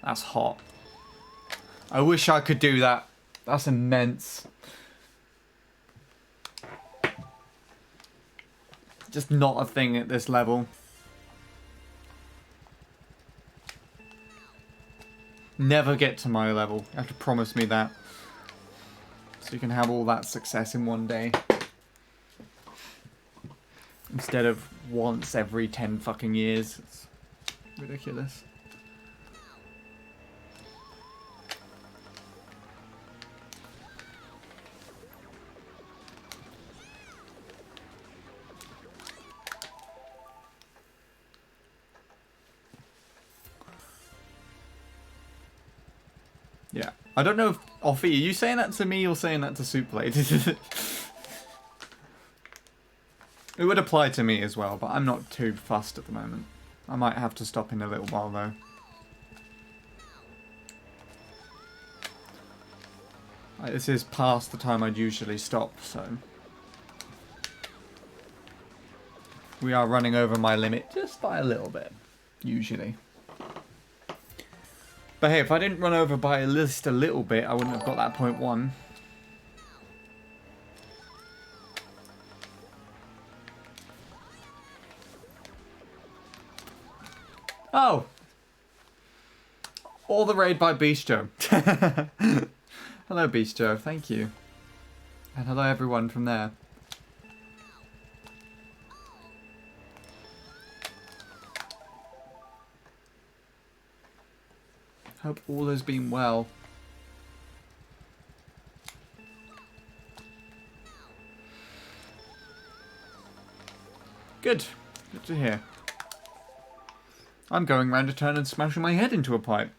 That's hot. I wish I could do that. That's immense. Just not a thing at this level. Never get to my level. You have to promise me that. So you can have all that success in one day. Instead of once every 10 fucking years. It's ridiculous. Yeah. I don't know if... Offie, are you saying that to me or saying that to Souplate? It would apply to me as well, but I'm not too fussed at the moment. I might have to stop in a little while though. This is past the time I'd usually stop, so... We are running over my limit just by a little bit, usually. But hey, if I didn't run over by at least a little bit, I wouldn't have got that 0.1. Oh! All the raid by Beast Joe. Hello, Beast Joe. Thank you. And hello, everyone from there. Hope all has been well. Good. Good to hear. I'm going round a turn and smashing my head into a pipe.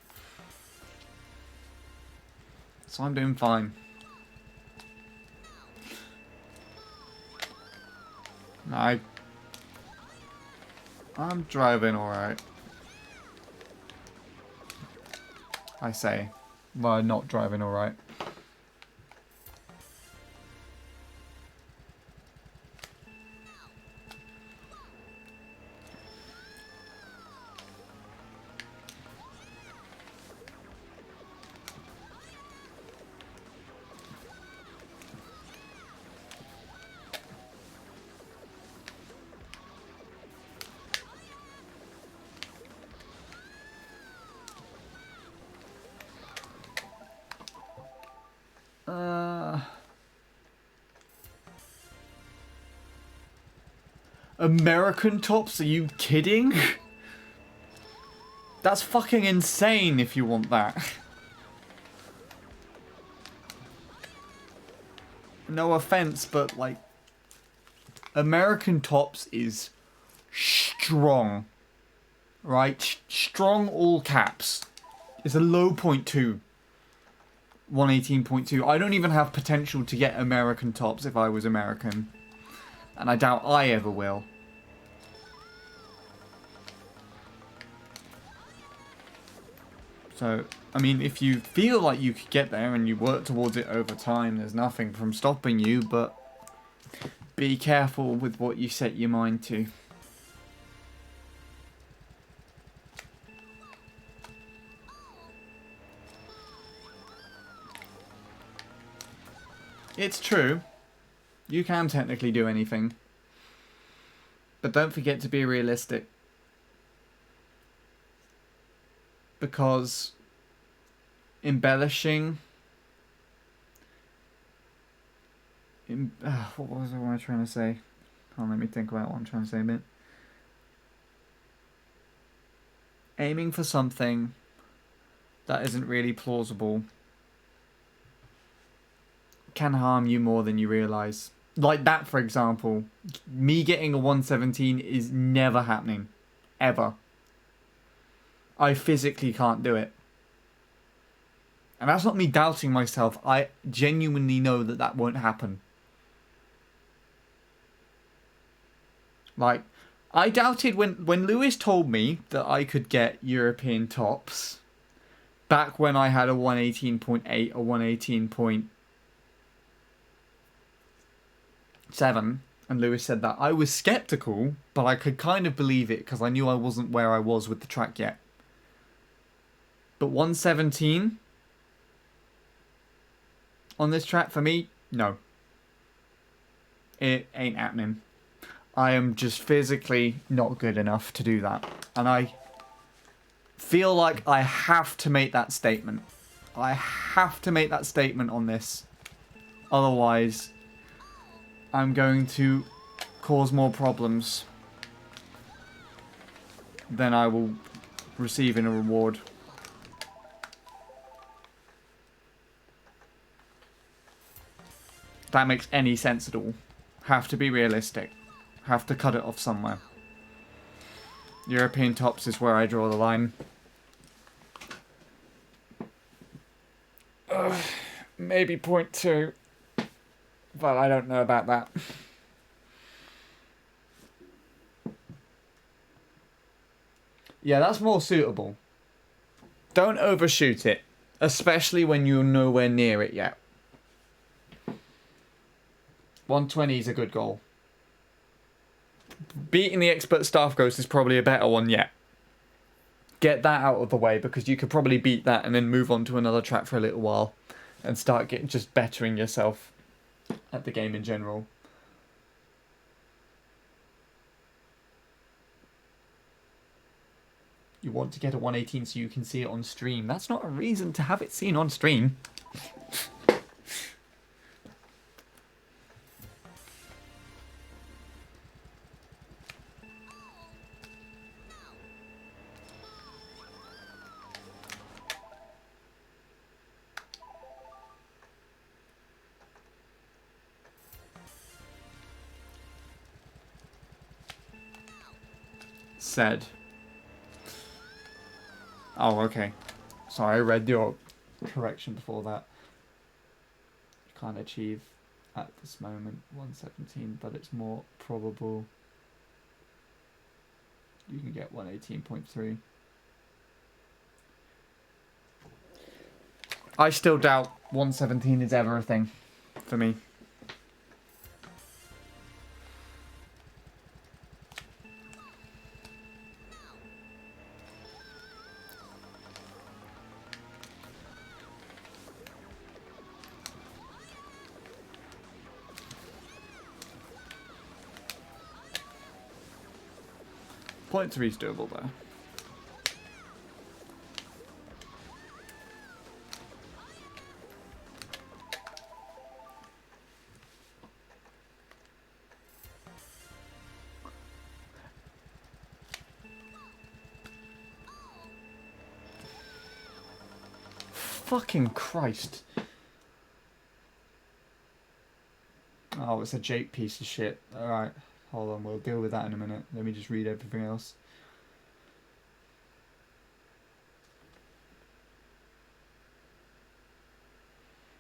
So I'm doing fine. I'm driving alright. I say. Well, not driving alright. American tops? Are you kidding? That's fucking insane if you want that. No offense, but like... American tops is strong. Right? Strong all caps. It's a low point too. 118.2. I don't even have potential to get American tops if I was American. And I doubt I ever will. So, I mean, if you feel like you could get there and you work towards it over time, there's nothing from stopping you, but be careful with what you set your mind to. It's true. You can technically do anything. But don't forget to be realistic. Because embellishing... what was I trying to say? Oh, let me think about what I'm trying to say a bit. Aiming for something that isn't really plausible can harm you more than you realise. Like that, for example. Me getting a 117 is never happening. Ever. I physically can't do it. And that's not me doubting myself. I genuinely know that that won't happen. Like, I doubted when Lewis told me that I could get European tops back when I had a 118.8 or 118.7, and Lewis said that. I was skeptical, but I could kind of believe it because I knew I wasn't where I was with the track yet. But 117 on this track for me, no. It ain't happening. I am just physically not good enough to do that. And I feel like I have to make that statement. I have to make that statement on this. Otherwise, I'm going to cause more problems than I will receive in a reward. If that makes any sense at all. Have to be realistic. Have to cut it off somewhere. European tops is where I draw the line. Maybe 0.2. But I don't know about that. Yeah, that's more suitable. Don't overshoot it. Especially when you're nowhere near it yet. 120 is a good goal. Beating the expert staff ghost is probably a better one yet. Get that out of the way because you could probably beat that and then move on to another track for a little while and start just bettering yourself at the game in general. You want to get a 118 so you can see it on stream. That's not a reason to have it seen on stream. said. Oh, okay. Sorry, I read your correction before that. You can't achieve at this moment 117, but it's more probable you can get 118.3. I still doubt 117 is ever a thing for me. Point 3 is doable there. Fucking Christ. Oh, it's a Jake piece of shit. Alright, hold on, we'll deal with that in a minute. Let me just read everything else.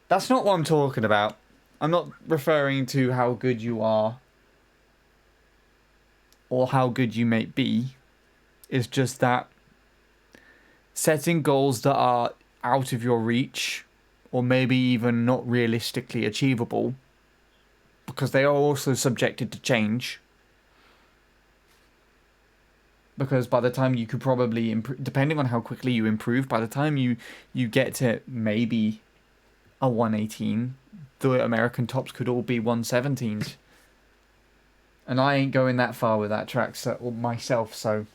That's not what I'm talking about. I'm not referring to how good you are or how good you may be. It's just that setting goals that are out of your reach or maybe even not realistically achievable, because they are also subjected to change. Because by the time you could probably improve, depending on how quickly you improve, by the time you get to maybe a 118, the American tops could all be 117s. And I ain't going that far with that track myself, so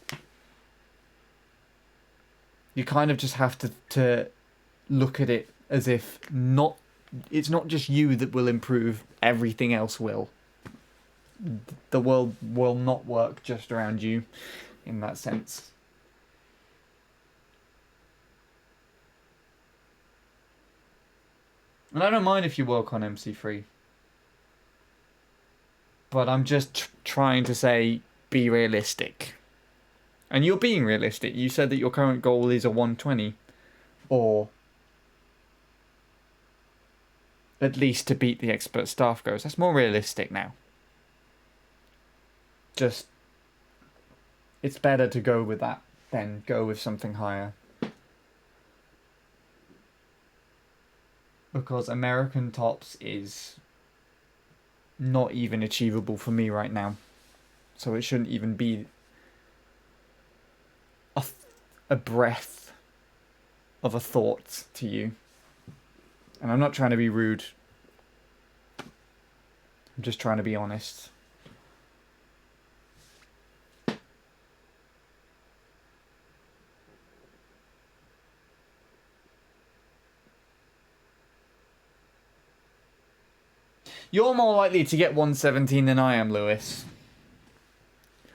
you kind of just have to look at it as if it's not just you that will improve, everything else will. The world will not work just around you in that sense. And I don't mind if you work on MC3. But I'm just trying to say, be realistic. And you're being realistic. You said that your current goal is a 120. Or at least to beat the expert staff goes. That's more realistic now. Just, it's better to go with that than go with something higher. Because American tops is not even achievable for me right now. So it shouldn't even be a breath of a thought to you. And I'm not trying to be rude. I'm just trying to be honest. You're more likely to get 117 than I am, Lewis.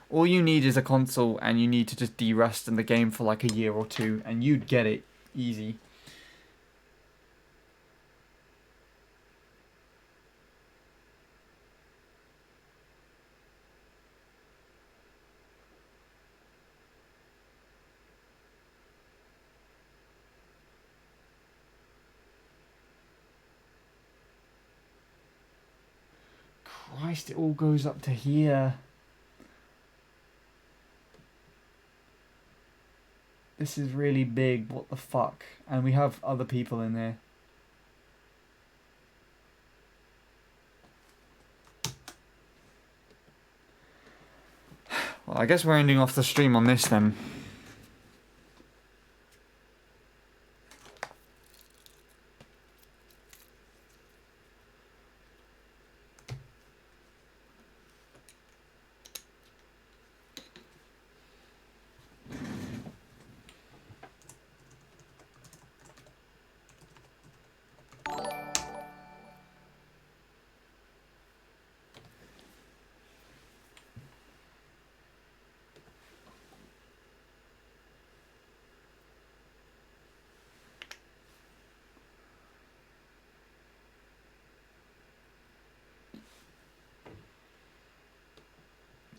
All you need is a console and you need to just de-rust in the game for like a year or two and you'd get it easy. Christ, it all goes up to here. This is really big, what the fuck? And we have other people in there. Well, I guess we're ending off the stream on this then.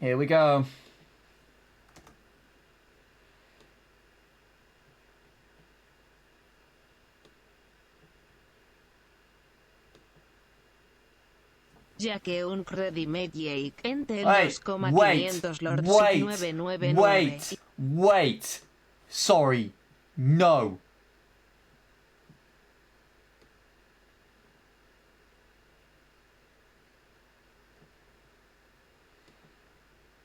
Here we go. Ya que un ready-made Jake entre Wait, 2,500 Lord Sub 999. wait. Sorry. No.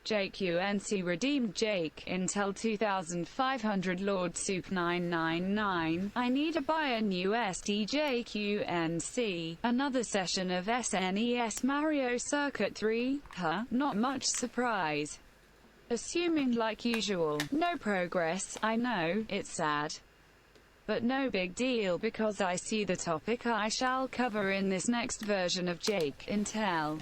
Jake UNC redeemed Jake Intel 2500 Lord Soup 999. I need to buy a new SD Jake UNC. Another session of SNES Mario Circuit 3? Huh? Not much surprise. Assuming like usual, no progress. I know, it's sad. But no big deal because I see the topic I shall cover in this next version of Jake Intel.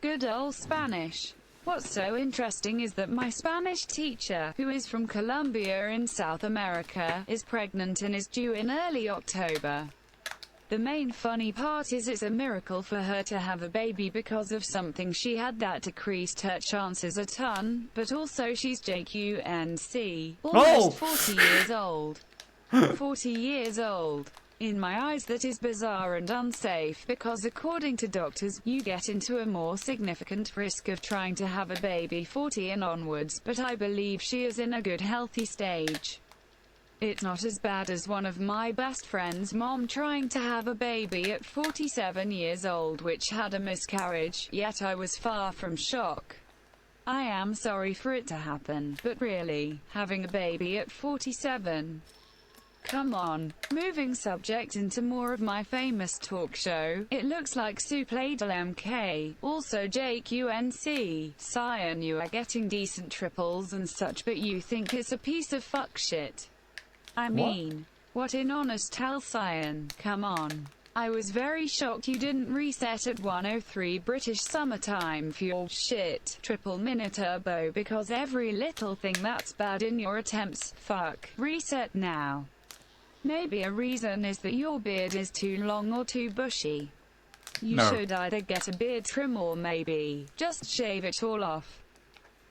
Good old Spanish. What's so interesting is that my Spanish teacher, who is from Colombia in South America, is pregnant and is due in early October. The main funny part is it's a miracle for her to have a baby because of something she had that decreased her chances a ton, but also she's JQNC, almost 40 years old. 40 years old. In my eyes that is bizarre and unsafe because according to doctors, you get into a more significant risk of trying to have a baby 40 and onwards, but I believe she is in a good healthy stage. It's not as bad as one of my best friend's mom trying to have a baby at 47 years old which had a miscarriage, yet I was far from shock. I am sorry for it to happen, but really, having a baby at 47? Come on. Moving subject into more of my famous talk show, it looks like Supladel MK, also Jake UNC, Cyan you are getting decent triples and such but you think it's a piece of fuck shit. I mean, what in honest hell Cyan, come on. I was very shocked you didn't reset at 103 British summertime for your shit triple mini turbo because every little thing that's bad in your attempts, fuck, reset now. Maybe a reason is that your beard is too long or too bushy. You should either get a beard trim or maybe just shave it all off.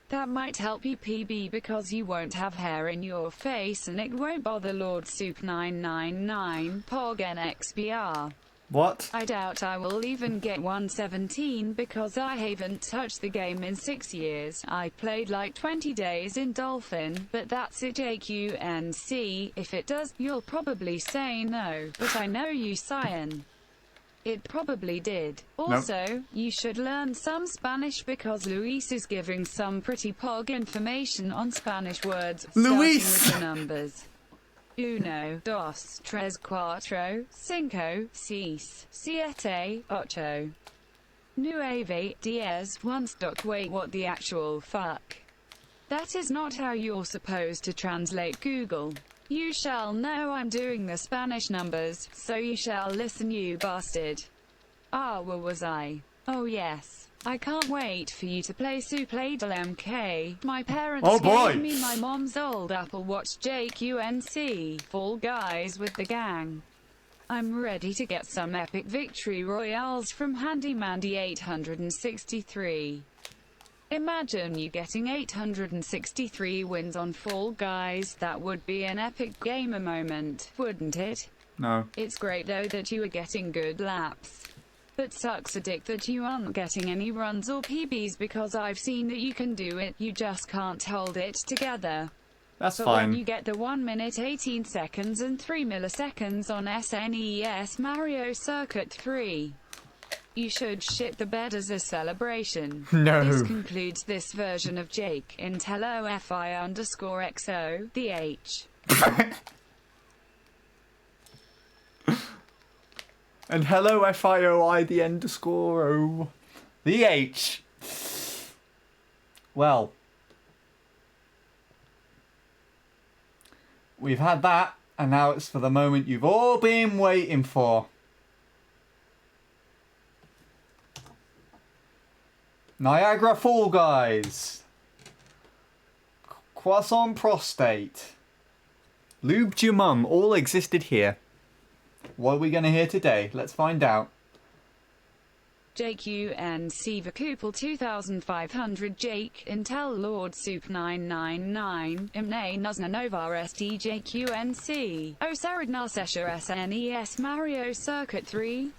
That might help you PB because you won't have hair in your face and it won't bother Lord Soup 999 Pog NXBR. What? I doubt I will even get 117 because I haven't touched the game in 6 years. I played like 20 days in Dolphin, but that's it JQNC. If it does, you'll probably say no, but I know you Cyan. It probably did. Also, you should learn some Spanish because Luis is giving some pretty pog information on Spanish words, Luis! starting with the numbers. Uno, dos, tres, cuatro, cinco, seis, siete, ocho. Nueve, diez, once. Wait, what the actual fuck? That is not how you're supposed to translate Google. You shall know I'm doing the Spanish numbers, so you shall listen you bastard. Ah, where was I? Oh yes. I can't wait for you to play Supladel MK. My parents gave me my mom's old Apple Watch Jake UNC, Fall Guys with the gang. I'm ready to get some epic victory royales from Handy Mandy 863. Imagine you getting 863 wins on Fall Guys, that would be an epic gamer moment, wouldn't it? No. It's great though that you are getting good laps. But sucks a dick that you aren't getting any runs or PBs because I've seen that you can do it, you just can't hold it together. That's but fine. When you get the 1 minute 18 seconds and 3 milliseconds on SNES Mario Circuit 3, you should shit the bed as a celebration. No. This concludes this version of Jake Intel OFI_XO, the H. And hello FIOI the underscore O. The H. Well. We've had that, and now it's for the moment you've all been waiting for. Niagara Fall Guys. Croissant Prostate. Lubed Your Mum all existed here. What are we going to hear today? Let's find out. Jake UNC Vacoopal 2500 Jake Intel Lord Soup 999 Imne Nuzna Novar SD JQNC Osaridna Sesha SNES Mario Circuit 3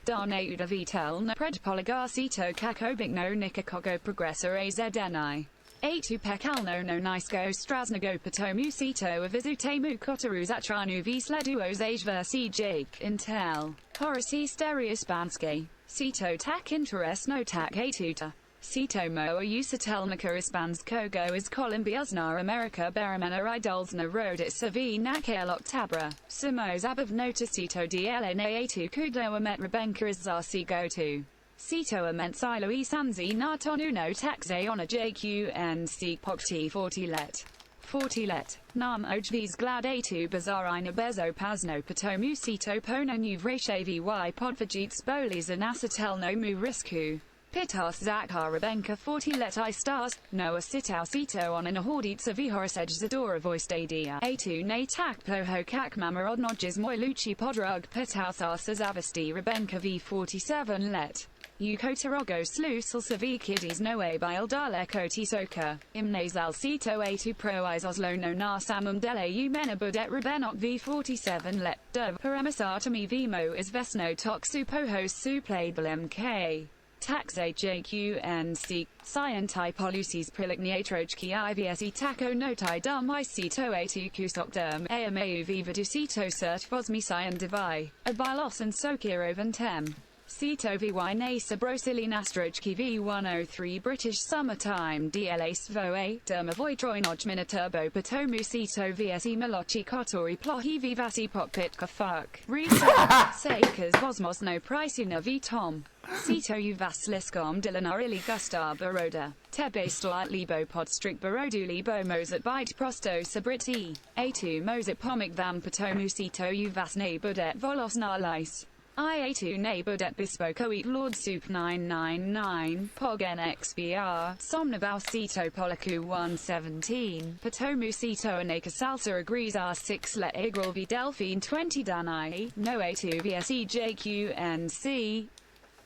Darnauda Vitel no Pred Polygarcito Kakobik no Nikakogo Progressor AZNI. A2 Pekalno no Nisko Strasnago Potomu Sito Avizutemu Kotaru Zatranu Visleduos Ajversi Jake Intel. Horace Stereospansky. Sito Tak Interest no Tak A2ta. Sito Moa Usatelnica Ispans Kogo is Columbiasna America Beramena Idolsna Road at Savina Kelok Tabra. Simos Abav Nota Sito DLNA A2 Kudo Amet Rebenka is Zarsi Go to. Sito Ament Silo Isanzi Nartonuno Taxe on a JQNC Pokti 40 let. 40 let. Nam Ojvis Glad A2 Bazarina Bezo Pazno Potomu Sito Pono Nuvreshe VY Podvajit Spolis and Acetel no Mu Risku. Pitas Zakhar Rebenka 40 let I stars, Noah Sitau Sito on an Ahorditsa Vihorisej Zadora voiced Adia. A2 Ne Tak Ploho Kak Mamarod Nodges Moiluchi Podrug Pitas Arsas Avesti Rebenka V47 let. Ukotarogo Slusil Savi Kiddies Noe Bile Daleko Tisoka. Imnazal Sito A2 Pro Is Oslo no Na Samum Dele Umena Budet Rebenok V47 let. Dov Paramasatami Vimo is Vesno Toxu Pohos Su Playable MK. Taxe JQNC, Scientai Polusis Prilikniatrojki IVSE Taco Notai Dum Isito A2 Kusok Derm, AMAU Viva Ducito Cert Vosmi Scion Devi, Abilos and Sokirovan Tem. Cito VY Nasa Brosilin Astrojki V103 British Summertime DLA Svoe, Dermavoy Troinoj Miniturbo Potomu Cito VSE Malochi Kotori Plohi Vivasi Pokpitka Fuck. Research, Sakers Vosmos no Pricina V Tom. Cito Uvasliscom Dilanarili Gustar Baroda. Tebe Slight Libo Podstrick Barodu Libo Mozart Bite Prosto Sabriti. A2 Mozart Pomic Vam Potomu Cito Uvasne Budet Volos Narlice. IA2 Neighbourdet Bespoke Eat Lord Soup 999, Pog NXBR, Somnabal Cito Poliku 117, Potomu Cito Anaka Salsa agrees R6 Let Igral V Delphine 20 Danai, No A2 VSE JQNC,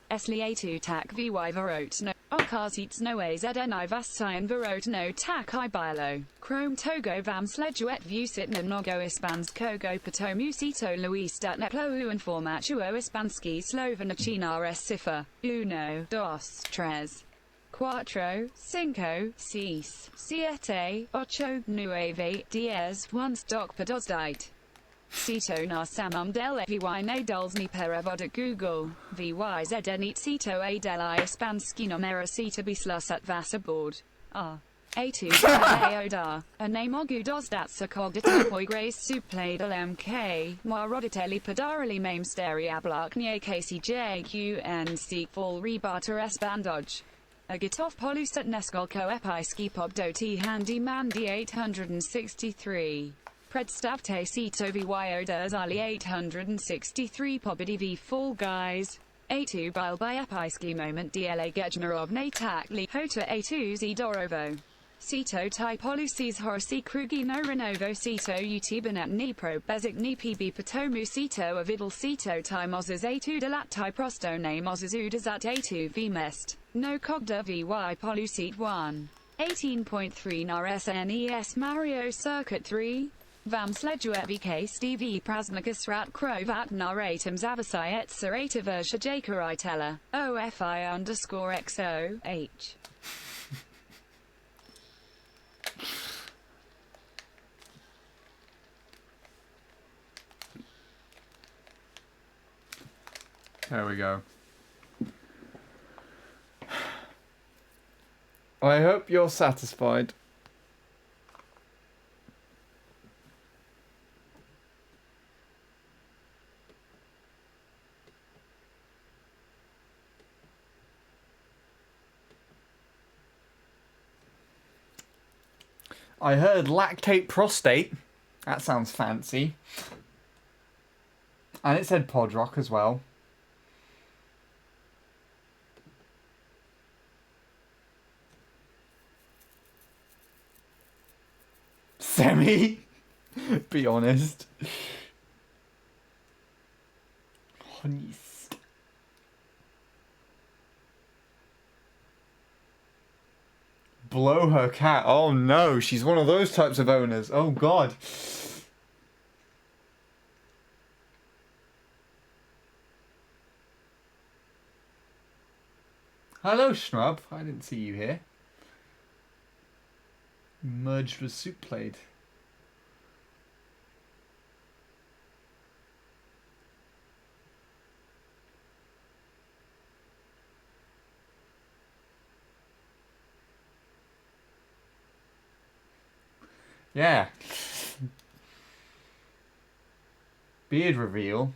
Esli A2 Tak VY Varot No, Okars Eats No AZNI Vassian Varot No Tak I Bilo, Chrome Togo Vam Sledjuet Vusit Nogo Ispans Kogo Potomu Cito Luis Datnet Plohu and Formatuo Ispanski Slovenachina Res Cifra, Uno, Dos, Tres, Cuatro, Cinco, Seis, Siete, Ocho, Nueve, Diez, One Stock Podosdite. Cito na samum del vy nadolsni perevoda Google, vy zedenit cito a del ispansky nomera cita bislas at vasabord. A2 Aodar, a name ogudos dat sakogditapoi grace supladal MK, maroditeli padarali mame steriablak nye KCJQNC full rebater s bandage. A gitov polusat neskolko episki pobdoti handy mandi 863. Predstavte Cito Vyoders Ali 863 Pobidi V Fall Guys. A2 Bile by Episki Moment DLA Gejmarov Natak Li Hota A2 Zidorovo. Cito Typolusis Horsi Krugi no Renovo Cito Utibanet Nipro Bezik Ni PB Potomu Cito Avidal Cito Timozas A2 Delat Typrosto Namozas Udazat A2 Vmest. No Cogda VY Polusit 1. 18.3 Nar SNES Mario Circuit 3. Vam Sledjuet VK Stevie Prasmagus Rat Krovat Narratum Zavasai Serata Versha Jakeritella, OFI_XO, H. There we go. I hope you're satisfied. I heard lactate prostate. That sounds fancy. And it said pod rock as well. Semi. Be honest. Oh, nice. Blow her cat. Oh no, she's one of those types of owners. Oh god. Hello, Schnub. I didn't see you here. Merged with Soup Played. Yeah. Beard reveal.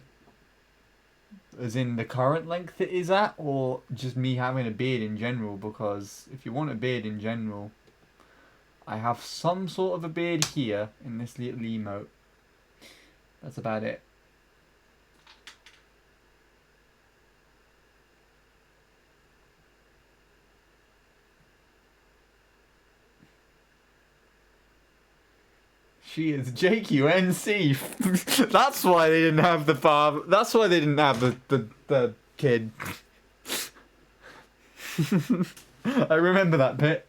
As in the current length it is at, or just me having a beard in general? Because if you want a beard in general, I have some sort of a beard here in this little emote. That's about it. She is JQNC. That's why they didn't have the father. That's why they didn't have the kid. I remember that bit.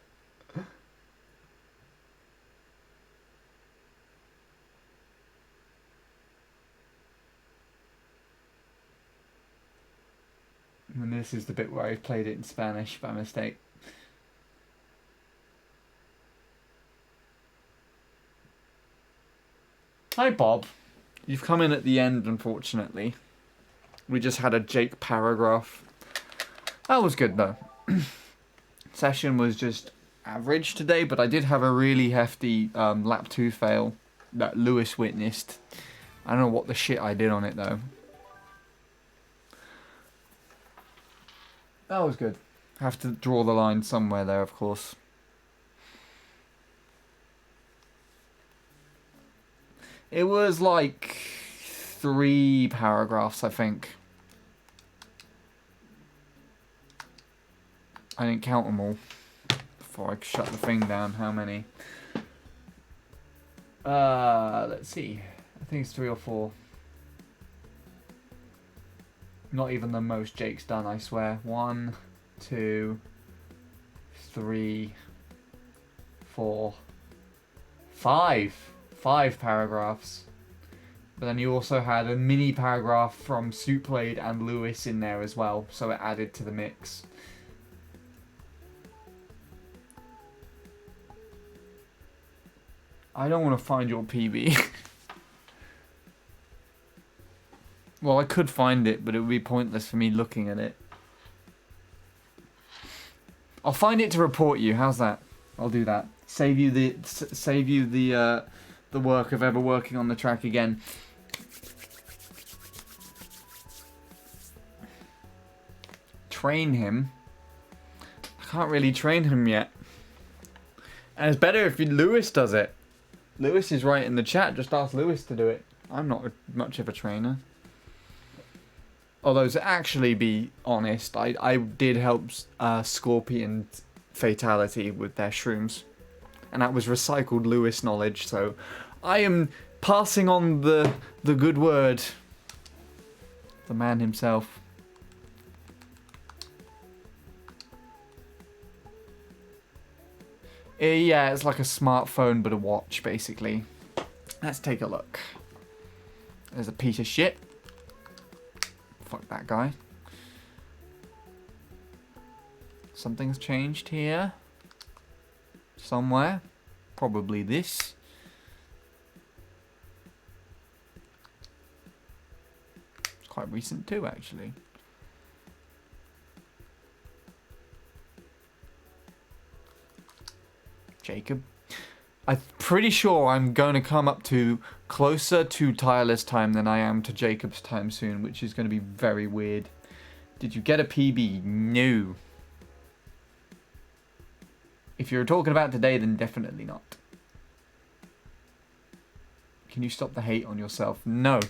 And this is the bit where I played it in Spanish by mistake. Hi Bob. You've come in at the end, unfortunately. We just had a Jake paragraph. That was good though. Session was just average today, but I did have a really hefty lap 2 fail that Lewis witnessed. I don't know what the shit I did on it though. That was good. Have to draw the line somewhere there, of course. It was like 3 paragraphs, I think. I didn't count them all before I shut the thing down. How many? Let's see. I think it's 3 or 4. Not even the most Jake's done, I swear. 1, 2, 3, 4, 5. 5 paragraphs. But then you also had a mini paragraph from Suplade and Lewis in there as well, so it added to the mix. I don't want to find your PB. Well, I could find it, but it would be pointless for me looking at it. I'll find it to report you. How's that? I'll do that. Save you the work of ever working on the track again. Train him. I can't really train him yet. And it's better if Lewis does it. Lewis is right in the chat. Just ask Lewis to do it. I'm not much of a trainer. Although, to actually be honest, I did help Scorpion Fatality with their shrooms. And that was recycled Lewis knowledge, so I am passing on the good word. The man himself. Yeah, it's like a smartphone but a watch, basically. Let's take a look. There's a piece of shit. Fuck that guy. Something's changed here. Somewhere. Probably this. It's quite recent too, actually. Jacob. I'm pretty sure I'm going to come up to closer to Tyler's time than I am to Jacob's time soon, which is going to be very weird. Did you get a PB? No. If you're talking about today, then definitely not. Can you stop the hate on yourself? No.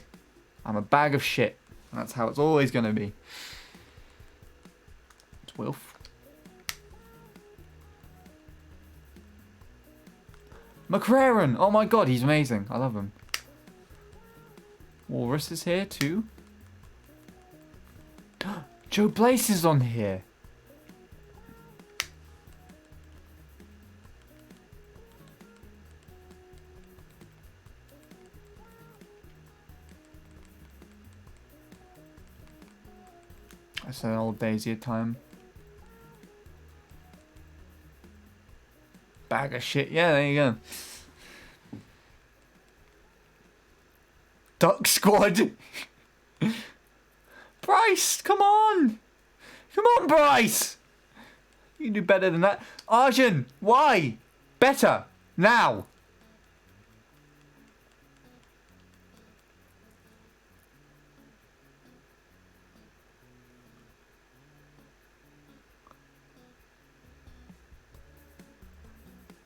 I'm a bag of shit. And that's how it's always going to be. It's Wilf. McCraren! Oh my god, he's amazing. I love him. Walrus is here too. Joe Blaze is on here. That's an old Daisy time. bag of shit. Yeah, there you go. Duck Squad. Bryce, come on. Come on, Bryce. You can do better than that. Arjun, why? Better. Now.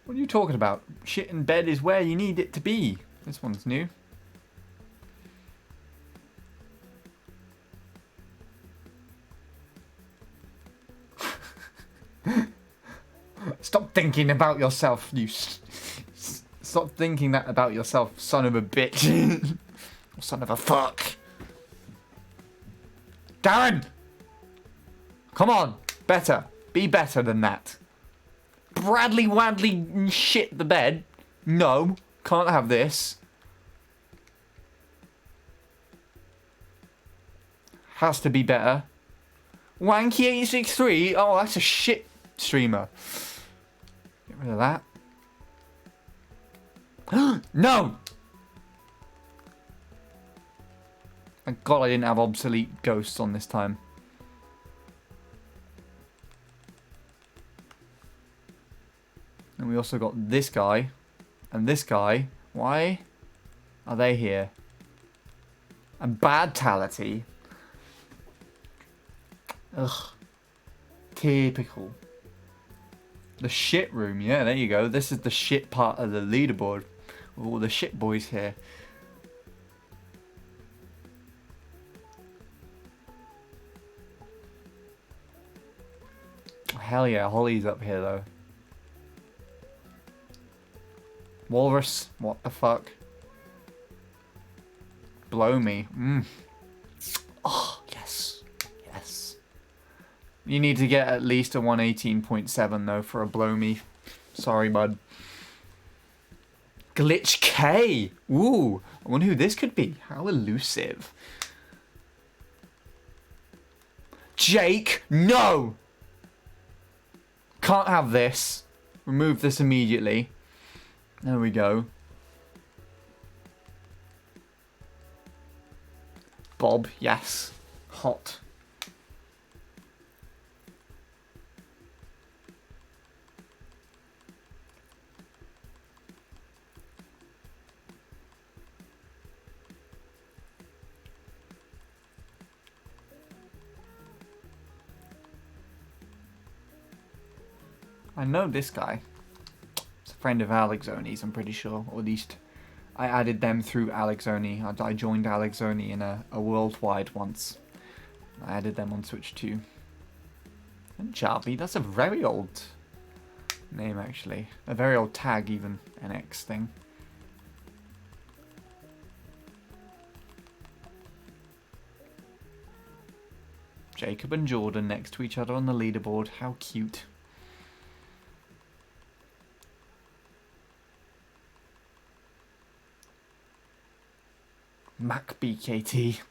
What are you talking about? Shit in bed is where you need it to be. This one's new. Stop thinking about yourself, you... Stop thinking that about yourself, son of a bitch. Son of a fuck. Darren! Come on, better. Be better than that. Bradley Wadley shit the bed. No, can't have this. Has to be better. Wanky863. Oh, that's a shit streamer. Get rid of that. No! Thank God I didn't have obsolete ghosts on this time. And we also got this guy and this guy. Why are they here? And Badtality. Ugh. Typical. The shit room. Yeah, there you go. This is the shit part of the leaderboard. With all the shit boys here. Hell yeah, Holly's up here though. Walrus, what the fuck? Blow me. Oh, yes. Yes. You need to get at least a 118.7 though for a blow me. Sorry, bud. Glitch K. Ooh, I wonder who this could be. How elusive. Jake, no! Can't have this. Remove this immediately. There we go. Bob, yes. Hot. I know this guy. It's a friend of Alexoni's, I'm pretty sure. Or at least I added them through Alexoni. I joined Alexoni in a worldwide once. I added them on Switch too. And Jarby, that's a very old name actually. A very old tag even, NX thing. Jacob and Jordan next to each other on the leaderboard. How cute. Mac BKT.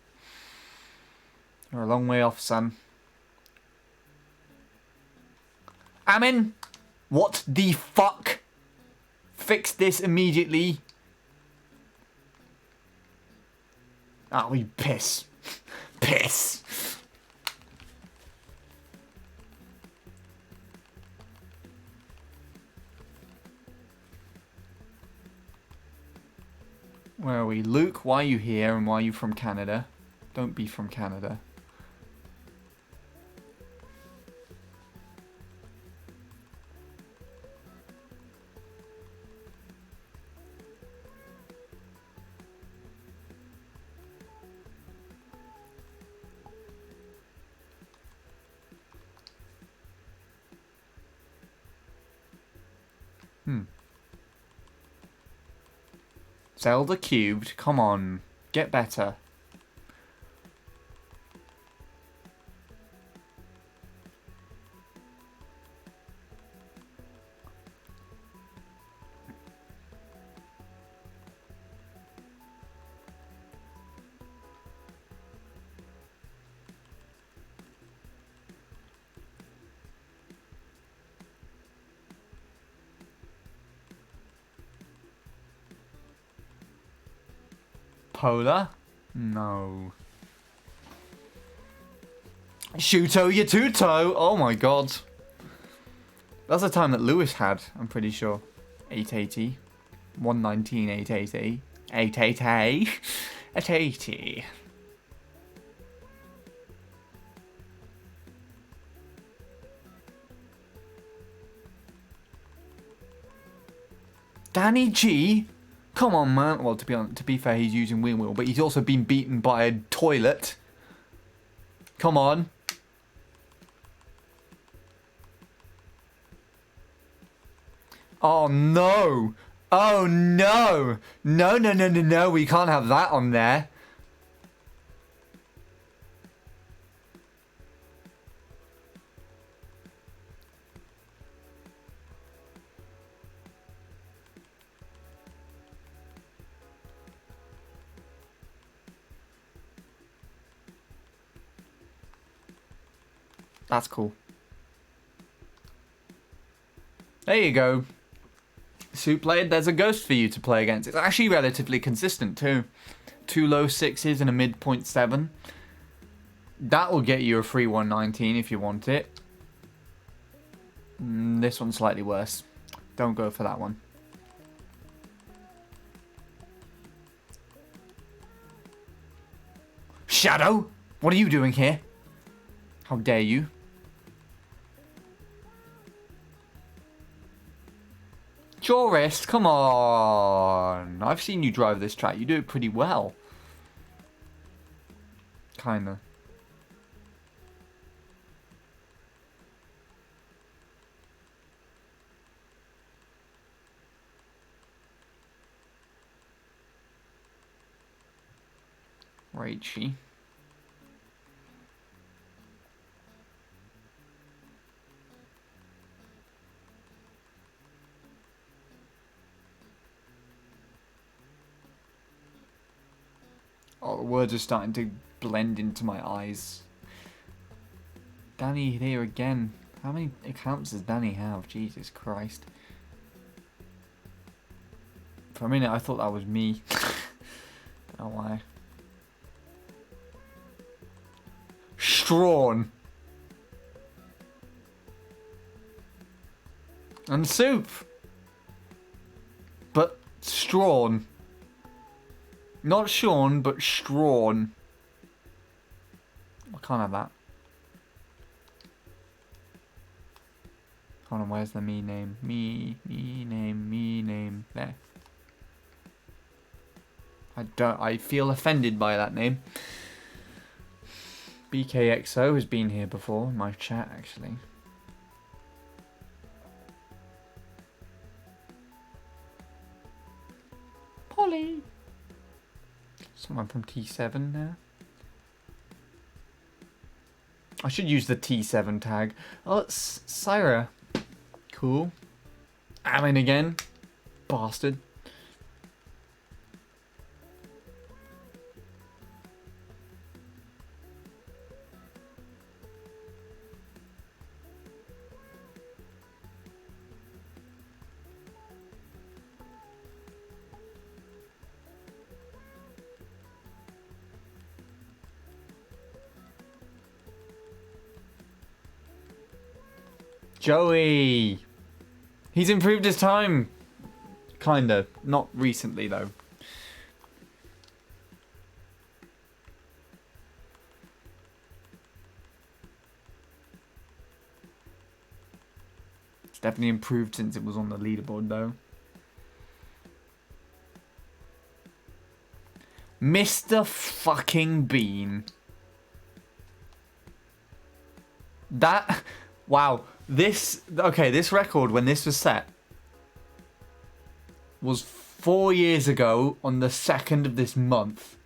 You're a long way off, son. Amin! What the fuck? Fix this immediately. Oh, you piss. Piss. Where are we? Luke, why are you here and why are you from Canada? Don't be from Canada. Zelda cubed, come on, get better. Polar? No. Shooto your tuto! Oh my god. That's the time that Lewis had, I'm pretty sure. 880. 119, 880. 880. 880. Danny G? Come on, man. Well, to be fair, he's using wheel, but he's also been beaten by a toilet. Come on. Oh, no. Oh, no. No, no, no, no, no. We can't have that on there. That's cool. There you go. Soup played, there's a ghost for you to play against. It's actually relatively consistent too. 2 low 6s and a mid 0.7. That will get you a free 119 if you want it. This one's slightly worse. Don't go for that one. Shadow? What are you doing here? How dare you? Jurist, come on. I've seen you drive this track. You do it pretty well. Kinda. Ragey. Oh, the words are starting to blend into my eyes. Danny here again. How many accounts does Danny have? Jesus Christ. For a minute I thought that was me. Don't know why. Strawn. And soup. But strawn. Not Sean, but Strawn. I can't have that. Hold on, where's the me name? Me name. There. I feel offended by that name. BKXO has been here before in my chat, actually. Polly. Someone from T7 there. I should use the T7 tag. Oh, it's Syra. Cool. Alan again. Bastard. Joey! He's improved his time. Kinda. Not recently, though. It's definitely improved since it was on the leaderboard, though. Mr. fucking Bean. That... Wow. This record, when this was set, was 4 years ago on the 2nd of this month.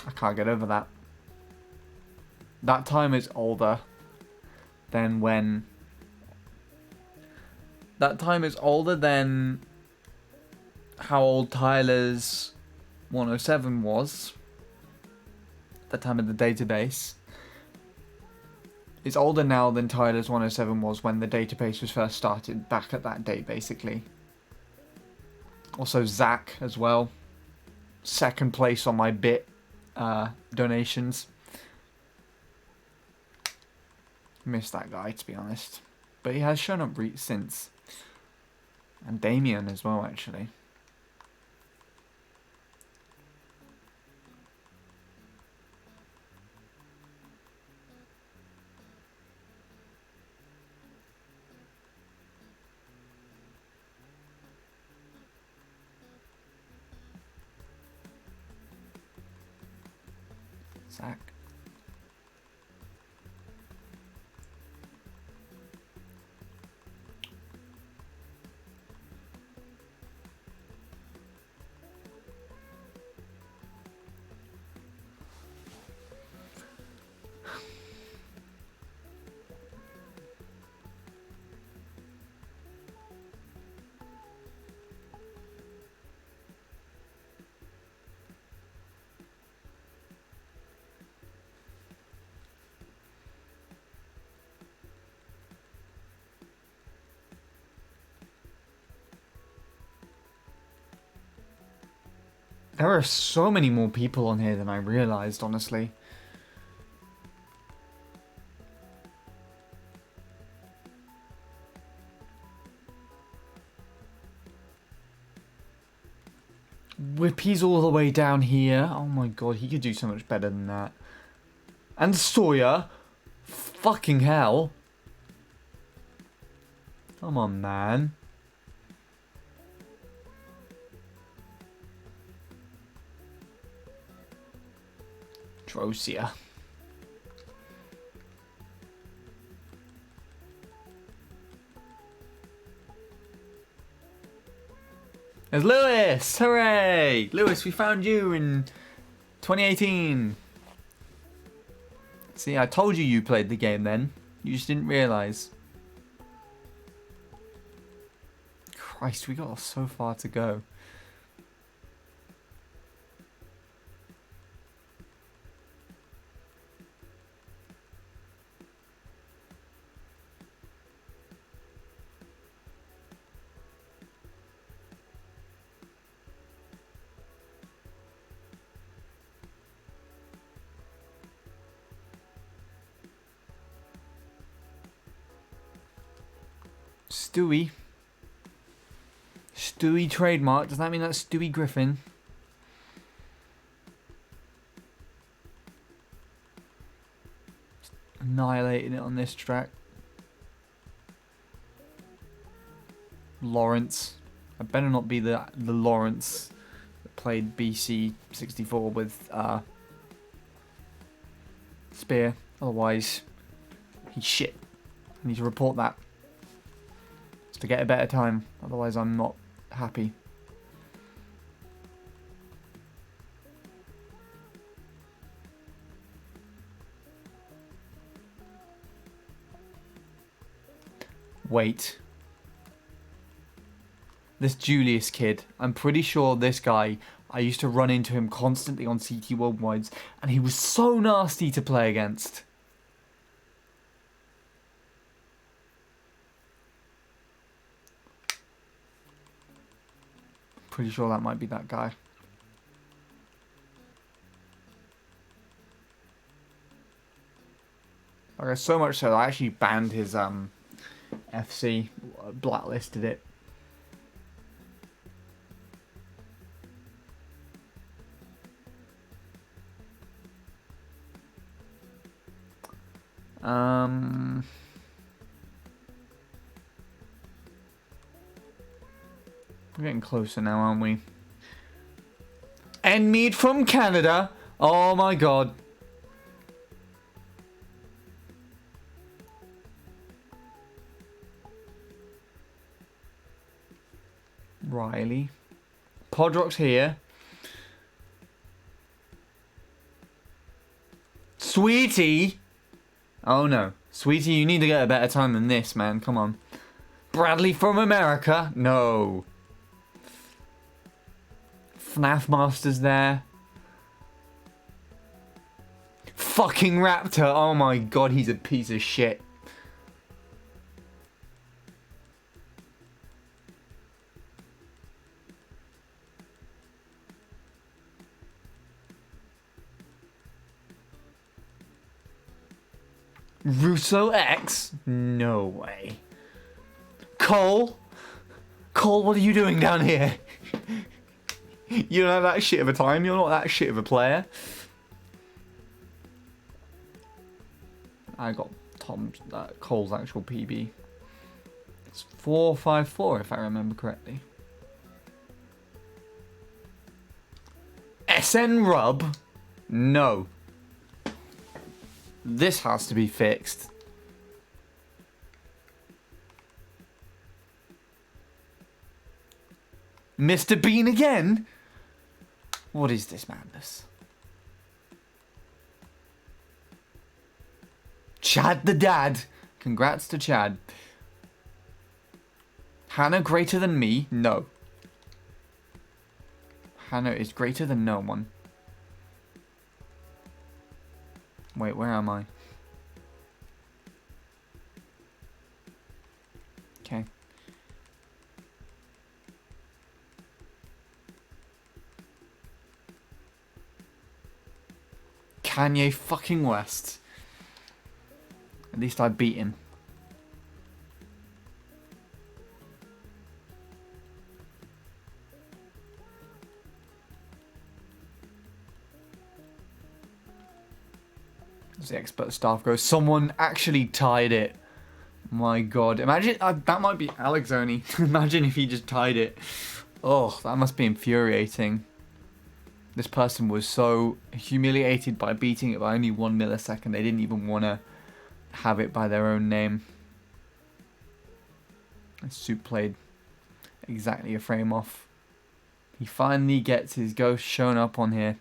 I can't get over that. That time is older than when... That time is older than how old Tyler's 107 was. the time of the database. It's older now than Tyler's 107 was when the database was first started, back at that date, basically. Also, Zach as well. Second place on my bit donations. Missed that guy, to be honest. But he has shown up since. And Damien as well, actually. Zach. There are so many more people on here than I realized, honestly. Whippy's all the way down here. Oh my god, he could do so much better than that. And Sawyer. Fucking hell. Come on, man. Drosia. There's Lewis! Hooray! Lewis, we found you in 2018. See, I told you played the game then. You just didn't realise. Christ, we got so far to go. Stewie. Stewie trademark. Does that mean that's Stewie Griffin? Annihilating it on this track. Lawrence. I better not be the Lawrence that played BC 64 with Spear. Otherwise, he's shit. I need to report that. To get a better time, otherwise I'm not happy. Wait. This Julius kid, I'm pretty sure this guy, I used to run into him constantly on CT Worldwides, and he was so nasty to play against. Pretty sure that might be that guy. Okay, so much so I actually banned his FC, blacklisted it. We're getting closer now, aren't we? And meat from Canada. Oh my god. Riley. Podrock's here. Sweetie. Oh no. Sweetie, you need to get a better time than this, man. Come on. Bradley from America? No. FNAF Master's there. fucking raptor. Oh my god, he's a piece of shit. Russo X? No way. Cole? Cole, what are you doing down here? You don't have that shit of a time. You're not that shit of a player. I got Cole's actual PB. It's 454 if I remember correctly. SN Rub? No. This has to be fixed. Mr. Bean again? What is this madness? Chad the Dad. Congrats to Chad. Hannah greater than me? No. Hannah is greater than no one. Wait, where am I? Okay. Kanye fucking West. At least I beat him. As the expert staff goes, someone actually tied it. My god. Imagine, that might be Alex only. Imagine if he just tied it. Oh, that must be infuriating. This person was so humiliated by beating it by only 1 millisecond. They didn't even want to have it by their own name. Soup played exactly a frame off. He finally gets his ghost shown up on here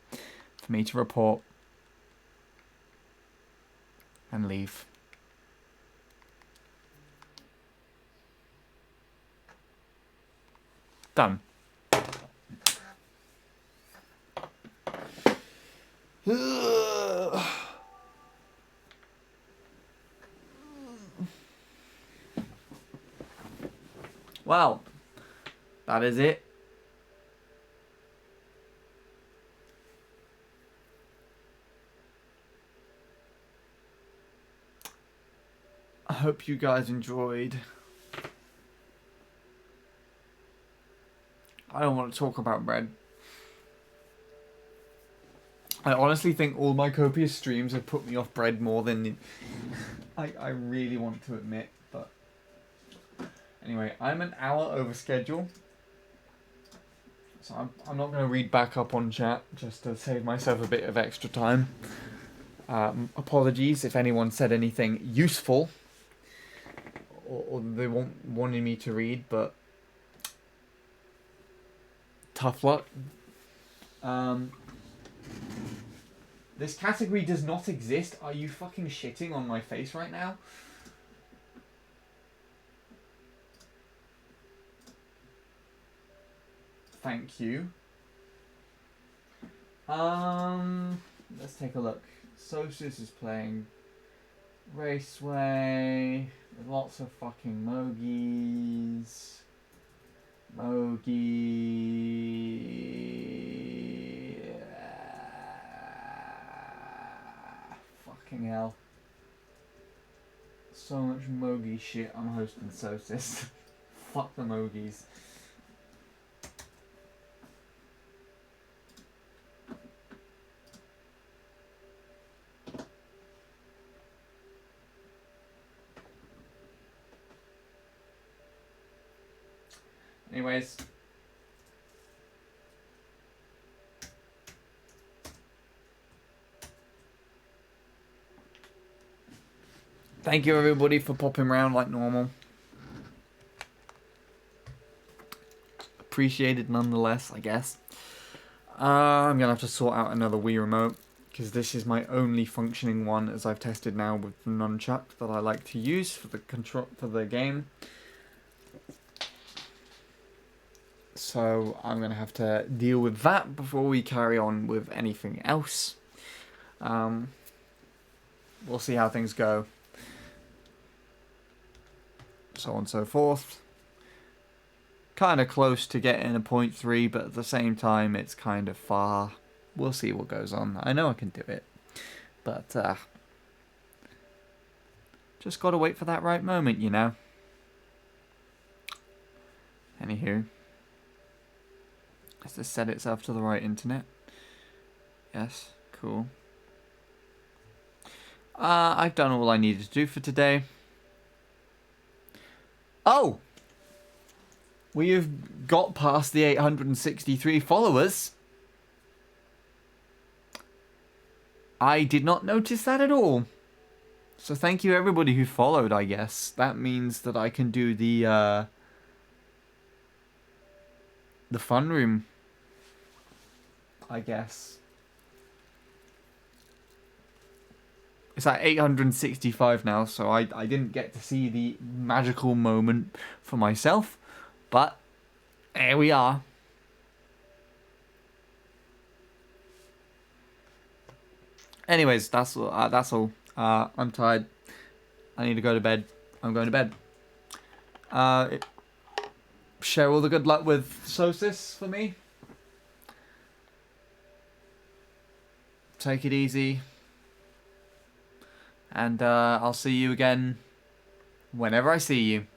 for me to report and leave. Done. Well, that is it. I hope you guys enjoyed. I don't want to talk about bread. I honestly think all my copious streams have put me off bread more than I really want to admit, but anyway, I'm an hour over schedule, so I'm not going to read back up on chat just to save myself a bit of extra time. Apologies if anyone said anything useful or they wanted me to read, but tough luck. This category does not exist. Are you fucking shitting on my face right now? Thank you. Let's take a look. Sosus is playing Raceway. There's lots of fucking Mogies. Fucking hell. So much Mogi shit. I'm hosting Sosis. Fuck the Mogies. Anyways. Thank you everybody for popping around like normal. Appreciated nonetheless, I guess. I'm gonna have to sort out another Wii remote because this is my only functioning one, as I've tested now with the nunchuck that I like to use for the control for the game. So I'm gonna have to deal with that before we carry on with anything else. we'll see how things go. So on and so forth. Kind of close to getting a 0.3, but at the same time, it's kind of far. We'll see what goes on. I know I can do it, but just gotta wait for that right moment, you know. Anywho, has this set itself to the right internet? Yes, cool. I've done all I needed to do for today. Oh! We've got past the 863 followers. I did not notice that at all. So thank you everybody who followed, I guess. That means that I can do the fun room, I guess. It's at 865 now, so I didn't get to see the magical moment for myself, but here we are. Anyways, that's all. I'm tired. I need to go to bed. I'm going to bed. Share all the good luck with Sosis for me. Take it easy. And I'll see you again whenever I see you.